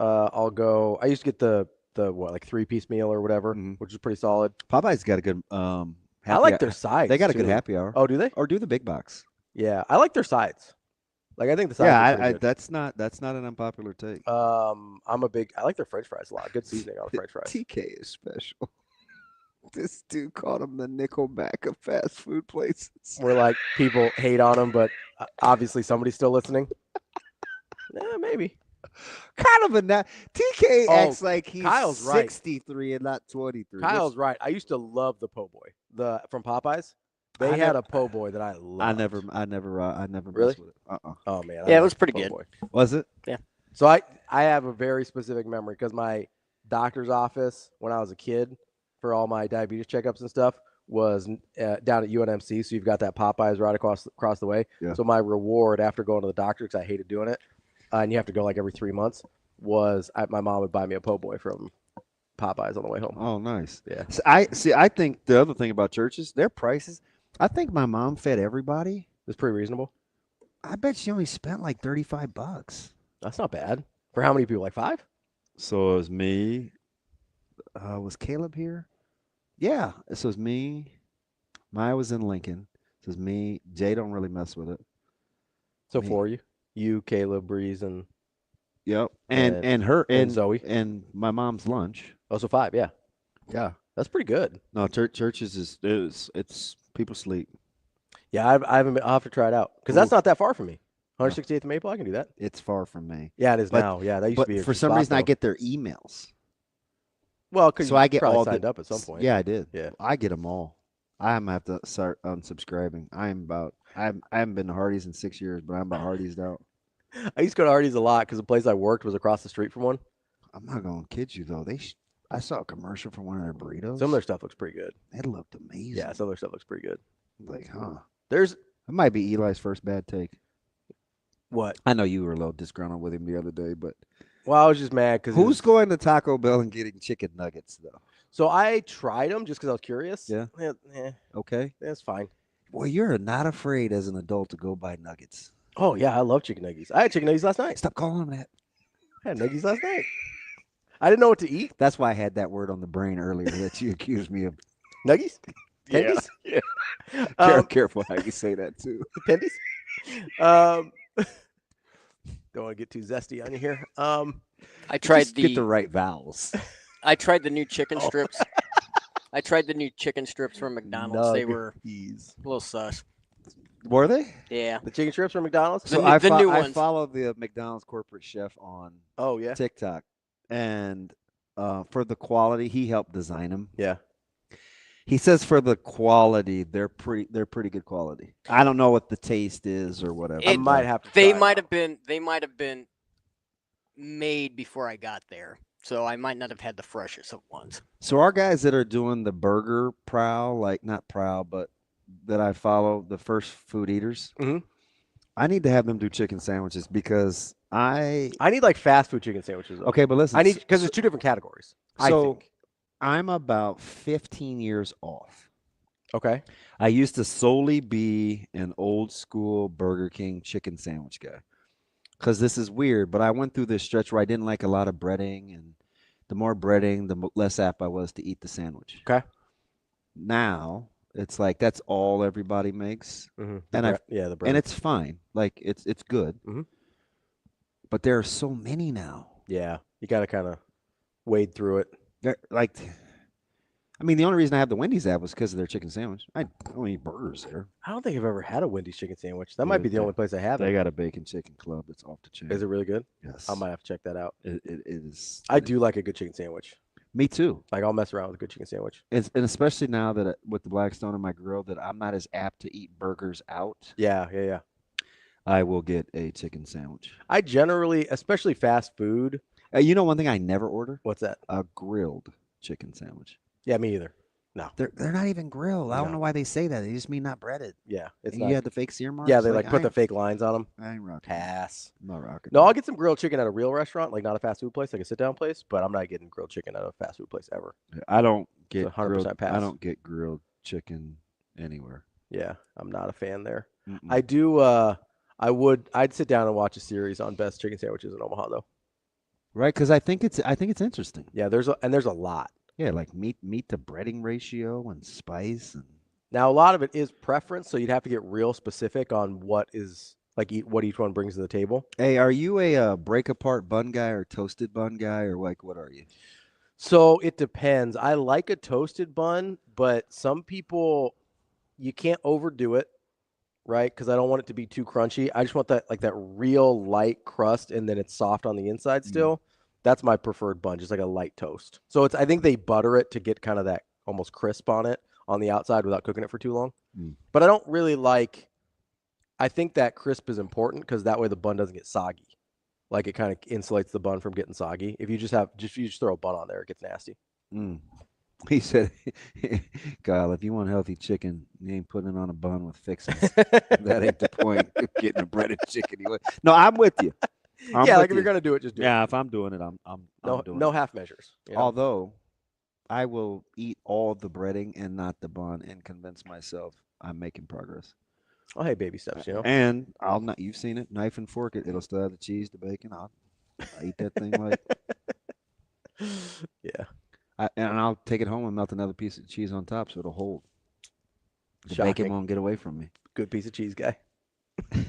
D: I'll go. I used to get the 3-piece meal or whatever, which is pretty solid.
E: Popeyes got a good
D: I like their sides.
E: They got a
D: too.
E: good happy hour.
D: Oh, do they?
E: Or do the big box?
D: Yeah, I like their sides. Like I think the sides. are pretty good.
E: that's not an unpopular take.
D: I like their French fries a lot. Good seasoning on the French fries.
E: TK is special. This dude called him the Nickelback of fast food places.
D: Where like people hate on him, but obviously somebody's still listening. Maybe.
E: Kind of a TK acts like he's
D: Kyle's right.
E: 63 and not 23.
D: Kyle's right. I used to love the po' boy, from Popeyes. They had a po' boy that I loved.
E: I never
D: Really?
E: messed with it.
D: Oh man.
F: Yeah, it was pretty good.
D: Boy.
E: Was it?
F: Yeah.
D: So I have a very specific memory because my doctor's office when I was a kid for all my diabetes checkups and stuff was down at UNMC. So you've got that Popeyes right across the way.
E: Yeah.
D: So my reward after going to the doctor, because I hated doing it, and you have to go like every 3 months, was my mom would buy me a po' boy from Popeyes on the way home.
E: Oh, nice.
D: Yeah.
E: So I think the other thing about churches, their prices. I think my mom fed everybody.
D: It's pretty reasonable.
E: I bet she only spent like $35.
D: That's not bad. For how many people? Like 5?
E: So it was me. Was Caleb here? Yeah. So it was me. Maya was in Lincoln. So it was me. Jay don't really mess with it.
D: So for you, Caleb, Breeze, and
E: yep, and her
D: and Zoe
E: and my mom's lunch.
D: Oh, so 5, yeah.
E: Yeah,
D: that's pretty good.
E: No, churches it's people sleep.
D: Yeah, I haven't been. I'll have to try it out because that's not that far from me. 168th Maple, I can do that.
E: It's far from me.
D: Yeah, it is now. Yeah, that used to be.
E: For some reason, I get their emails.
D: Well, because
E: so I get
D: probably
E: all
D: signed up at some point.
E: Yeah, I did.
D: Yeah,
E: I get them all. I'm gonna have to start unsubscribing. I haven't been to Hardee's in 6 years, but I'm about Hardee's out.
D: I used to go to Hardee's a lot because the place I worked was across the street from one.
E: I'm not gonna kid you though. I saw a commercial for one of their burritos.
D: Some of their stuff looks pretty good.
E: It looked amazing.
D: Yeah, some of their stuff looks pretty good.
E: Like, huh?
D: That
E: might be Eli's first bad take.
D: What?
E: I know you were a little disgruntled with him the other day, but
D: I was just mad because
E: who's going to Taco Bell and getting chicken nuggets though?
D: So I tried them just because I was curious.
E: Yeah. Okay.
D: That's fine.
E: Well, you're not afraid as an adult to go buy nuggets.
D: Oh yeah, I love chicken nuggies. I had chicken nuggies last night.
E: Stop calling them that.
D: I had nuggies last night. I didn't know what to eat.
E: That's why I had that word on the brain earlier that you accused me of.
D: Nuggies?
E: Tendies? Yeah. Careful how you say that too.
D: Tendies? Don't want to get too zesty on you here.
F: I tried
E: Just get the right vowels.
F: I tried the new chicken strips. I tried the new chicken strips from McDonald's. They were a little sus.
E: Were they?
F: Yeah.
D: The chicken strips from McDonald's?
E: So I follow the McDonald's corporate chef on TikTok. And for the quality, he helped design them.
D: Yeah.
E: He says for the quality, they're pretty good quality. I don't know what the taste is or whatever.
D: I might have to
F: They might have been made before I got there. So I might not have had the freshest of ones.
E: So our guys that are doing the burger prowl, like not prowl, but that I follow, the first food eaters, I need to have them do chicken sandwiches because I
D: need like fast food chicken sandwiches. Though.
E: Okay, but listen.
D: I need because it's 2 different categories. I think.
E: I'm about 15 years off.
D: Okay.
E: I used to solely be an old school Burger King chicken sandwich guy. Because this is weird, but I went through this stretch where I didn't like a lot of breading, and the more breading, the less apt I was to eat the sandwich.
D: Okay.
E: Now it's like that's all everybody makes,
D: the
E: and
D: bread.
E: and it's fine. Like it's good, but there are so many now.
D: Yeah, you got to kind of wade through it.
E: Like, I mean, the only reason I have the Wendy's app was because of their chicken sandwich. I don't eat burgers there.
D: I don't think I've ever had a Wendy's chicken sandwich. That might be the only place I have it.
E: They got a bacon chicken club that's off the chain.
D: Is it really good?
E: Yes.
D: I might have to check that out.
E: It is.
D: I do like a good chicken sandwich.
E: Me too.
D: Like I'll mess around with a good chicken sandwich.
E: And especially now that with the Blackstone in my grill, that I'm not as apt to eat burgers out.
D: Yeah.
E: I will get a chicken sandwich.
D: I generally, especially fast food.
E: You know one thing I never order?
D: What's that?
E: A grilled chicken sandwich.
D: Yeah, me either. No,
E: they're not even grilled. I don't know why they say that. They just mean not breaded.
D: Yeah,
E: it's not. You had the fake sear marks.
D: Yeah, they like put the fake lines on them.
E: I ain't rocking.
D: Pass.
E: I'm not rocking.
D: No, I'll get some grilled chicken at a real restaurant, like not a fast food place, like a sit down place. But I'm not getting grilled chicken at a fast food place ever.
E: I don't get
D: 100% pass.
E: I don't get grilled chicken anywhere.
D: Yeah, I'm not a fan there.
E: Mm-mm.
D: I do. I'd sit down and watch a series on best chicken sandwiches in Omaha, though.
E: Right, because I think it's interesting.
D: Yeah, there's a lot.
E: Yeah, like meat to breading ratio and spice and.
D: Now a lot of it is preference, so you'd have to get real specific on what is what each one brings to the table.
E: Hey, are you a break apart bun guy or toasted bun guy or like what are you?
D: So it depends. I like a toasted bun, but some people you can't overdo it, right? Because I don't want it to be too crunchy. I just want that real light crust, and then it's soft on the inside still. That's my preferred bun, just like a light toast. So I think they butter it to get kind of that almost crisp on it on the outside without cooking it for too long. But I don't really like. I think that crisp is important because that way the bun doesn't get soggy. Like it kind of insulates the bun from getting soggy. If you just throw a bun on there, it gets nasty.
E: He said, Kyle, if you want healthy chicken, you ain't putting it on a bun with fixings. That ain't the point of getting a breaded chicken. No, I'm with you.
D: If you're gonna do it, just do it.
E: Yeah, if I'm doing it, I'm doing it.
D: No half measures. You know?
E: Although I will eat all the breading and not the bun and convince myself I'm making progress.
D: Oh, hey, baby steps, you know.
E: And I'll not. You've seen it. Knife and fork it. It'll still have the cheese, the bacon. I'll eat that thing like.
D: Yeah.
E: And I'll take it home and melt another piece of cheese on top so it'll hold. The
D: Shocking.
E: bacon won't get away from me.
D: Good piece of cheese guy.
E: Did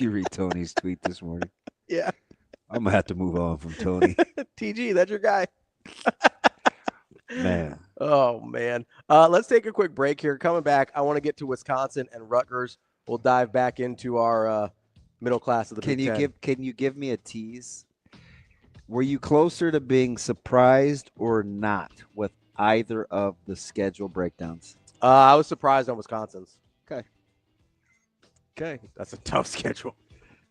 E: you read Tony's tweet this morning?
D: Yeah.
E: I'm gonna have to move on from Tony.
D: TG, that's your guy.
E: Man.
D: Oh man. Let's take a quick break here. Coming back, I want to get to Wisconsin and Rutgers. We'll dive back into our middle class of the Big Ten.
E: Can you give me a tease? Were you closer to being surprised or not with either of the schedule breakdowns?
D: I was surprised on Wisconsin's.
E: Okay.
D: That's a tough schedule.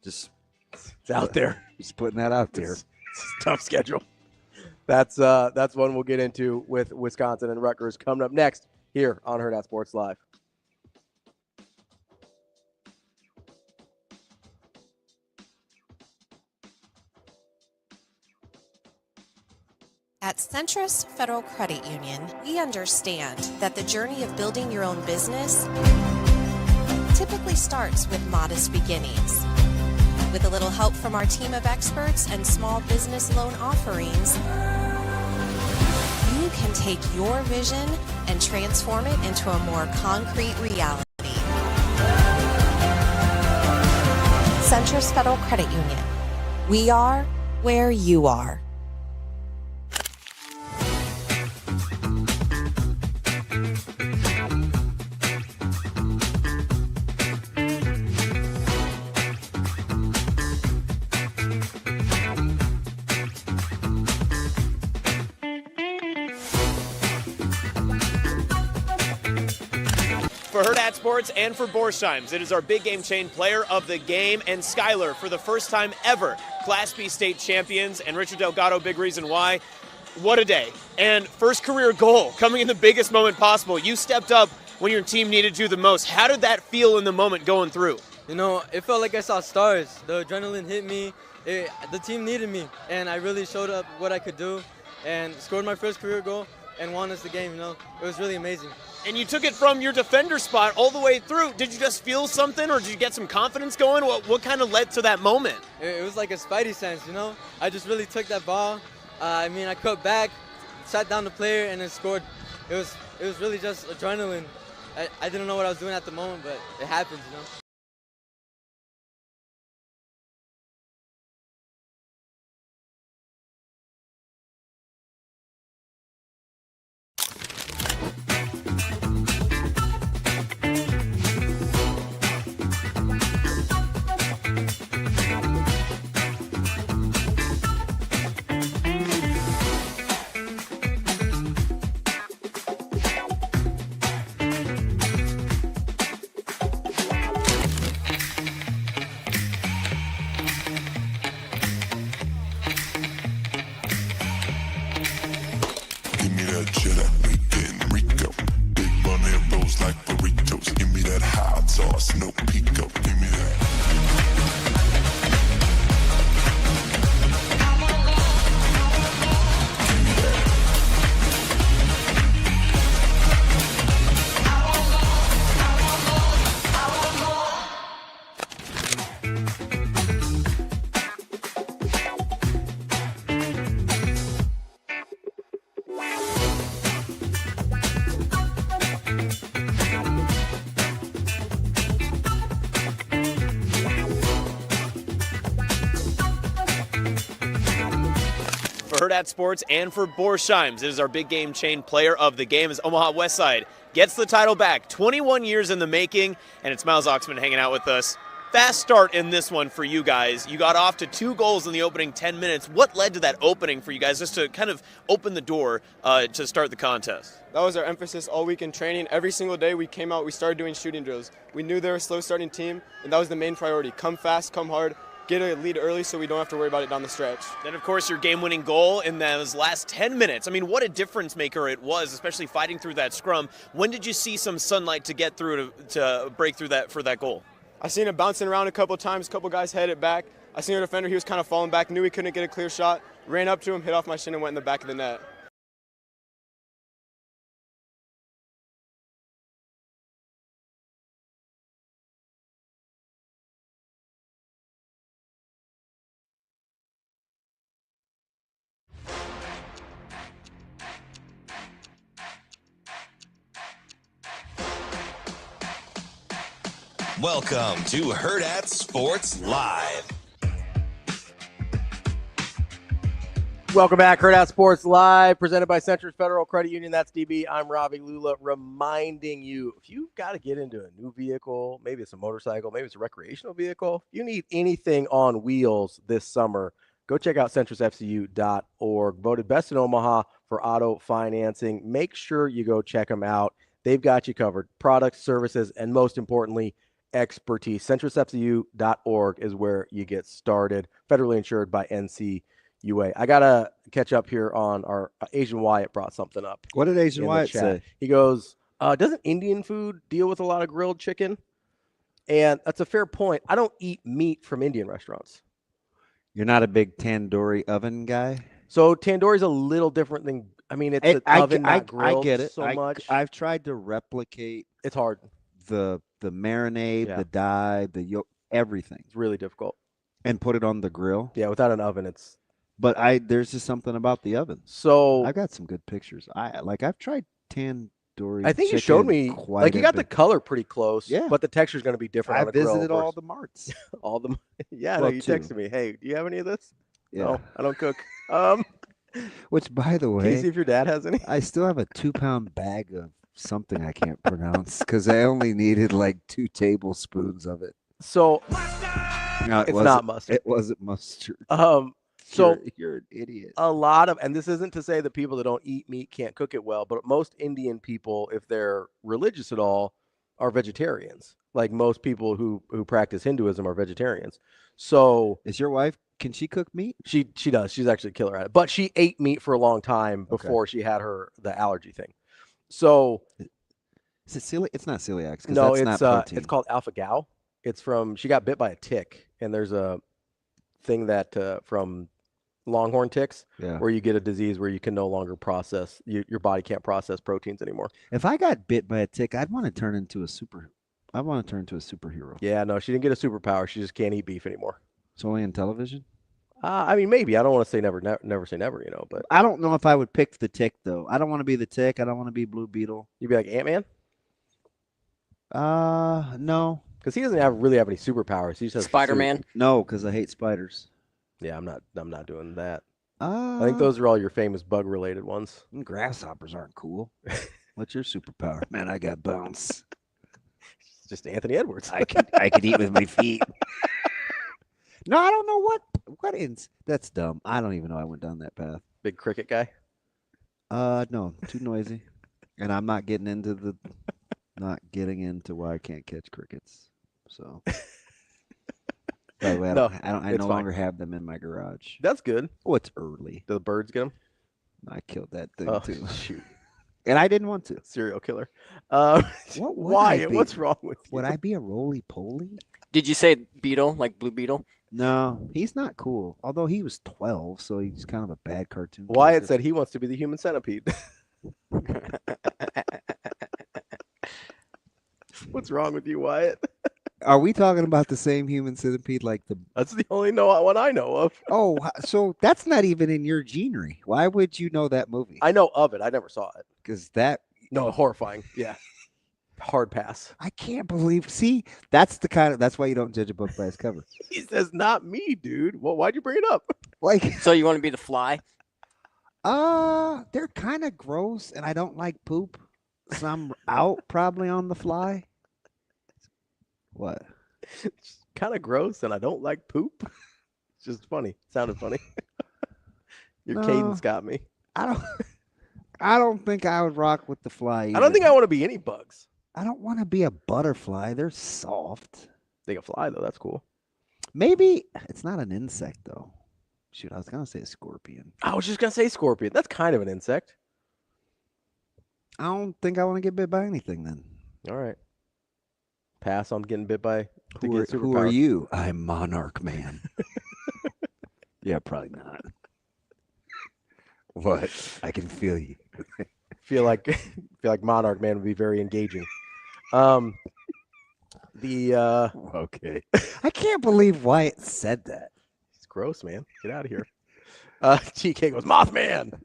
E: It's
D: out there.
E: Just putting that out there.
D: It's a tough schedule. That's one we'll get into with Wisconsin and Rutgers coming up next here on Hurrdat Sports Live.
L: At Centrus Federal Credit Union, we understand that the journey of building your own business typically starts with modest beginnings. With a little help from our team of experts and small business loan offerings, you can take your vision and transform it into a more concrete reality. Centrus Federal Credit Union. We are where you are.
I: For Hurrdat Sports and for Borsheim's, it is our big game chain player of the game, and Skyler, for the first time ever, Class B state champions, and Richard Delgado, big reason why. What a day. And first career goal, coming in the biggest moment possible. You stepped up when your team needed you the most. How did that feel in the moment going through?
P: You know, it felt like I saw stars. The adrenaline hit me. The team needed me, and I really showed up what I could do and scored my first career goal and won us the game, you know. It was really amazing.
I: And you took it from your defender spot all the way through. Did you just feel something, or did you get some confidence going? What kind of led to that moment?
P: It was like a spidey sense, you know. I just really took that ball. I cut back, sat down the player, and then scored. It was really just adrenaline. I didn't know what I was doing at the moment, but it happens, you know.
I: Hurrdat Sports and for Borsheim's. It is our big game chain player of the game as Omaha Westside gets the title back. 21 years in the making, and it's Miles Oxman hanging out with us. Fast start in this one for you guys. You got off to 2 goals in the opening 10 minutes. What led to that opening for you guys, just to kind of open the door to start the contest?
S: That was our emphasis all week in training. Every single day we came out, we started doing shooting drills. We knew they were a slow starting team, and that was the main priority. Come fast, come hard, get a lead early so we don't have to worry about it down the stretch.
I: Then, of course, your game-winning goal in those last 10 minutes. I mean, what a difference maker it was, especially fighting through that scrum. When did you see some sunlight to get through to break through that for that goal?
S: I seen it bouncing around a couple times. A couple guys headed it back. I seen our defender. He was kind of falling back. Knew he couldn't get a clear shot. Ran up to him, hit off my shin, and went in the back of the net.
A: Welcome to Hurrdat Sports Live.
D: Welcome back, Hurrdat Sports Live, presented by Centris Federal Credit Union. That's DB. I'm Ravi. Lulla, reminding you, if you've got to get into a new vehicle, maybe it's a motorcycle, maybe it's a recreational vehicle, if you need anything on wheels this summer, go check out centrisfcu.org. Voted best in Omaha for auto financing. Make sure you go check them out. They've got you covered. Products, services, and most importantly, expertise. centrisfcu.org is where you get started. Federally insured by NCUA. I got to catch up here on our Asian Wyatt brought something up.
E: What did Asian Wyatt say?
D: He goes, doesn't Indian food deal with a lot of grilled chicken? And that's a fair point. I don't eat meat from Indian restaurants.
E: You're not a big tandoori oven guy?
D: So tandoori's a little different than, I mean, it's an oven, not grilled.
E: I get it.
D: So much.
E: I've tried to replicate.
D: It's hard.
E: The marinade, the dye, the yolk, everything.
D: It's really difficult.
E: And put it on the grill.
D: Yeah, without an oven, it's.
E: But there's just something about the oven.
D: So
E: I got some good pictures. I've tried tandoori.
D: I think you showed me, like, you got the color pretty close. Yeah. But the texture's going to be different.
E: I visited all the marts.
D: All the. Yeah,
E: well,
D: no, you texted me. Hey, do you have any of this?
E: Yeah.
D: No, I don't cook.
E: Which, by the way,
D: can you see if your dad has any?
E: I still have a 2-pound bag of something I can't pronounce because I only needed like 2 tablespoons of it.
D: So
E: no,
D: it's not mustard.
E: It wasn't mustard.
D: So
E: you're an idiot.
D: A lot of, and this isn't to say that people that don't eat meat can't cook it well, but most Indian people, if they're religious at all, are vegetarians. Like most people who practice Hinduism are vegetarians. So
E: is your wife? Can she cook meat?
D: She does. She's actually a killer at it. But she ate meat for a long time before she had the allergy thing. So
E: is it celiac? It's not celiac.
D: No,
E: that's
D: it's called alpha-gal. It's from, she got bit by a tick, and there's a thing that from longhorn ticks where you get a disease where you can no longer process, your body can't process proteins anymore.
E: If I got bit by a tick, I'd want to turn into a superhero. Yeah,
D: no, she didn't get a superpower. She just can't eat beef anymore.
E: It's only in television?
D: I mean, maybe. I don't want to say never say never, but
E: I don't know if I would pick the tick, though. I don't want to be the tick. I don't want to be Blue Beetle.
D: You'd be like Ant-Man?
E: No.
D: Because he doesn't really have any superpowers. He just has
F: Spider-Man?
E: No, because I hate spiders.
D: Yeah, I'm not doing that. I think those are all your famous bug-related ones.
E: Grasshoppers aren't cool. What's your superpower? Man, I got bounce.
D: It's just Anthony Edwards.
E: I could eat with my feet. No, I don't know what is. That's dumb. I don't even know I went down that path.
D: Big cricket guy?
E: No, too noisy. And I'm not getting into why I can't catch crickets. So, by the way, I no longer have them in my garage.
D: That's good.
E: Oh, it's early.
D: Do the birds get them?
E: I killed that thing too.
D: Shoot.
E: And I didn't want to.
D: Serial killer. Why? What's wrong with you?
E: Would I be a roly-poly?
F: Did you say beetle, like Blue Beetle?
E: No, he's not cool. Although he was 12, so he's kind of a bad cartoon.
D: Wyatt said he wants to be the human centipede. What's wrong with you, Wyatt?
E: Are we talking about the same human centipede?
D: That's the only one I know of.
E: Oh, so that's not even in your genre. Why would you know that movie?
D: I know of it. I never saw it.
E: Because no,
D: horrifying. Yeah. Hard pass.
E: I can't believe. See, that's why you don't judge a book by its cover.
D: He says, "Not me, dude." Well, why'd you bring it up?
F: So you want to be the Fly?
E: They're kind of gross, and I don't like poop. So I'm out probably on the fly. What?
D: It's kind of gross, and I don't like poop. It's just funny. Sounded funny. Your cadence got me.
E: I don't think I would rock with the fly either.
D: I don't think I want to be any bugs.
E: I don't want to be a butterfly. They're soft.
D: They can fly, though. That's cool.
E: Maybe it's not an insect, though. Shoot, I was going to say a scorpion.
D: I was just going to say scorpion. That's kind of an insect.
E: I don't think I want to get bit by anything then.
D: All right. Pass on getting bit by.
E: Who are you? I'm Monarch Man. Yeah, probably not. What? I can feel you.
D: feel like Monarch Man would be very engaging. Okay.
E: I can't believe Wyatt said that.
D: It's gross, man. Get out of here. TK goes, Mothman.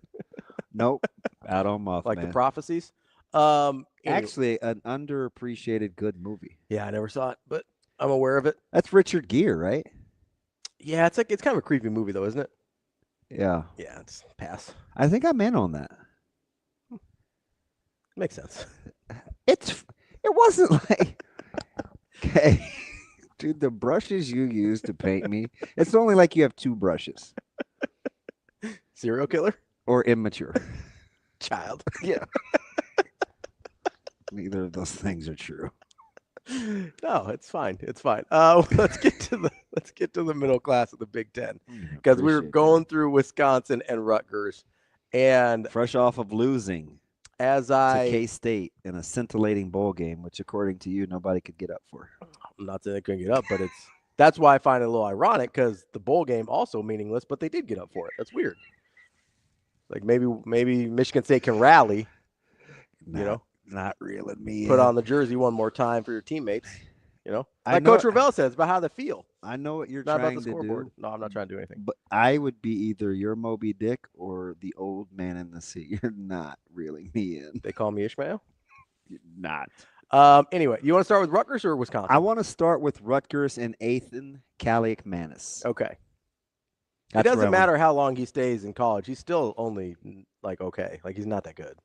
E: Nope. Out on Mothman.
D: Like the prophecies.
E: Actually, an underappreciated good movie.
D: Yeah, I never saw it, but I'm aware of it.
E: That's Richard Gere, right?
D: Yeah, it's kind of a creepy movie, though, isn't it?
E: Yeah.
D: Yeah, it's pass.
E: I think I'm in on that.
D: Makes sense.
E: It wasn't like, okay, dude, the brushes you use to paint me, it's only like you have two brushes.
D: Serial killer?
E: Or immature.
D: Child.
E: Yeah. Neither of those things are true.
D: No, it's fine. It's fine. Let's get to the middle class of the Big Ten, because we were going through Wisconsin and Rutgers, and
E: fresh off of losing
D: to
E: K-State in a scintillating bowl game, which according to you nobody could get up for.
D: I'm not saying they couldn't get up, but that's why I find it a little ironic, because the bowl game also meaningless, but they did get up for it. That's weird. Like maybe Michigan State can rally,
E: Not reeling me
D: put
E: in.
D: on the jersey one more time for your teammates. Like Coach Revelle says about how they feel.
E: I know what you're
D: not
E: trying
D: about the
E: to
D: scoreboard.
E: do.
D: No, I'm not trying to do anything.
E: But I would be either your Moby Dick or the old man in the sea. You're not reeling me in.
D: They call me Ishmael?
E: You're not.
D: Anyway, you want to start with Rutgers or Wisconsin?
E: I want to start with Rutgers and Ethan Kaliakmanis.
D: Okay.
E: That's
D: it doesn't matter how long he stays in college. He's still only okay. Like, he's not that good.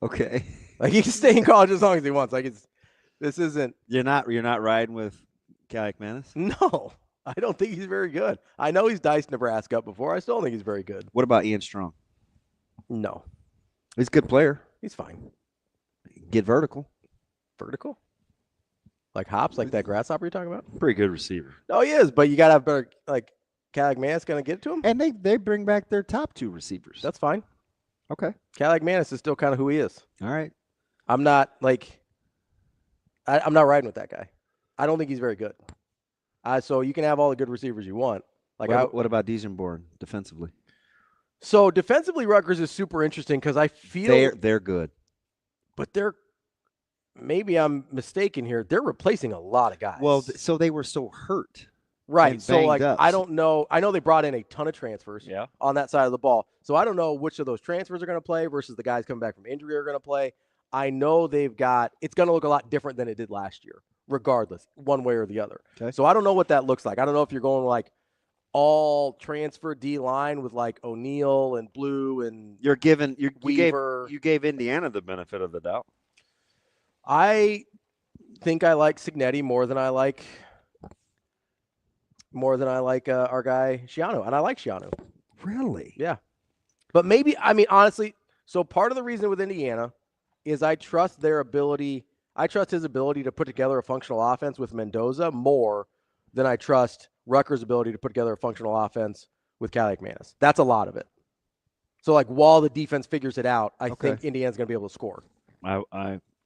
E: Okay.
D: Like, he can stay in college as long as he wants. Like, this isn't.
E: You're not riding with Kaliakmanis?
D: No, I don't think he's very good. I know he's diced Nebraska up before. I still don't think he's very good.
E: What about Ian Strong?
D: No.
E: He's a good player.
D: He's fine.
E: Get vertical.
D: Vertical? Like hops, like that grasshopper you're talking about?
E: Pretty good receiver.
D: Oh, he is, but you got to have better, like, Kaliakmanis going to get it to him?
E: And they bring back their top two receivers.
D: That's fine.
E: Okay.
D: Kaliakmanis is still kind of who he is.
E: All right.
D: I'm not, I'm not riding with that guy. I don't think he's very good. So you can have all the good receivers you want.
E: What about Dijonborn defensively?
D: So defensively, Rutgers is super interesting because I feel
E: they're good,
D: but maybe I'm mistaken here. They're replacing a lot of guys.
E: Well, so they were so hurt,
D: right?
E: and
D: So
E: banged up.
D: I don't know. I know they brought in a ton of transfers.
E: Yeah.
D: On that side of the ball. So I don't know which of those transfers are going to play versus the guys coming back from injury are going to play. I know it's going to look a lot different than it did last year, regardless, one way or the other.
E: Okay.
D: So I don't know what that looks like. I don't know if you're going like all transfer D line with like O'Neal and Blue and
E: you
D: Weaver.
E: You gave Indiana the benefit of the doubt.
D: I think I like Signetti more than I like our guy Schiano, and I like Schiano.
E: Really?
D: Yeah. But maybe, honestly, so part of the reason with Indiana is I trust his ability to put together a functional offense with Mendoza more than I trust Rutgers' ability to put together a functional offense with Kaliakmanis. That's a lot of it. So, while the defense figures it out, I think Indiana's going to be able to score.
E: I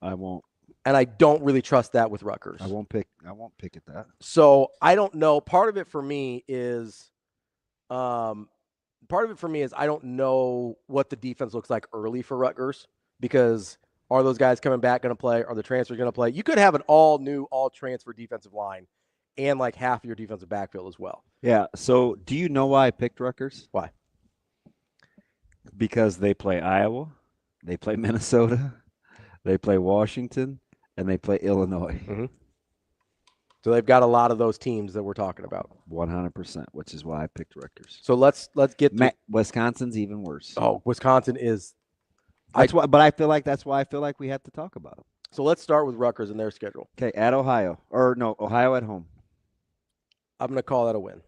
E: won't.
D: And I don't really trust that with Rutgers.
E: I won't pick at that.
D: So I don't know. Part of it for me is I don't know what the defense looks like early for Rutgers, because are those guys coming back going to play? Are the transfers going to play? You could have an all transfer defensive line and half of your defensive backfield as well.
E: Yeah. So do you know why I picked Rutgers?
D: Why?
E: Because they play Iowa, they play Minnesota, they play Washington, and they play Illinois.
D: Mm-hmm. So they've got a lot of those teams that we're talking about.
E: 100%, which is why I picked Rutgers.
D: So let's get to
E: Wisconsin's even worse.
D: Oh, Wisconsin is.
E: That's why, but I feel like that's why I feel like we have to talk about them.
D: So let's start with Rutgers and their schedule.
E: Okay, at Ohio, Ohio at home.
D: I'm going to call that a win.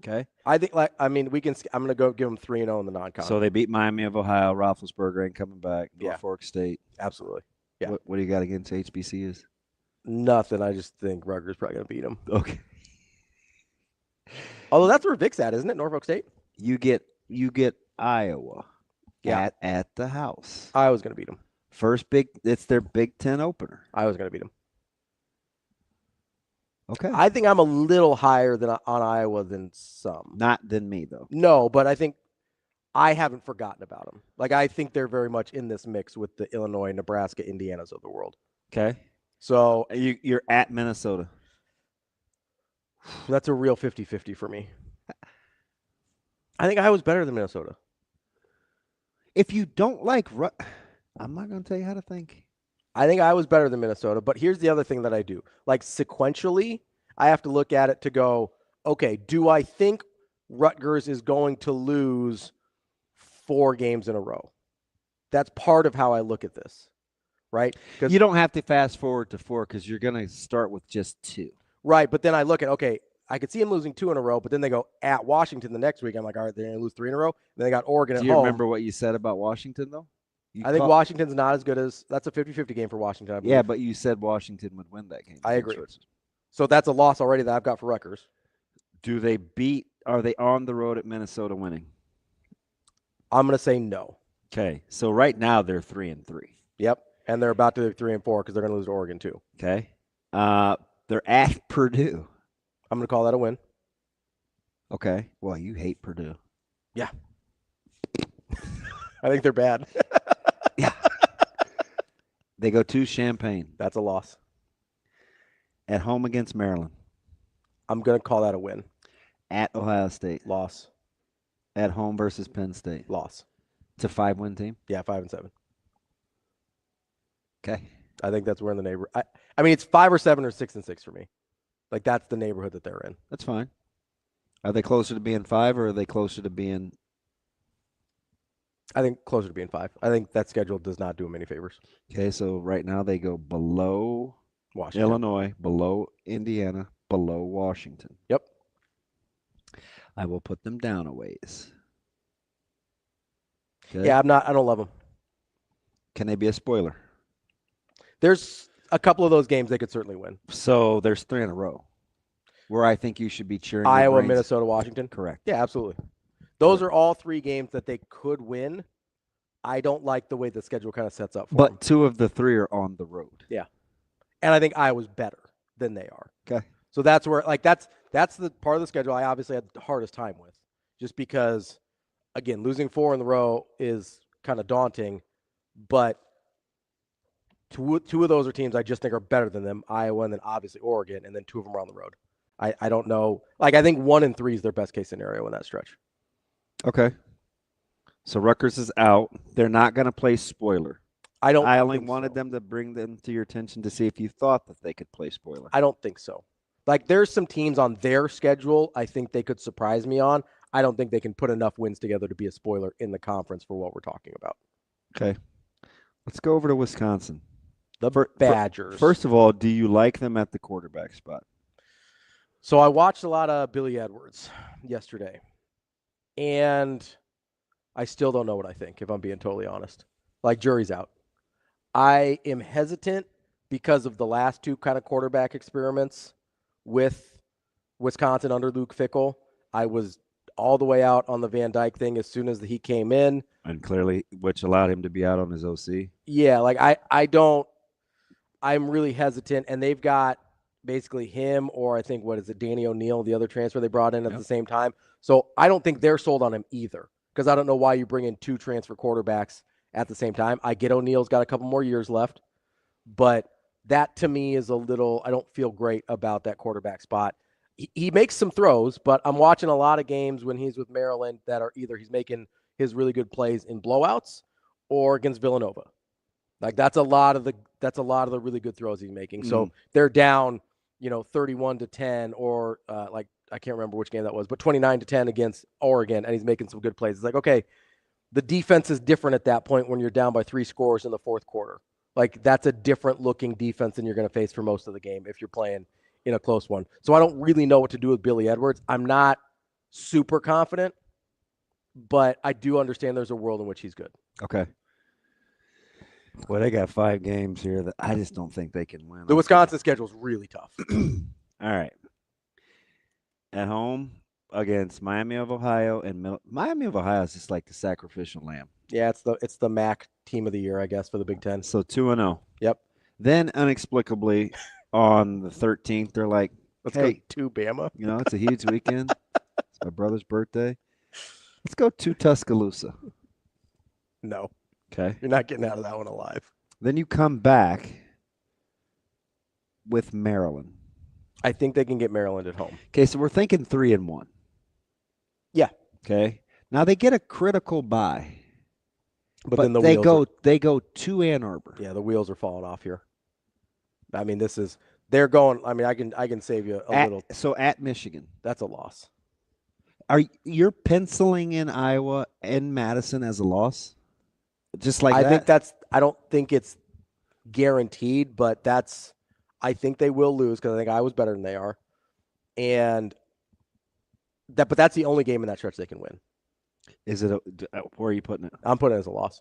E: Okay.
D: I think, I'm going to go give them 3-0 in the non-con.
E: So they beat Miami of Ohio. Roethlisberger ain't coming back.
D: Yeah.
E: Norfolk State.
D: Absolutely. Yeah.
E: What do you got against HBCUs?
D: Nothing. I just think Rutgers probably going to beat them.
E: Okay.
D: Although that's where Vic's at, isn't it? Norfolk State.
E: You get Iowa.
D: Yeah.
E: At the house.
D: Iowa's going to beat them.
E: It's their Big Ten opener.
D: Iowa's going to beat them.
E: Okay.
D: I think I'm a little higher on Iowa than some.
E: Not than me, though.
D: No, but I think I haven't forgotten about them. Like, I think they're very much in this mix with the Illinois, Nebraska, Indianas of the world.
E: Okay.
D: So
E: you're at Minnesota.
D: That's a real 50-50 for me. I think Iowa's better than Minnesota.
E: If you don't like I'm not going to tell you how to think.
D: I think Iowa's better than Minnesota, but here's the other thing that I do. Like, sequentially, I have to look at it to go, okay, do I think Rutgers is going to lose 4 games in a row? That's part of how I look at this, right?
E: You don't have to fast forward to 4 because you're going to start with just 2.
D: Right, but then I look at, okay, I could see them losing 2 in a row, but then they go at Washington the next week. I'm like, all right, they're going to lose 3 in a row. Then they got Oregon at home.
E: Do you remember what you said about Washington, though?
D: I think Washington's not as good as – that's a 50-50 game for Washington, I believe.
E: Yeah, but you said Washington would win that game.
D: I agree. So that's a loss already that I've got for Rutgers.
E: Are they on the road at Minnesota winning?
D: I'm going to say no.
E: Okay, so right now they're 3-3.
D: Yep, and they're about to be 3-4 because they're going to lose to Oregon too.
E: Okay. They're at Purdue.
D: I'm going to call that a win.
E: Okay. Well, you hate Purdue.
D: Yeah. I think they're bad.
E: Yeah. They go to Champaign.
D: That's a loss.
E: At home against Maryland.
D: I'm going to call that a win.
E: At Ohio State.
D: Loss.
E: At home versus Penn State.
D: Loss.
E: It's a 5-win team?
D: Yeah, 5-7.
E: Okay.
D: I think that's where in the neighborhood. I mean, it's 5 or 7 or 6-6 for me. Like, that's the neighborhood that they're in.
E: That's fine. Are they closer to being 5 or are they closer to being?
D: I think closer to being 5. I think that schedule does not do them any favors.
E: Okay, so right now they go below
D: Washington,
E: Illinois, below Indiana, below Washington.
D: Yep.
E: I will put them down a ways.
D: Okay. Yeah, I don't love them.
E: Can they be a spoiler?
D: There's a couple of those games they could certainly win.
E: So there's 3 in a row where I think you should be cheering.
D: Iowa, Minnesota, Washington.
E: Correct.
D: Yeah, absolutely. Those are all 3 games that they could win. I don't like the way the schedule kind of sets up for them.
E: But 2 of the 3 are on the road.
D: Yeah. And I think Iowa's better than they are.
E: Okay.
D: So that's where, like, that's the part of the schedule I obviously had the hardest time with. Just because, again, losing 4 in the row is kind of daunting. But two of those are teams I just think are better than them, Iowa and then obviously Oregon, and then 2 of them are on the road. I don't know. Like, I think 1 and 3 is their best case scenario in that stretch.
E: Okay. So Rutgers is out. They're not going to play spoiler. I only wanted them to bring them to your attention to see if you thought that they could play spoiler.
D: I don't think so. Like, there's some teams on their schedule I think they could surprise me on. I don't think they can put enough wins together to be a spoiler in the conference for what we're talking about.
E: Okay. Let's go over to Wisconsin.
D: The Badgers.
E: First of all, do you like them at the quarterback spot?
D: So I watched a lot of Billy Edwards yesterday, and I still don't know what I think, if I'm being totally honest. Like, jury's out. I am hesitant because of the last 2 kind of quarterback experiments with Wisconsin under Luke Fickell. I was all the way out on the Van Dyke thing as soon as he came in.
E: And clearly, which allowed him to be out on his OC.
D: Yeah, like I'm really hesitant, and they've got basically him or I think, Danny O'Neal, the other transfer they brought in at the same time. So I don't think they're sold on him either because I don't know why you bring in 2 transfer quarterbacks at the same time. I get O'Neal's got a couple more years left, but that to me is a little – I don't feel great about that quarterback spot. He makes some throws, but I'm watching a lot of games when he's with Maryland that are either he's making his really good plays in blowouts or against Villanova. Like that's a lot of the really good throws he's making. So they're down, 31-10 or like I can't remember which game that was, but 29-10 against Oregon, and he's making some good plays. It's like, okay, the defense is different at that point when you're down by 3 scores in the fourth quarter. Like, that's a different looking defense than you're going to face for most of the game if you're playing in a close one. So I don't really know what to do with Billy Edwards. I'm not super confident, but I do understand there's a world in which he's good.
E: Okay. Well, they got 5 games here that I just don't think they can win.
D: The Wisconsin schedule is really tough.
E: All right. At home against Miami of Ohio and Miami of Ohio is just like the sacrificial lamb.
D: Yeah, it's the MAC team of the year, I guess, for the Big Ten.
E: So 2-0.
D: Yep.
E: Then inexplicably on the 13th, they're like,
D: let's
E: hey,
D: go to Bama.
E: It's a huge weekend. It's my brother's birthday. Let's go to Tuscaloosa.
D: No.
E: Okay.
D: You're not getting out of that one alive.
E: Then you come back with Maryland.
D: I think they can get Maryland at home.
E: Okay, so we're thinking 3-1.
D: Yeah.
E: Okay. Now they get a critical bye.
D: But then
E: they go to Ann Arbor.
D: Yeah, the wheels are falling off here. I mean, they're going. I mean, I can save you a little.
E: So at Michigan,
D: that's a loss.
E: You're penciling in Iowa and Madison as a loss? Just like
D: I don't think it's guaranteed, but I think they will lose because I think Iowa's better than they are, but that's the only game in that stretch they can win.
E: Is it? Where are you putting it?
D: I'm putting it as a loss.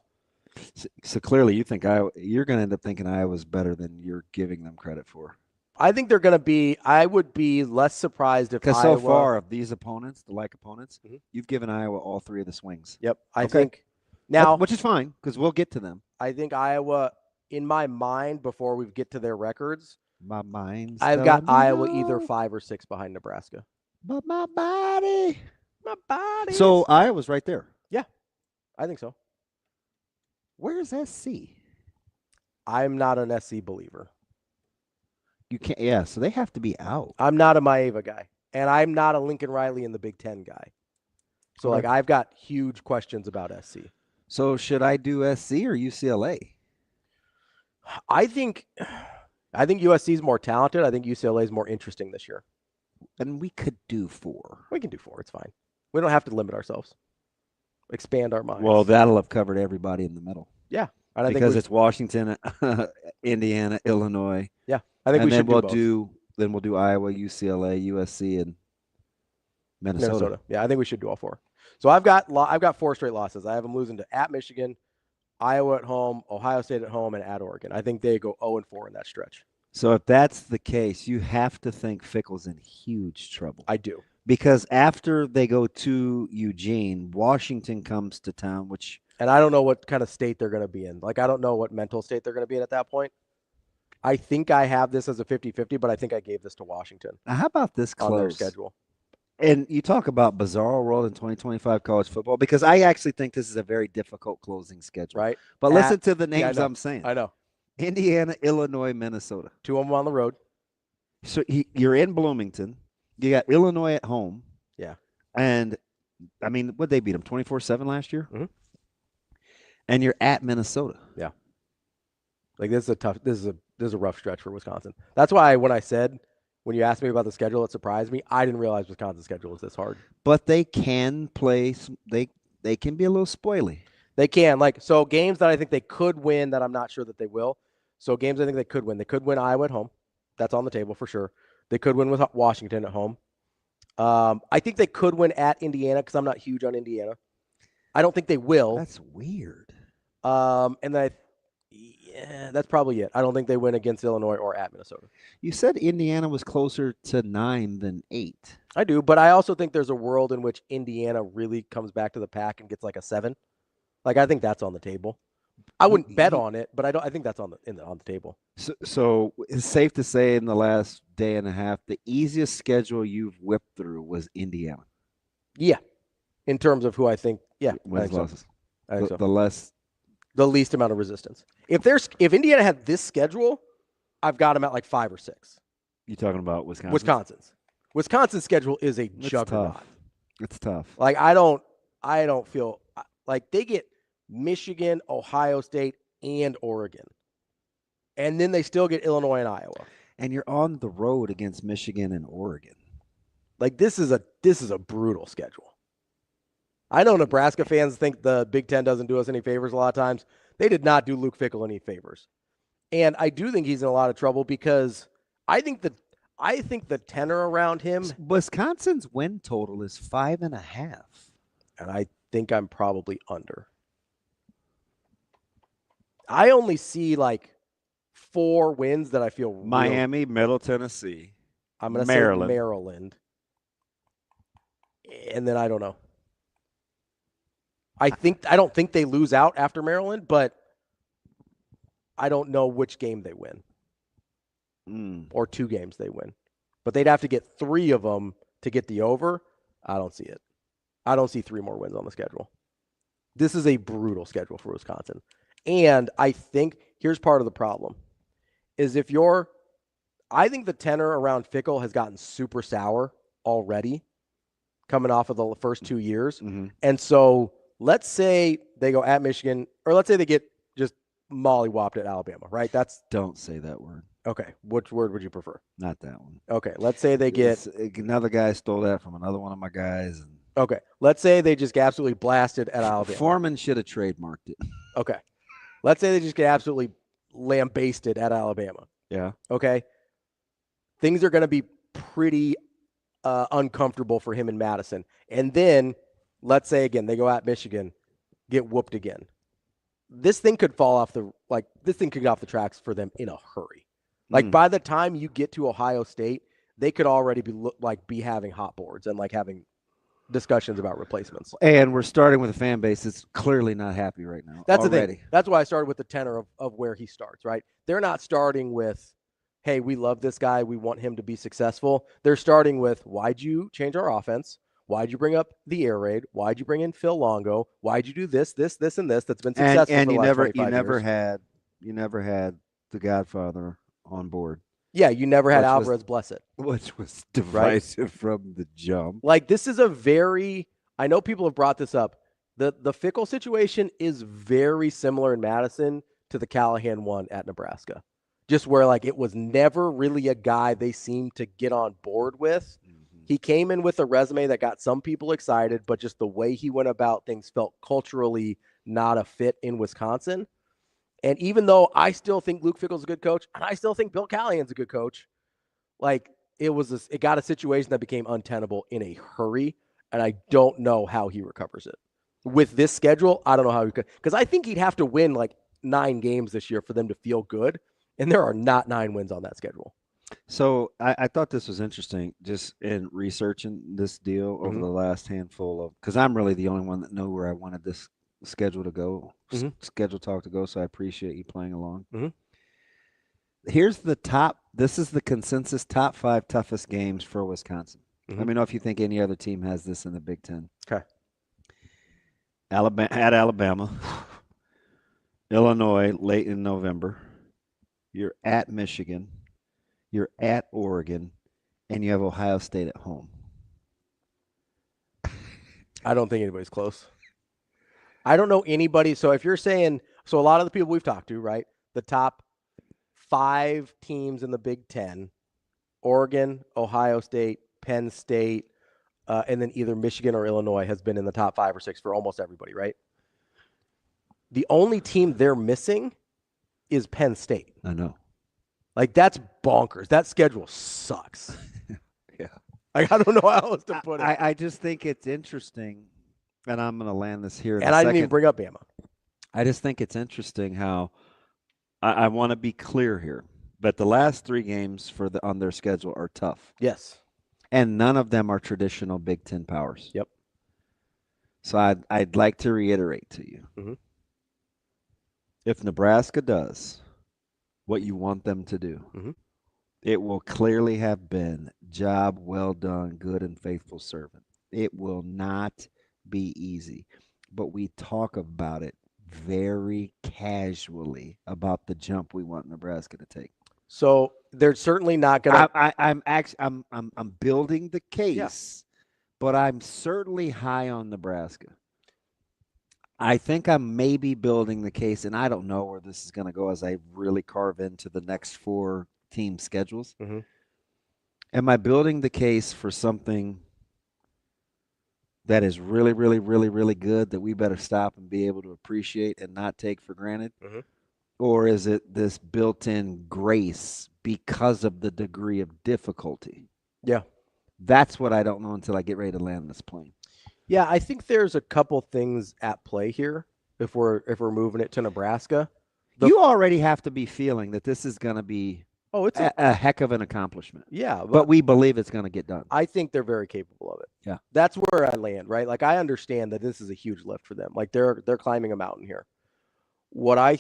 E: So clearly, you think you're going to end up thinking Iowa's better than you're giving them credit for.
D: I think they're going to be. I would be less surprised if
E: because
D: Iowa,
E: so far of these opponents, the like opponents, you've given Iowa all 3 of the swings.
D: Yep, I think now,
E: which is fine because we'll get to them.
D: I think Iowa, in my mind, before we get to their records,
E: my mind's
D: I've got Iowa either 5 or 6 behind Nebraska.
E: But my body.
D: body.
E: So Iowa's right there.
D: Yeah, I think so.
E: Where's SC?
D: I'm not an SC believer.
E: You can't. Yeah, so they have to be out.
D: I'm not a Maeva guy, and I'm not a Lincoln Riley in the Big Ten guy. So, like, I've got huge questions about SC.
E: So, should I do SC or UCLA?
D: I think USC is more talented. I think UCLA is more interesting this year.
E: And we could do 4.
D: We can do 4. It's fine. We don't have to limit ourselves. Expand our minds.
E: Well, that'll have covered everybody in the middle.
D: Yeah.
E: Because it's Washington, Indiana, Illinois.
D: Yeah. I think we should
E: Then we'll do Iowa, UCLA, USC, and Minnesota.
D: Yeah, I think we should do all 4. So I've got 4 straight losses. I have them losing to at Michigan, Iowa at home, Ohio State at home, and at Oregon. I think they go 0-4 in that stretch.
E: So if that's the case, you have to think Fickle's in huge trouble.
D: I do.
E: Because after they go to Eugene, Washington comes to town,
D: and I don't know what kind of state they're going to be in. Like, I don't know what mental state they're going to be in at that point. I think I have this as a 50-50, but I think I gave this to Washington.
E: Now, how about this close?
D: On their schedule.
E: And you talk about bizarre world in 2025 college football, because I actually think this is a very difficult closing schedule.
D: Right.
E: But listen to the names I'm saying.
D: I know.
E: Indiana, Illinois, Minnesota.
D: 2 of them on the road.
E: So you're in Bloomington. You got Illinois at home.
D: Yeah.
E: And, I mean, what'd they beat them, 24-7 last year?
D: Mm-hmm.
E: And you're at Minnesota.
D: Yeah. Like, this is a rough stretch for Wisconsin. That's why when you asked me about the schedule, it surprised me. I didn't realize Wisconsin's schedule was this hard.
E: But they can play. They can be a little spoily.
D: They can. So games that I think they could win that I'm not sure that they will. So games I think they could win. They could win Iowa at home. That's on the table for sure. They could win with Washington at home. I think they could win at Indiana because I'm not huge on Indiana. I don't think they will.
E: That's weird.
D: That's probably it. I don't think they win against Illinois or at Minnesota.
E: You said Indiana was closer to 9 than 8.
D: I do, but I also think there's a world in which Indiana really comes back to the pack and gets like a 7. Like, I think that's on the table. I wouldn't bet on it, but I think that's on the table.
E: So it's safe to say in the last day and a half, the easiest schedule you've whipped through was Indiana.
D: Yeah, in terms of who I think. Yeah,
E: wins losses.
D: I think so.
E: The
D: least amount of resistance. If Indiana had this schedule, I've got them at like 5 or 6.
E: You talking about Wisconsin?
D: Wisconsin's schedule is a juggernaut.
E: It's tough.
D: Like, I don't feel like they get Michigan, Ohio State, and Oregon. And then they still get Illinois and Iowa.
E: And you're on the road against Michigan and Oregon.
D: Like this is a brutal schedule. I know Nebraska fans think the Big Ten doesn't do us any favors a lot of times. They did not do Luke Fickell any favors. And I do think he's in a lot of trouble because I think the tenor around him.
E: Wisconsin's win total is 5.5.
D: And I think I'm probably under. I only see like 4 wins that I feel
E: Miami, Middle Tennessee.
D: I'm going to say Maryland. And then I don't know. I don't think they lose out after Maryland, but I don't know which game they win. Or 2 games they win. But they'd have to get 3 of them to get the over. I don't see it. I don't see 3 more wins on the schedule. This is a brutal schedule for Wisconsin. And I think here's part of the problem is I think the tenor around Fickell has gotten super sour already coming off of the first 2 years.
E: Mm-hmm.
D: And so let's say they go at Michigan, or let's say they get just mollywopped at Alabama, right?
E: Don't say that word.
D: Okay. Which word would you prefer?
E: Not that one.
D: Okay. Let's say they get
E: another guy stole that from another one of my guys.
D: Okay. Let's say they just get absolutely blasted at Alabama.
E: Foreman should have trademarked it.
D: Okay. Let's say they just get absolutely lambasted at Alabama.
E: Yeah.
D: Okay. Things are going to be pretty uncomfortable for him in Madison. And then let's say again, they go at Michigan, get whooped again. This thing could fall off the tracks for them in a hurry. Like by the time you get to Ohio State, they could already be having hot boards and like having discussions about replacements.
E: And we're starting with a fan base that's clearly not happy right now.
D: That's
E: already.
D: the thing. That's why I started with the tenor of where he starts, right? They're not starting with, hey, we love this guy, we want him to be successful. They're starting with, why'd you change our offense? Why'd you bring up the air raid? Why'd you bring in Phil Longo? Why'd you do this, and this that's been successful
E: and
D: for the last 25
E: you never had the Godfather on board.
D: Yeah, you never had Alvarez bless it.
E: Which was divisive from the jump.
D: Like this is I know people have brought this up. The Fickell situation is very similar in Madison to the Callahan one at Nebraska. Just where like it was never really a guy they seemed to get on board with. He came in with a resume that got some people excited, but just the way he went about things felt culturally not a fit in Wisconsin. And even though I still think Luke Fickell's a good coach, and I still think Bill Callahan's a good coach, like it got a situation that became untenable in a hurry, and I don't know how he recovers it. With this schedule, I don't know how he could, because I think he'd have to win like 9 games this year for them to feel good, and there are not 9 wins on that schedule.
E: So I thought this was interesting just in researching this deal over the last handful of, because I'm really the only one that know where I wanted this schedule to go, schedule talk to go. So I appreciate you playing along. Here's this is the consensus top 5 toughest games for Wisconsin. Let me know if you think any other team has this in the Big Ten.
D: Okay.
E: Alabama, Illinois late in November. You're at Michigan. You're at Oregon, and you have Ohio State at home.
D: I don't think anybody's close. I don't know anybody. So if you're saying, a lot of the people we've talked to, right, the top 5 teams in the Big Ten, Oregon, Ohio State, Penn State, and then either Michigan or Illinois has been in the top 5 or 6 for almost everybody, right? The only team they're missing is Penn State.
E: I know.
D: Like, that's bonkers. That schedule sucks.
E: Yeah.
D: Like, I don't know how else to put it.
E: I just think it's interesting, and I'm going to land this here in
D: and
E: a
D: I
E: second.
D: didn't even bring up Bama.
E: I just think it's interesting how I want to be clear here, but the last 3 games on their schedule are tough.
D: Yes.
E: And none of them are traditional Big Ten powers.
D: Yep.
E: So I'd like to reiterate to you, if Nebraska does what you want them to do, it will clearly have been job well done, good and faithful servant. It will not be easy, but we talk about it very casually about the jump we want Nebraska to take.
D: So they're certainly not going to.
E: I'm building the case, but I'm certainly high on Nebraska. I think I'm maybe building the case, and I don't know where this is going to go as I really carve into the next 4 team schedules.
D: Mm-hmm.
E: Am I building the case for something that is really, really, really, really good that we better stop and be able to appreciate and not take for granted?
D: Mm-hmm.
E: Or is it this built-in grace because of the degree of difficulty?
D: Yeah.
E: That's what I don't know until I get ready to land this plane.
D: Yeah, I think there's a couple things at play here if we're moving it to Nebraska.
E: You already have to be feeling that this is going to be
D: it's
E: a heck of an accomplishment.
D: Yeah,
E: but we believe it's going to get done.
D: I think they're very capable of it.
E: Yeah.
D: That's where I land, right? Like, I understand that this is a huge lift for them. Like, they're climbing a mountain here. What I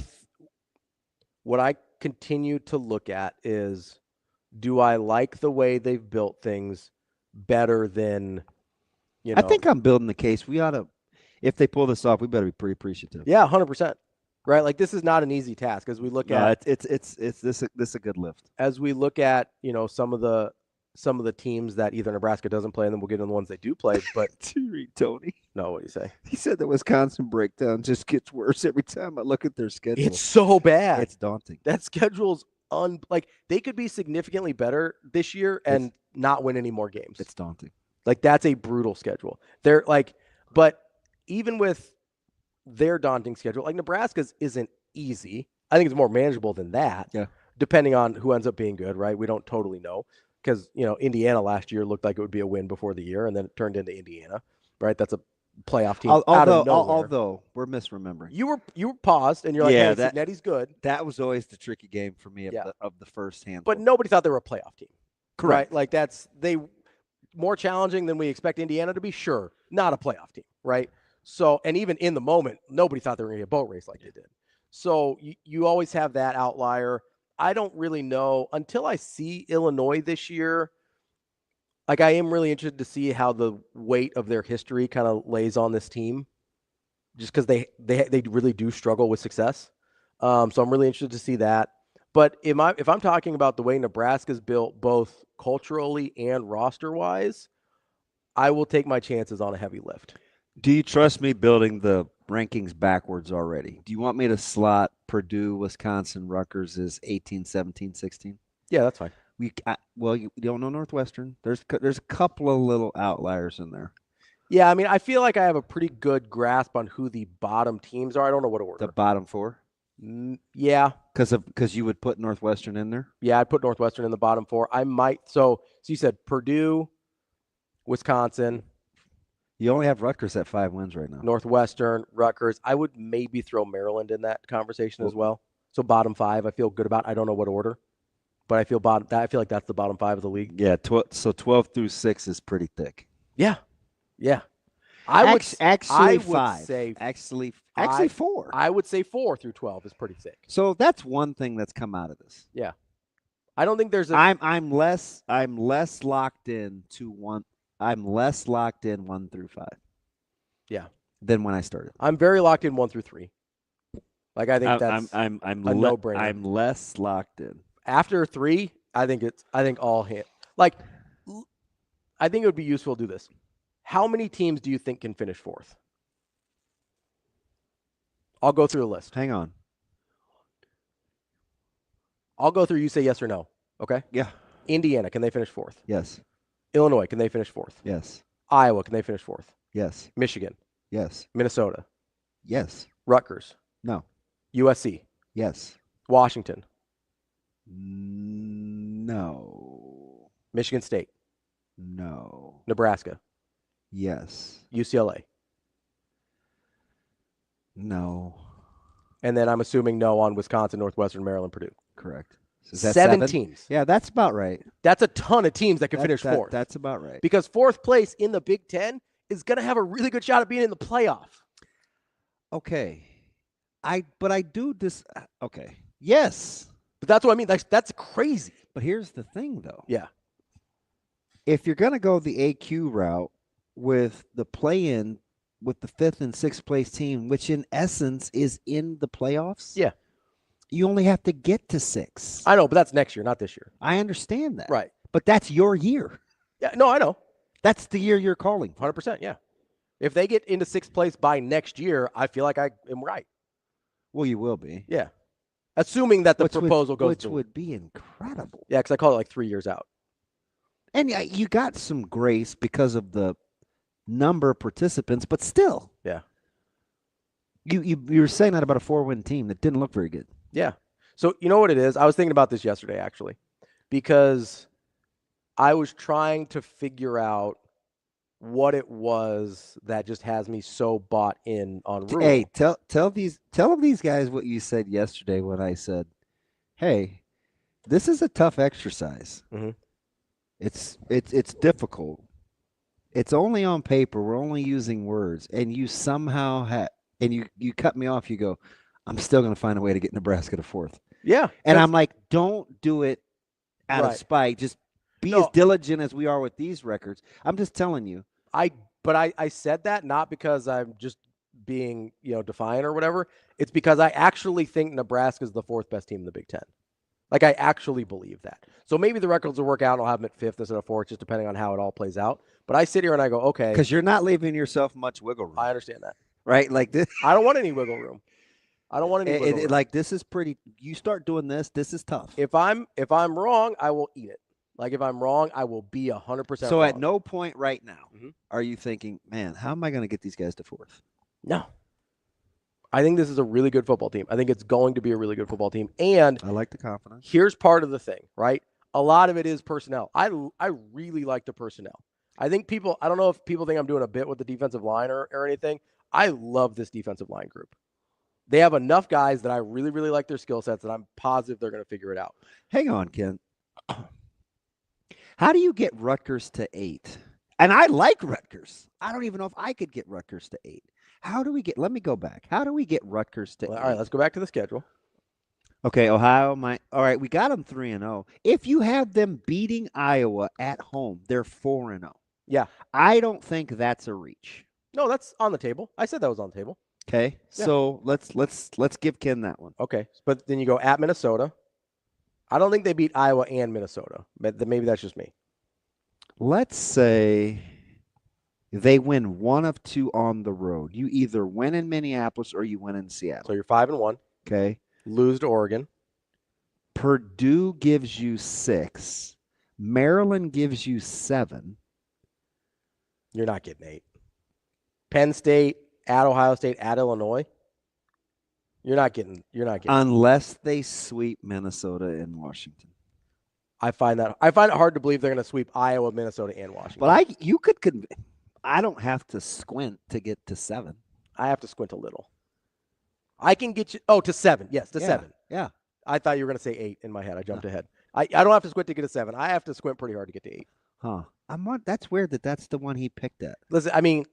D: continue to look at is, do I like the way they've built things better than,
E: I think I'm building the case. We ought to, if they pull this off, we better be pretty appreciative.
D: Yeah, 100%. Right? Like, this is not an easy task as we look at.
E: It's this a good lift.
D: As we look at, some of the teams that either Nebraska doesn't play, and then we'll get into the ones they do play. But
E: do you read Tony?
D: No, what do you say?
E: He said the Wisconsin breakdown just gets worse every time I look at their schedule.
D: It's so bad.
E: It's daunting.
D: That schedule's like, they could be significantly better this year and not win any more games.
E: It's daunting.
D: Like, that's a brutal schedule. They're like, but even with their daunting schedule, like, Nebraska's isn't easy. I think it's more manageable than that.
E: Yeah.
D: Depending on who ends up being good, right? We don't totally know because, Indiana last year looked like it would be a win before the year, and then it turned into Indiana, right? That's a playoff team out of nowhere.
E: Although we're misremembering.
D: You were paused, and you're like, hey, Cignetti's good.
E: That was always the tricky game for me of the first handful.
D: But nobody thought they were a playoff team.
E: Correct.
D: Right? Like, they more challenging than we expect Indiana to be, sure. Not a playoff team, right? So, and even in the moment, nobody thought they were going to get a boat race like they did. So you always have that outlier. I don't really know until I see Illinois this year. Like, I am really interested to see how the weight of their history kind of lays on this team, just because they really do struggle with success. So I'm really interested to see that. But if I'm talking about the way Nebraska's built, both culturally and roster wise, I will take my chances on a heavy lift.
E: Do you trust me building the rankings backwards already? Do you want me to slot Purdue, Wisconsin, Rutgers as 18, 17, 16?
D: Yeah, that's fine.
E: You don't know Northwestern. There's a couple of little outliers in there.
D: Yeah, I mean, I feel like I have a pretty good grasp on who the bottom teams are. I don't know what order.
E: The bottom four?
D: Yeah.
E: Because you would put Northwestern in there?
D: Yeah, I'd put Northwestern in the bottom four. I might. So you said Purdue, Wisconsin.
E: You only have Rutgers at 5 wins right now.
D: Northwestern, Rutgers. I would maybe throw Maryland in that conversation as well. So bottom five, I feel good about. I don't know what order, but I feel like that's the bottom five of the league.
E: Yeah, so 12 through 6 is pretty thick.
D: Yeah, yeah. I would
E: actually four.
D: I would say 4 through 12 is pretty thick.
E: So that's one thing that's come out of this.
D: Yeah, I don't think there's a.
E: I'm less locked in to one. I'm less locked in 1 through 5.
D: Yeah.
E: Than when I started.
D: I'm very locked in 1 through 3. Like, I think that's
E: I'm
D: a no-brainer.
E: I'm less locked in.
D: After 3, I think all hand. Like, I think it would be useful to do this. How many teams do you think can finish 4th? I'll go through the list.
E: Hang on.
D: I'll go through. You say yes or no. Okay?
E: Yeah.
D: Indiana, can they finish 4th?
E: Yes.
D: Illinois, can they finish 4th?
E: Yes.
D: Iowa, can they finish 4th?
E: Yes.
D: Michigan?
E: Yes.
D: Minnesota?
E: Yes.
D: Rutgers?
E: No.
D: USC?
E: Yes.
D: Washington?
E: No.
D: Michigan State?
E: No.
D: Nebraska?
E: Yes.
D: UCLA?
E: No.
D: And then I'm assuming no on Wisconsin, Northwestern, Maryland, Purdue.
E: Correct.
D: Is that 7 teams.
E: Yeah, that's about right.
D: That's a ton of teams that can finish 4th.
E: That's about right.
D: Because 4th place in the Big Ten is going to have a really good shot at being in the playoff.
E: Okay. But I do this. Okay. Yes.
D: But that's what I mean. That's crazy.
E: But here's the thing, though.
D: Yeah.
E: If you're going to go the AQ route with the play-in with the 5th and 6th place team, which in essence is in the playoffs.
D: Yeah.
E: You only have to get to 6.
D: I know, but that's next year, not this year.
E: I understand that.
D: Right.
E: But that's your year.
D: Yeah, no, I know.
E: That's the year you're calling.
D: 100%, yeah. If they get into 6th place by next year, I feel like I am right.
E: Well, you will be.
D: Yeah. Assuming that the proposal goes
E: which
D: through.
E: would be incredible.
D: Yeah, because I call it like 3 years out.
E: And yeah, you got some grace because of the number of participants, but still.
D: Yeah.
E: You were saying that about a 4-win team that didn't look very good.
D: Yeah. So you know what it is? I was thinking about this yesterday, actually, because I was trying to figure out what it was that just has me so bought in on Rule.
E: Hey, tell these guys what you said yesterday when I said, "Hey, this is a tough exercise.
D: Mm-hmm.
E: It's difficult. It's only on paper. We're only using words, and you somehow and you cut me off. You go, I'm still going to find a way to get Nebraska to 4th.
D: Yeah,
E: and I'm like, don't do it out of spite. Just be as diligent as we are with these records. I'm just telling you.
D: But I said that not because I'm just being defiant or whatever. It's because I actually think Nebraska is the 4th best team in the Big Ten. Like, I actually believe that. So maybe the records will work out and I'll have them at 5th instead of 4th, just depending on how it all plays out. But I sit here and I go, okay.
E: Because you're not leaving yourself much wiggle room.
D: I understand that.
E: Right? Like this.
D: I don't want any wiggle room. I don't want any wiggle room.
E: Like, this is pretty. You start doing this is tough.
D: If I'm wrong, I will eat it. Like, if I'm wrong, I will be 100%
E: So
D: wrong.
E: at no point right now are you thinking, man, how am I going to get these guys to 4th?
D: No. I think this is a really good football team. I think it's going to be a really good football team. And
E: I like the confidence.
D: Here's part of the thing, right? A lot of it is personnel. I really like the personnel. I don't know if people think I'm doing a bit with the defensive line or anything. I love this defensive line group. They have enough guys that I really, really like their skill sets, and I'm positive they're going to figure it out.
E: Hang on, Ken. How do you get Rutgers to 8? And I like Rutgers. I don't even know if I could get Rutgers to 8. Let me go back. How do we get Rutgers to 8?
D: All right, let's go back to the schedule.
E: Okay, Ohio, all right, we got them 3-0. If you have them beating Iowa at home, they're 4-0.
D: Yeah.
E: I don't think that's a reach.
D: No, that's on the table. I said that was on the table.
E: Okay.
D: Yeah.
E: So let's give Ken that one.
D: Okay. But then you go at Minnesota. I don't think they beat Iowa and Minnesota, but maybe that's just me.
E: Let's say they win one of 2 on the road. You either win in Minneapolis or you win in Seattle.
D: So you're 5-1.
E: Okay.
D: Lose to Oregon.
E: Purdue gives you 6. Maryland gives you 7.
D: You're not getting 8. Penn State, at Ohio State, at Illinois. You're not getting
E: unless they sweep Minnesota and Washington.
D: I find it hard to believe they're going to sweep Iowa, Minnesota, and Washington.
E: But I don't have to squint to get to 7.
D: I have to squint a little. I can get you to 7. Yes, to 7.
E: Yeah.
D: I thought you were going to say 8 in my head. I jumped ahead. I don't have to squint to get to 7. I have to squint pretty hard to get to 8.
E: Huh. That's weird that's the one he picked at.
D: Listen, I mean,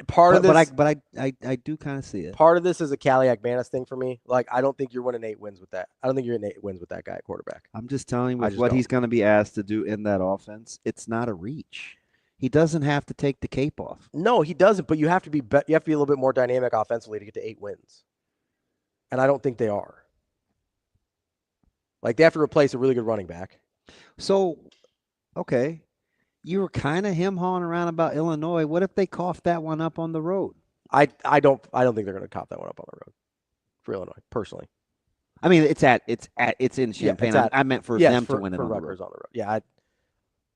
D: part of this,
E: but I do kind of see it.
D: Part of this is a Kaliak-Banis thing for me. Like, I don't think you're winning 8 wins with that. I don't think you're in 8 wins with that guy at quarterback.
E: I'm just telling you what he's going to be asked to do in that offense. It's not a reach. He doesn't have to take the cape off.
D: No, he doesn't. But you have to be a little bit more dynamic offensively to get to 8 wins. And I don't think they are. Like, they have to replace a really good running back.
E: So, okay. You were kind of him-hawing around about Illinois. What if they cough that one up on the road?
D: I don't think they're going to cough that one up on the road for Illinois, personally.
E: I mean, it's in Champaign.
D: Yeah,
E: I meant for them to win it
D: for
E: on the
D: Rutgers
E: road.
D: on the road. Yeah,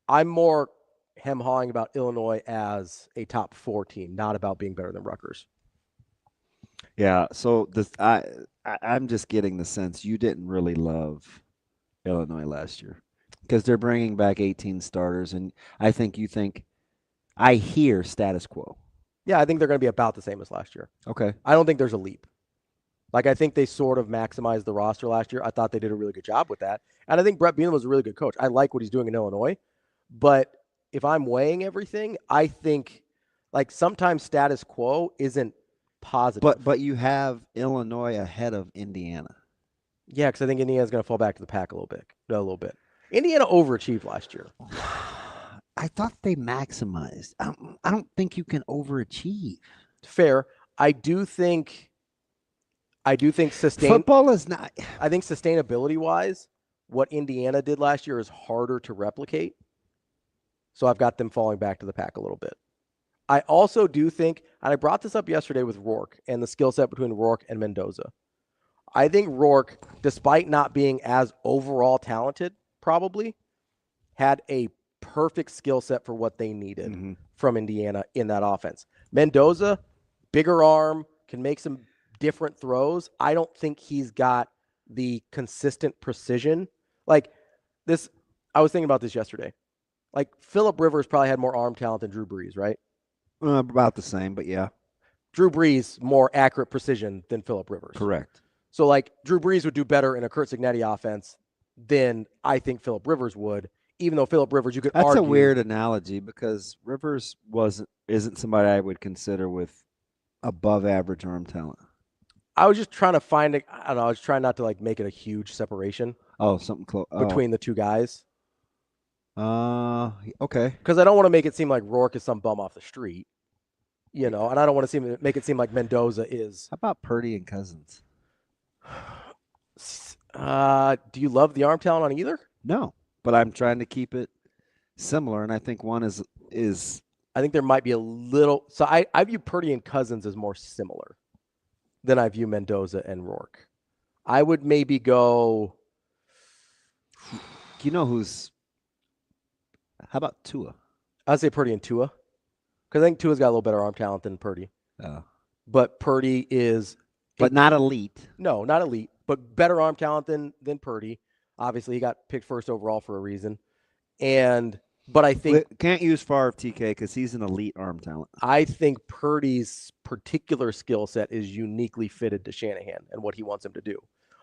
D: I'm more hem-hawing about Illinois as a top 4 team, not about being better than Rutgers.
E: Yeah, so I'm just getting the sense you didn't really love Illinois last year because they're bringing back 18 starters, and I hear status quo.
D: Yeah, I think they're going to be about the same as last year.
E: Okay.
D: I don't think there's a leap. Like, I think they sort of maximized the roster last year. I thought they did a really good job with that. And I think Brett Bielema was a really good coach. I like what he's doing in Illinois. But if I'm weighing everything, I think, like, sometimes status quo isn't positive.
E: But you have Illinois ahead of Indiana.
D: Yeah, because I think Indiana's going to fall back to the pack a little bit. Indiana overachieved last year.
E: I thought they maximized. I don't think you can overachieve.
D: Fair. I do think
E: football is not.
D: I think sustainability-wise, what Indiana did last year is harder to replicate. So I've got them falling back to the pack a little bit. I also do think, and I brought this up yesterday with Rourke and the skill set between Rourke and Mendoza. I think Rourke, despite not being as overall talented, probably had a perfect skill set for what they needed from Indiana in that offense. Mendoza, bigger arm, can make some different throws. I don't think he's got the consistent precision. Like this, I was thinking about this yesterday. Like Phillip Rivers probably had more arm talent than Drew Brees, right?
E: About the same, but yeah.
D: Drew Brees, more accurate precision than Phillip Rivers.
E: Correct.
D: So, like, Drew Brees would do better in a Curt Cignetti offense than I think Phillip Rivers would, even though Phillip Rivers, you could argue.
E: That's a weird analogy because Rivers isn't somebody I would consider with above average arm talent.
D: I was just trying to find it. I don't know. I was trying not to, like, make it a huge separation.
E: Oh, something close.
D: Between the two guys.
E: Okay.
D: Because I don't want to make it seem like Rourke is some bum off the street, and I don't want to make it seem like Mendoza is.
E: How about Purdy and Cousins?
D: Do you love the arm talent on either?
E: No, but I'm trying to keep it similar, and I think one is.
D: I think there might be a little. So I view Purdy and Cousins as more similar than I view Mendoza and Rourke. I would maybe go.
E: You know who's? How about Tua?
D: I'd say Purdy and Tua, because I think Tua's got a little better arm talent than Purdy.
E: Oh.
D: But Purdy is.
E: But not elite.
D: No, not elite, but better arm talent than Purdy. Obviously, he got picked first overall for a reason. But I think
E: can't use Favre TK because he's an elite arm talent.
D: I think Purdy's particular skill set is uniquely fitted to Shanahan and what he wants him to do.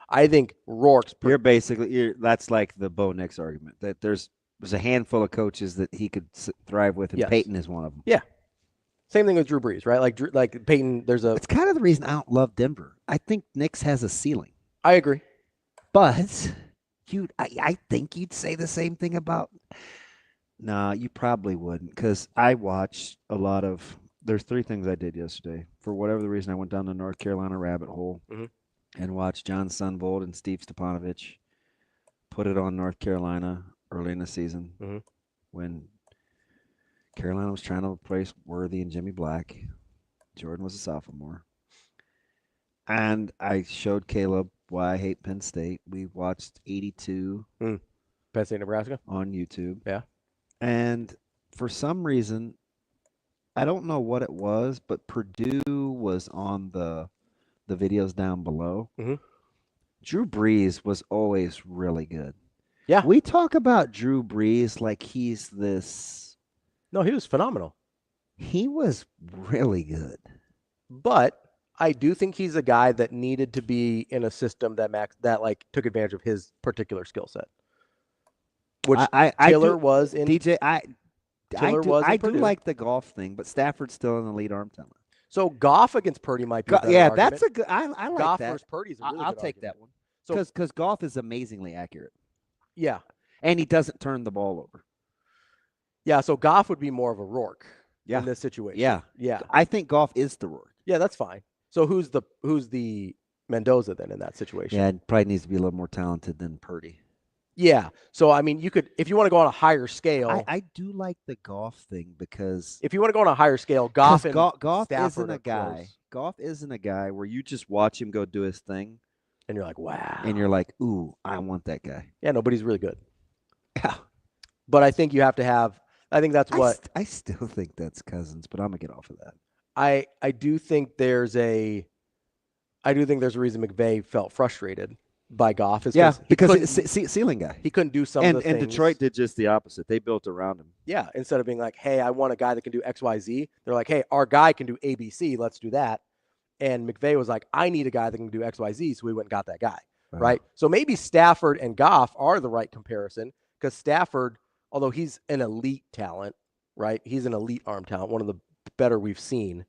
D: I think Rourke's.
E: That's like the Bo Nix argument that there's a handful of coaches that he could thrive with, and
D: Yes.
E: Peyton is one of them.
D: Yeah. Same thing with Drew Brees, right? Like Peyton,
E: It's kind of the reason I don't love Denver. I think Nix has a ceiling.
D: I agree.
E: But I think you'd say the same thing about. Nah, you probably wouldn't, because I watched a lot of. There's 3 things I did yesterday. For whatever the reason, I went down the North Carolina rabbit hole and watched John Sunvold and Steve Stepanovich put it on North Carolina early in the season when Carolina was trying to replace Worthy and Jimmy Black. Jordan was a sophomore. And I showed Caleb why I hate Penn State. We watched 82
D: Penn State, Nebraska
E: on YouTube.
D: Yeah.
E: And for some reason, I don't know what it was, but Purdue was on the videos down below. Drew Brees was always really good.
D: Yeah.
E: We talk about Drew Brees like he's this.
D: No, he was phenomenal.
E: He was really good.
D: But I do think he's a guy that needed to be in a system that took advantage of his particular skill set. Which Taylor was in.
E: DJ, I do
D: Purdue.
E: like the golf thing, but Stafford's still an elite arm talent.
D: So Goff against Purdy might be a better argument.
E: That's a good. I like
D: Goff
E: that.
D: versus Purdy's a really
E: I'll
D: good
E: take
D: argument.
E: that one. Because Goff is amazingly accurate.
D: Yeah.
E: And he doesn't turn the ball over.
D: Yeah, so Goff would be more of a Rourke
E: in
D: this situation.
E: Yeah.
D: Yeah.
E: I think Goff is the Rourke.
D: Yeah, that's fine. So who's the Mendoza then in that situation?
E: Yeah, it probably needs to be a little more talented than Purdy.
D: Yeah. So, I mean, you could, if you want to go on a higher scale.
E: I do like the Goff thing because.
D: If you want to go on a higher scale, Goff and
E: Goff
D: Stafford
E: isn't a guy.
D: close.
E: Goff isn't a guy where you just watch him go do his thing.
D: And you're like, wow.
E: And you're like, ooh, I want that guy.
D: Yeah, no, but he's really good.
E: Yeah.
D: But I think you have to have, I think that's what.
E: I still think that's Cousins, but I'm going to get off of that.
D: I do think there's a reason McVay felt frustrated by Goff.
E: Yeah, because it's ceiling guy.
D: He couldn't do some of the things.
E: And Detroit did just the opposite. They built around him.
D: Yeah, instead of being like, hey, I want a guy that can do X, Y, Z. They're like, hey, our guy can do A, B, C. Let's do that. And McVay was like, I need a guy that can do X, Y, Z. So we went and got that guy. Right? So maybe Stafford and Goff are the right comparison because Stafford, although he's an elite talent, right? He's an elite arm talent, one of the better we've seen.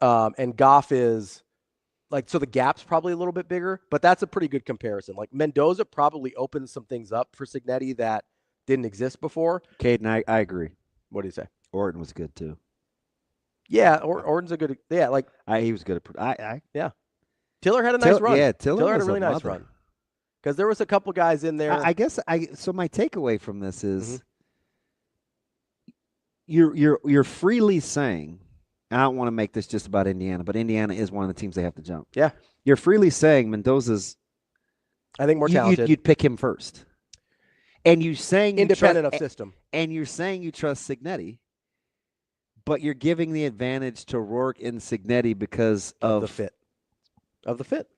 D: And Goff is so the gap's probably a little bit bigger, but that's a pretty good comparison. Like Mendoza probably opened some things up for Cignetti that didn't exist before.
E: Caden, I agree.
D: What do you say?
E: Orton was good too.
D: Yeah, Orton's a good. Yeah,
E: he was good at.
D: Yeah. Tiller had a nice run.
E: Yeah,
D: Tiller had a really nice run. Because there was a couple guys in there.
E: I guess so my takeaway from this is you're freely saying I don't want to make this just about Indiana, but Indiana is one of the teams they have to jump.
D: Yeah.
E: You're freely saying Mendoza's
D: I think more talented.
E: You'd pick him first. And you're saying
D: independent of system.
E: And you're saying you trust Cignetti, but you're giving the advantage to Rourke and Cignetti because of
D: the fit. Of the fit.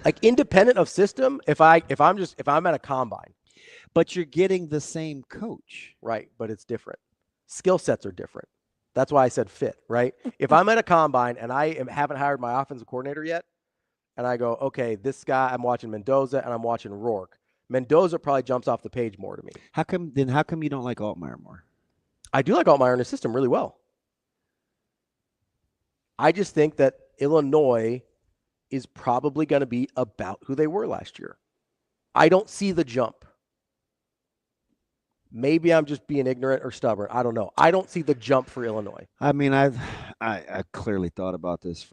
D: Like independent of system, if I'm at a combine.
E: But you're getting the same coach.
D: Right, but it's different. Skill sets are different. That's why I said fit, right? If I'm at a combine and haven't hired my offensive coordinator yet, and I go, okay, this guy, I'm watching Mendoza and I'm watching Rourke. Mendoza probably jumps off the page more to me.
E: How come you don't like Altmaier more?
D: I do like Altmaier in his system really well. I just think that Illinois is probably going to be about who they were last year. I don't see the jump. Maybe I'm just being ignorant or stubborn. I don't know. I don't see the jump for Illinois.
E: I mean, I clearly thought about this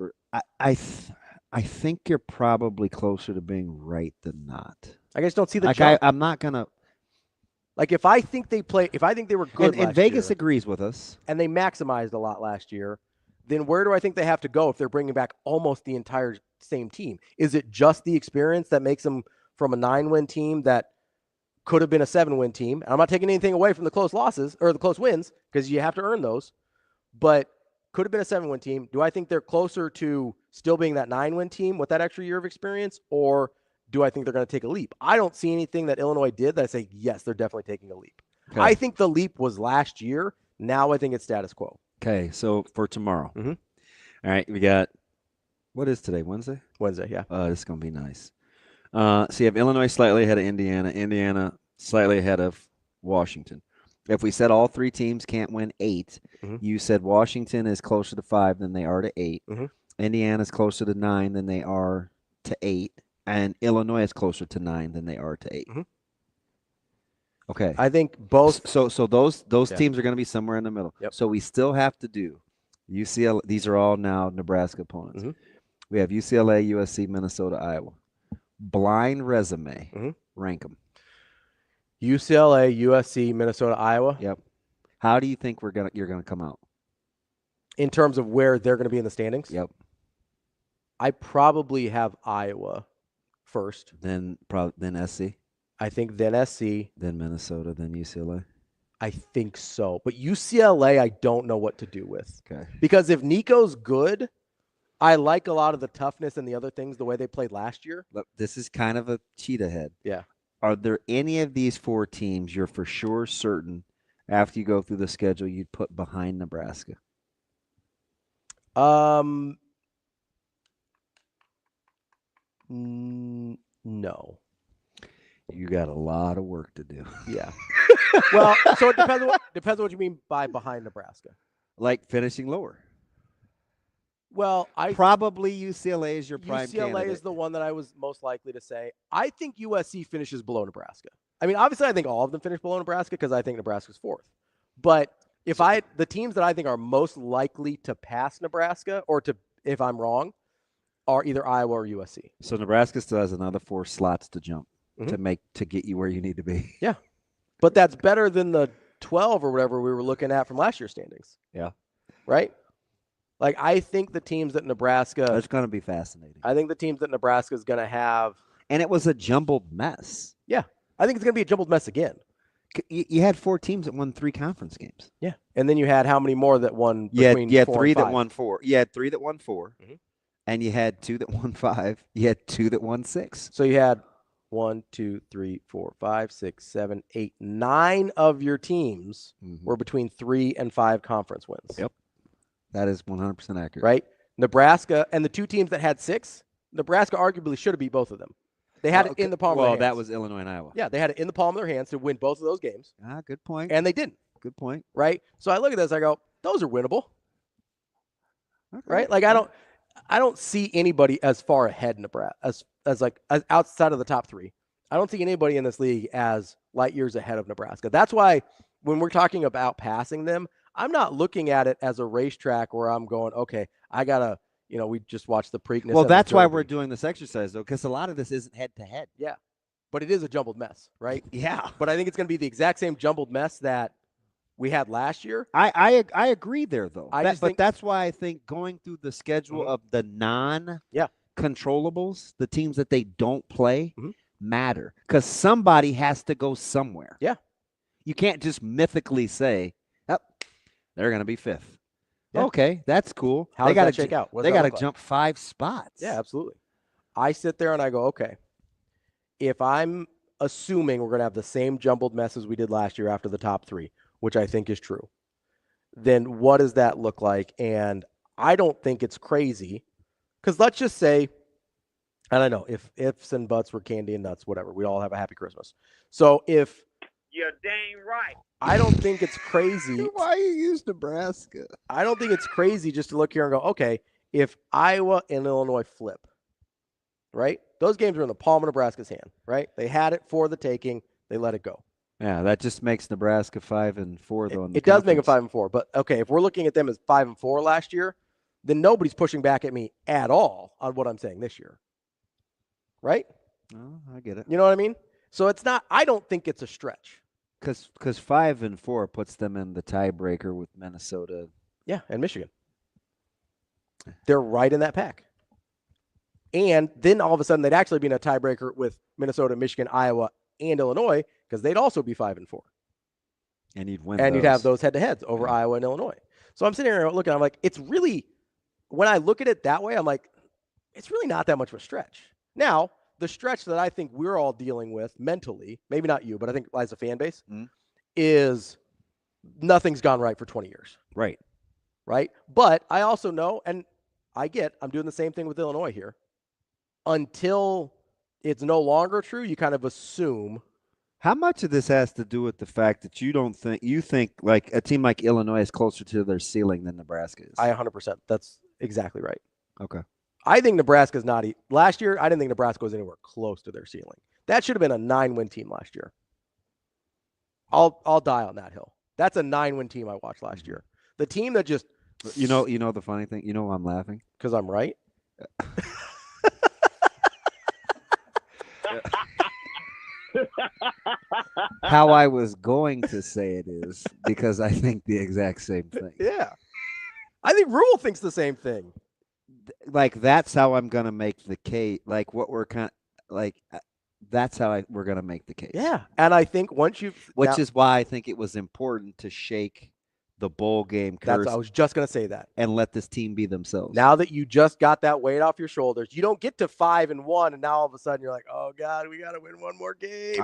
E: I think you're probably closer to being right than not.
D: I just don't see the jump.
E: I'm not gonna
D: if I think they were good
E: and Vegas agrees with us,
D: and they maximized a lot last year, then where do I think they have to go if they're bringing back almost the entire same team? Is it just the experience that makes them from a 9-win team that could have been a 7-win team? And I'm not taking anything away from the close losses or the close wins because you have to earn those, but could have been a 7-win team. Do I think they're closer to still being that 9-win team with that extra year of experience, or do I think they're going to take a leap? I don't see anything that Illinois did that I say, yes, they're definitely taking a leap. Okay. I think the leap was last year. Now I think it's status quo.
E: Okay, so for tomorrow.
D: Mm-hmm.
E: All right, we got, what is today, Wednesday?
D: Wednesday, yeah.
E: This is going to be nice. So you have Illinois slightly ahead of Indiana slightly ahead of Washington. If we said all three teams can't win 8, you said Washington is closer to 5 than they are to 8. Indiana is closer to 9 than they are to 8. And Illinois is closer to 9 than they are to 8. Okay.
D: I think both.
E: So those teams are going to be somewhere in the middle.
D: Yep.
E: So we still have to do UCLA. These are all now Nebraska opponents. We have UCLA, USC, Minnesota, Iowa. Blind resume. Rank them.
D: UCLA, USC, Minnesota, Iowa.
E: Yep. How do you think you're gonna come out
D: in terms of where they're going to be in the standings?
E: Yep.
D: I probably have Iowa first.
E: Then SC.
D: I think then SC.
E: Then Minnesota. Then UCLA.
D: I think so, but UCLA, I don't know what to do with.
E: Okay.
D: Because if Nico's good, I like a lot of the toughness and the other things the way they played last year.
E: Look, this is kind of a cheetah head.
D: Yeah.
E: Are there any of these 4 teams you're for sure certain after you go through the schedule you'd put behind Nebraska?
D: No.
E: You got a lot of work to do.
D: Yeah. Well, so it depends on what you mean by behind Nebraska.
E: Like finishing lower.
D: Well,
E: probably UCLA is your prime
D: UCLA
E: candidate.
D: is the one that I was most likely to say. I think USC finishes below Nebraska. I mean, obviously, I think all of them finish below Nebraska because I think Nebraska's 4th. But the teams that I think are most likely to pass Nebraska, or to, if I'm wrong, are either Iowa or USC.
E: So Nebraska still has another 4 slots to jump to get you where you need to be.
D: Yeah, but that's better than the 12 or whatever we were looking at from last year's standings.
E: Yeah,
D: right. Like, I think the teams that Nebraska...
E: That's going to be fascinating.
D: I think the teams that Nebraska is going to have...
E: And it was a jumbled mess.
D: Yeah. I think it's going to be a jumbled mess again.
E: You had 4 teams that won 3 conference games.
D: Yeah. And then you had how many more that won
E: between
D: you had
E: 3 that won 4. You had 3 that won 4. And you had 2 that won 5. You had 2 that won 6.
D: So you had 1, 2, 3, 4, 5, 6, 7, 8, 9 of your teams were between 3 and 5 conference wins.
E: Yep. That is 100% accurate.
D: Right? Nebraska, and the 2 teams that had 6, Nebraska arguably should have beat both of them. They had it in the palm of their hands.
E: Well, that was Illinois and Iowa.
D: Yeah, they had it in the palm of their hands to win both of those games.
E: Good point.
D: And they didn't.
E: Good point.
D: Right? So I look at this, I go, those are winnable. Okay. Right? Like, I don't see anybody as far ahead Nebraska as outside of the top 3. I don't see anybody in this league as light years ahead of Nebraska. That's why when we're talking about passing them, I'm not looking at it as a racetrack where I'm going, okay, I got to, we just watched the Preakness.
E: Well, that's why we're doing this exercise, though, because a lot of this isn't head-to-head.
D: Yeah, but it is a jumbled mess, right?
E: Yeah.
D: But I think it's going to be the exact same jumbled mess that we had last year.
E: I agree there, though.
D: But
E: that's why I think going through the schedule of the non-controllables, the teams that they don't play, matter. Because somebody has to go somewhere.
D: Yeah.
E: You can't just mythically say, oh, they're going to be 5th.
D: Yeah.
E: Okay, that's cool.
D: How does that shake out?
E: They got to jump 5 spots.
D: Yeah, absolutely. I sit there and I go, okay, if I'm assuming we're going to have the same jumbled mess as we did last year after the top 3, which I think is true, then what does that look like? And I don't think it's crazy because let's just say, I don't know, if ifs and buts were candy and nuts, whatever, we all have a happy Christmas. So if
R: you're dang right.
D: I don't think it's crazy.
E: Why you use Nebraska?
D: I don't think it's crazy just to look here and go, okay, if Iowa and Illinois flip, right? Those games are in the palm of Nebraska's hand, right? They had it for the taking. They let it go.
E: Yeah, that just makes Nebraska 5-4 though.
D: It does make it 5-4, but okay, if we're looking at them as 5-4 last year, then nobody's pushing back at me at all on what I'm saying this year, right?
E: Oh, I get it.
D: You know what I mean? So it's not. I don't think it's a stretch.
E: Because 5-4 puts them in the tiebreaker with Minnesota.
D: Yeah, and Michigan. They're right in that pack. And then all of a sudden they'd actually be in a tiebreaker with Minnesota, Michigan, Iowa, and Illinois because they'd also be 5-4.
E: And you'd win.
D: And you'd have those head-to-heads over Iowa and Illinois. So I'm sitting here looking, I'm like, it's really, when I look at it that way, I'm like, it's really not that much of a stretch. Now, the stretch that I think we're all dealing with mentally, maybe not you, but I think as a fan base, is nothing's gone right for 20 years.
E: Right.
D: Right? But I also know, and I'm doing the same thing with Illinois here. Until it's no longer true, you kind of assume.
E: How much of this has to do with the fact that you think like a team like Illinois is closer to their ceiling than Nebraska is?
D: 100%. That's exactly right.
E: Okay.
D: I think Nebraska's not. Last year, I didn't think Nebraska was anywhere close to their ceiling. That should have been a 9-win team last year. I'll die on that hill. That's a 9-win team I watched last year. The team that just.
E: You know the funny thing. You know why I'm laughing?
D: Because I'm right.
E: How I was going to say it is because I think the exact same thing.
D: Yeah. I think Rule thinks the same thing.
E: Like, that's how I'm going to make the case. Like, what we're kind of like, that's how we're going to make the case.
D: Yeah. And I think once
E: which is why I think it was important to shake the bowl game curse.
D: I was just going to say that.
E: And let this team be themselves.
D: Now that you just got that weight off your shoulders, you don't get to 5-1, and now all of a sudden you're like, oh, God, we got to win one more game.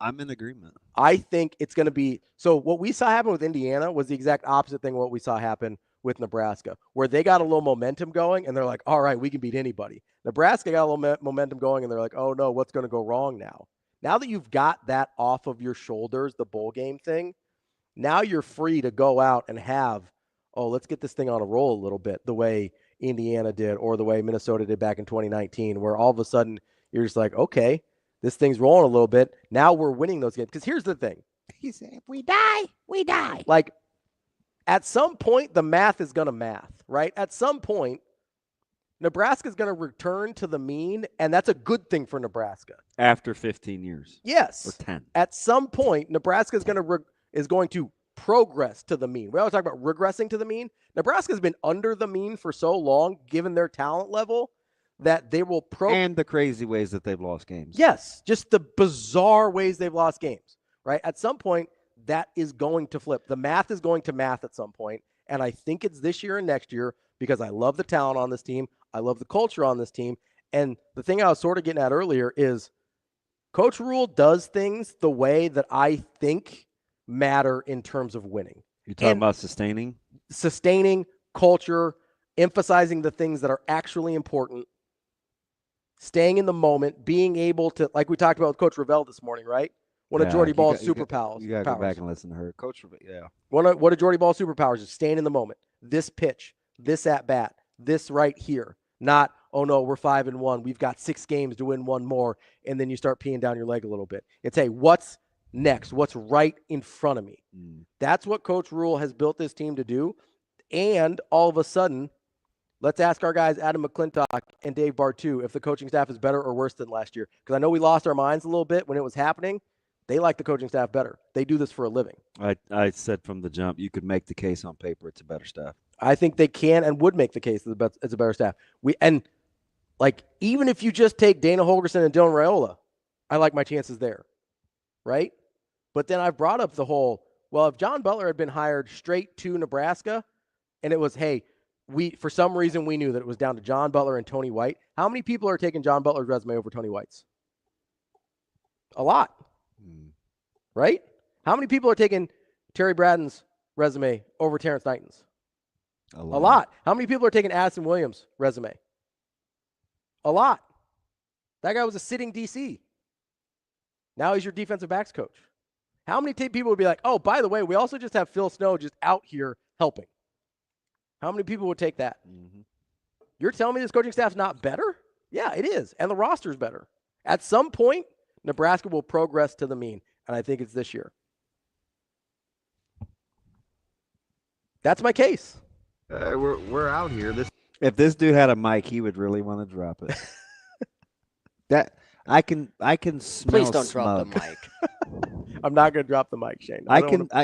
E: I'm in agreement.
D: I think it's going to be – so what we saw happen with Indiana was the exact opposite thing of what we saw happen with Nebraska, where they got a little momentum going, and they're like, all right, we can beat anybody. Nebraska got a little momentum going, and they're like, oh, no, what's going to go wrong now? Now that you've got that off of your shoulders, the bowl game thing, now you're free to go out and have, let's get this thing on a roll a little bit, the way Indiana did or the way Minnesota did back in 2019, where all of a sudden you're just like, okay, this thing's rolling a little bit. Now we're winning those games. Because here's the thing.
E: He said, if we die, we die.
D: Like, at some point, the math is going to math, right? At some point, Nebraska is going to return to the mean, and that's a good thing for Nebraska.
E: After 15 years.
D: Yes.
E: Or 10.
D: At some point, Nebraska is going to progress to the mean. We always talk about regressing to the mean. Nebraska's been under the mean for so long, given their talent level, that they will
E: and the crazy ways that they've lost games.
D: Yes, just the bizarre ways they've lost games, right? At some point, that is going to flip. The math is going to math at some point, and I think it's this year and next year because I love the talent on this team. I love the culture on this team. And the thing I was sort of getting at earlier is Coach Rule does things the way that I think matter in terms of winning.
E: You're talking about sustaining
D: culture, emphasizing the things that are actually important, staying in the moment, being able to, like we talked about with Coach Revelle this morning, right? One of Jordy Ball's superpowers.
E: You got to go back and listen to her. Coach Revelle, yeah.
D: One of Jordy Ball's superpowers is staying in the moment. This pitch, this at-bat, this right here. Not, oh, no, we're 5-1. We've got 6 games to win one more, and then you start peeing down your leg a little bit. It's, hey, what's next? What's right in front of me? That's what Coach Rule has built this team to do. And all of a sudden, let's ask our guys, Adam McClintock and Dave Bartu, if the coaching staff is better or worse than last year. Because I know we lost our minds a little bit when it was happening. They like the coaching staff better. They do this for a living.
E: I said from the jump, you could make the case on paper it's a better staff.
D: I think they can and would make the case that it's a better staff. Even if you just take Dana Holgerson and Dylan Raiola, I like my chances there, right? But then I've brought up the whole, well, if John Butler had been hired straight to Nebraska and it was, hey, for some reason we knew that it was down to John Butler and Tony White, how many people are taking John Butler's resume over Tony White's? A lot, right? How many people are taking Terry Braden's resume over Terrence Knighton's? A lot. How many people are taking Addison Williams' resume? A lot. That guy was a sitting DC. Now he's your defensive backs coach. How many people would be like, oh, by the way, we also just have Phil Snow just out here helping? How many people would take that? Mm-hmm. You're telling me this coaching staff's not better? Yeah, it is. And the roster's better. At some point, Nebraska will progress to the mean, and I think it's this year. That's my case.
E: We're out here. If this dude had a mic, he would really want to drop it. That I can smell.
F: Please don't
E: smug.
F: drop the mic.
D: I'm not going to drop the mic, Shane.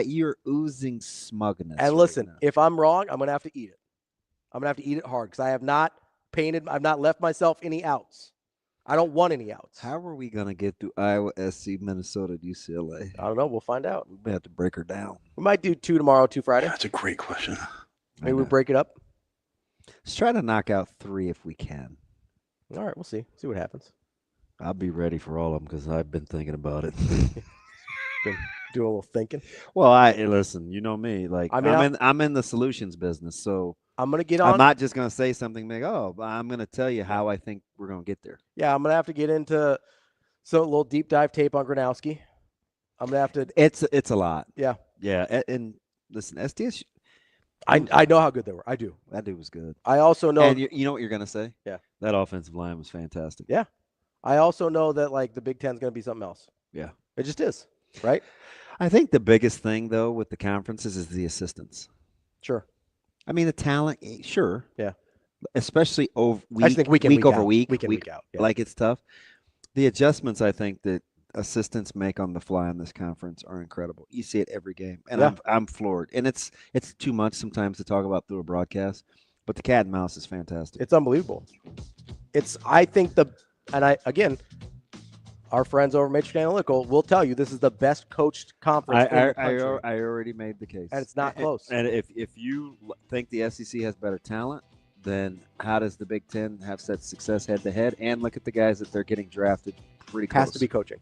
E: You're oozing smugness.
D: And listen, if I'm wrong, I'm going to have to eat it. I'm going to have to eat it hard because I have not I've not left myself any outs. I don't want any outs.
E: How are we going to get through Iowa, SC, Minnesota, UCLA?
D: I don't know. We'll find out.
E: We may have to break her down.
D: We might do 2 tomorrow, 2 Friday.
T: That's a great question.
D: Maybe we break it up.
E: Let's try to knock out 3 if we can.
D: All right, we'll see. See what happens.
E: I'll be ready for all of them because I've been thinking about it.
D: Been doing a little thinking.
E: Well, listen. You know me. Like I'm in the solutions business, so
D: I'm gonna get on.
E: I'm not just gonna say something like, "Oh," I'm gonna tell you how I think we're gonna get there.
D: Yeah, I'm gonna have to get into a little deep dive tape on Gronowski. I'm gonna have to.
E: It's a lot.
D: Yeah.
E: Yeah, and listen, SDS.
D: I know how good they were. I do.
E: That dude was good.
D: I also know.
E: And you know what you're gonna say?
D: Yeah.
E: That offensive line was fantastic.
D: Yeah. I also know that the Big Ten's gonna be something else.
E: Yeah.
D: It just is. Right?
E: I think the biggest thing, though, with the conferences is the assistants.
D: Sure.
E: I mean, the talent, sure.
D: Yeah.
E: Especially over
D: I just think week
E: over
D: out.
E: week.
D: Week in, week out. Yeah.
E: Like, it's tough. The adjustments, I think, that assistants make on the fly in this conference are incredible. You see it every game. And I'm floored. And it's too much sometimes to talk about through a broadcast. But the cat and mouse is fantastic.
D: It's unbelievable. I think our friends over Matrix Analytical will tell you this is the best coached conference in the country.
E: I already made the case.
D: And it's not close.
E: And if you think the SEC has better talent, then how does the Big Ten have such success head-to-head? And look at the guys that they're getting drafted pretty close.
D: Has to be coaching.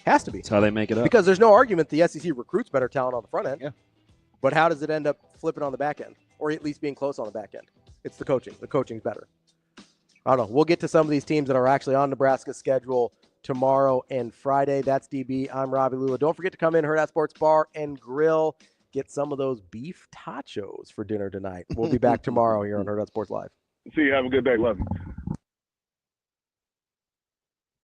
D: Has to be.
E: That's how they make it up.
D: Because there's no argument the SEC recruits better talent on the front end.
E: Yeah.
D: But how does it end up flipping on the back end? Or at least being close on the back end? It's the coaching. The coaching's better. I don't know. We'll get to some of these teams that are actually on Nebraska's schedule tomorrow and Friday. That's DB. I'm Ravi Lulla. Don't forget to come in Hurrdat Sports Bar and Grill. Get some of those beef tachos for dinner tonight. We'll be back tomorrow here on Hurrdat Sports Live.
T: See you. Have a good day. Love you.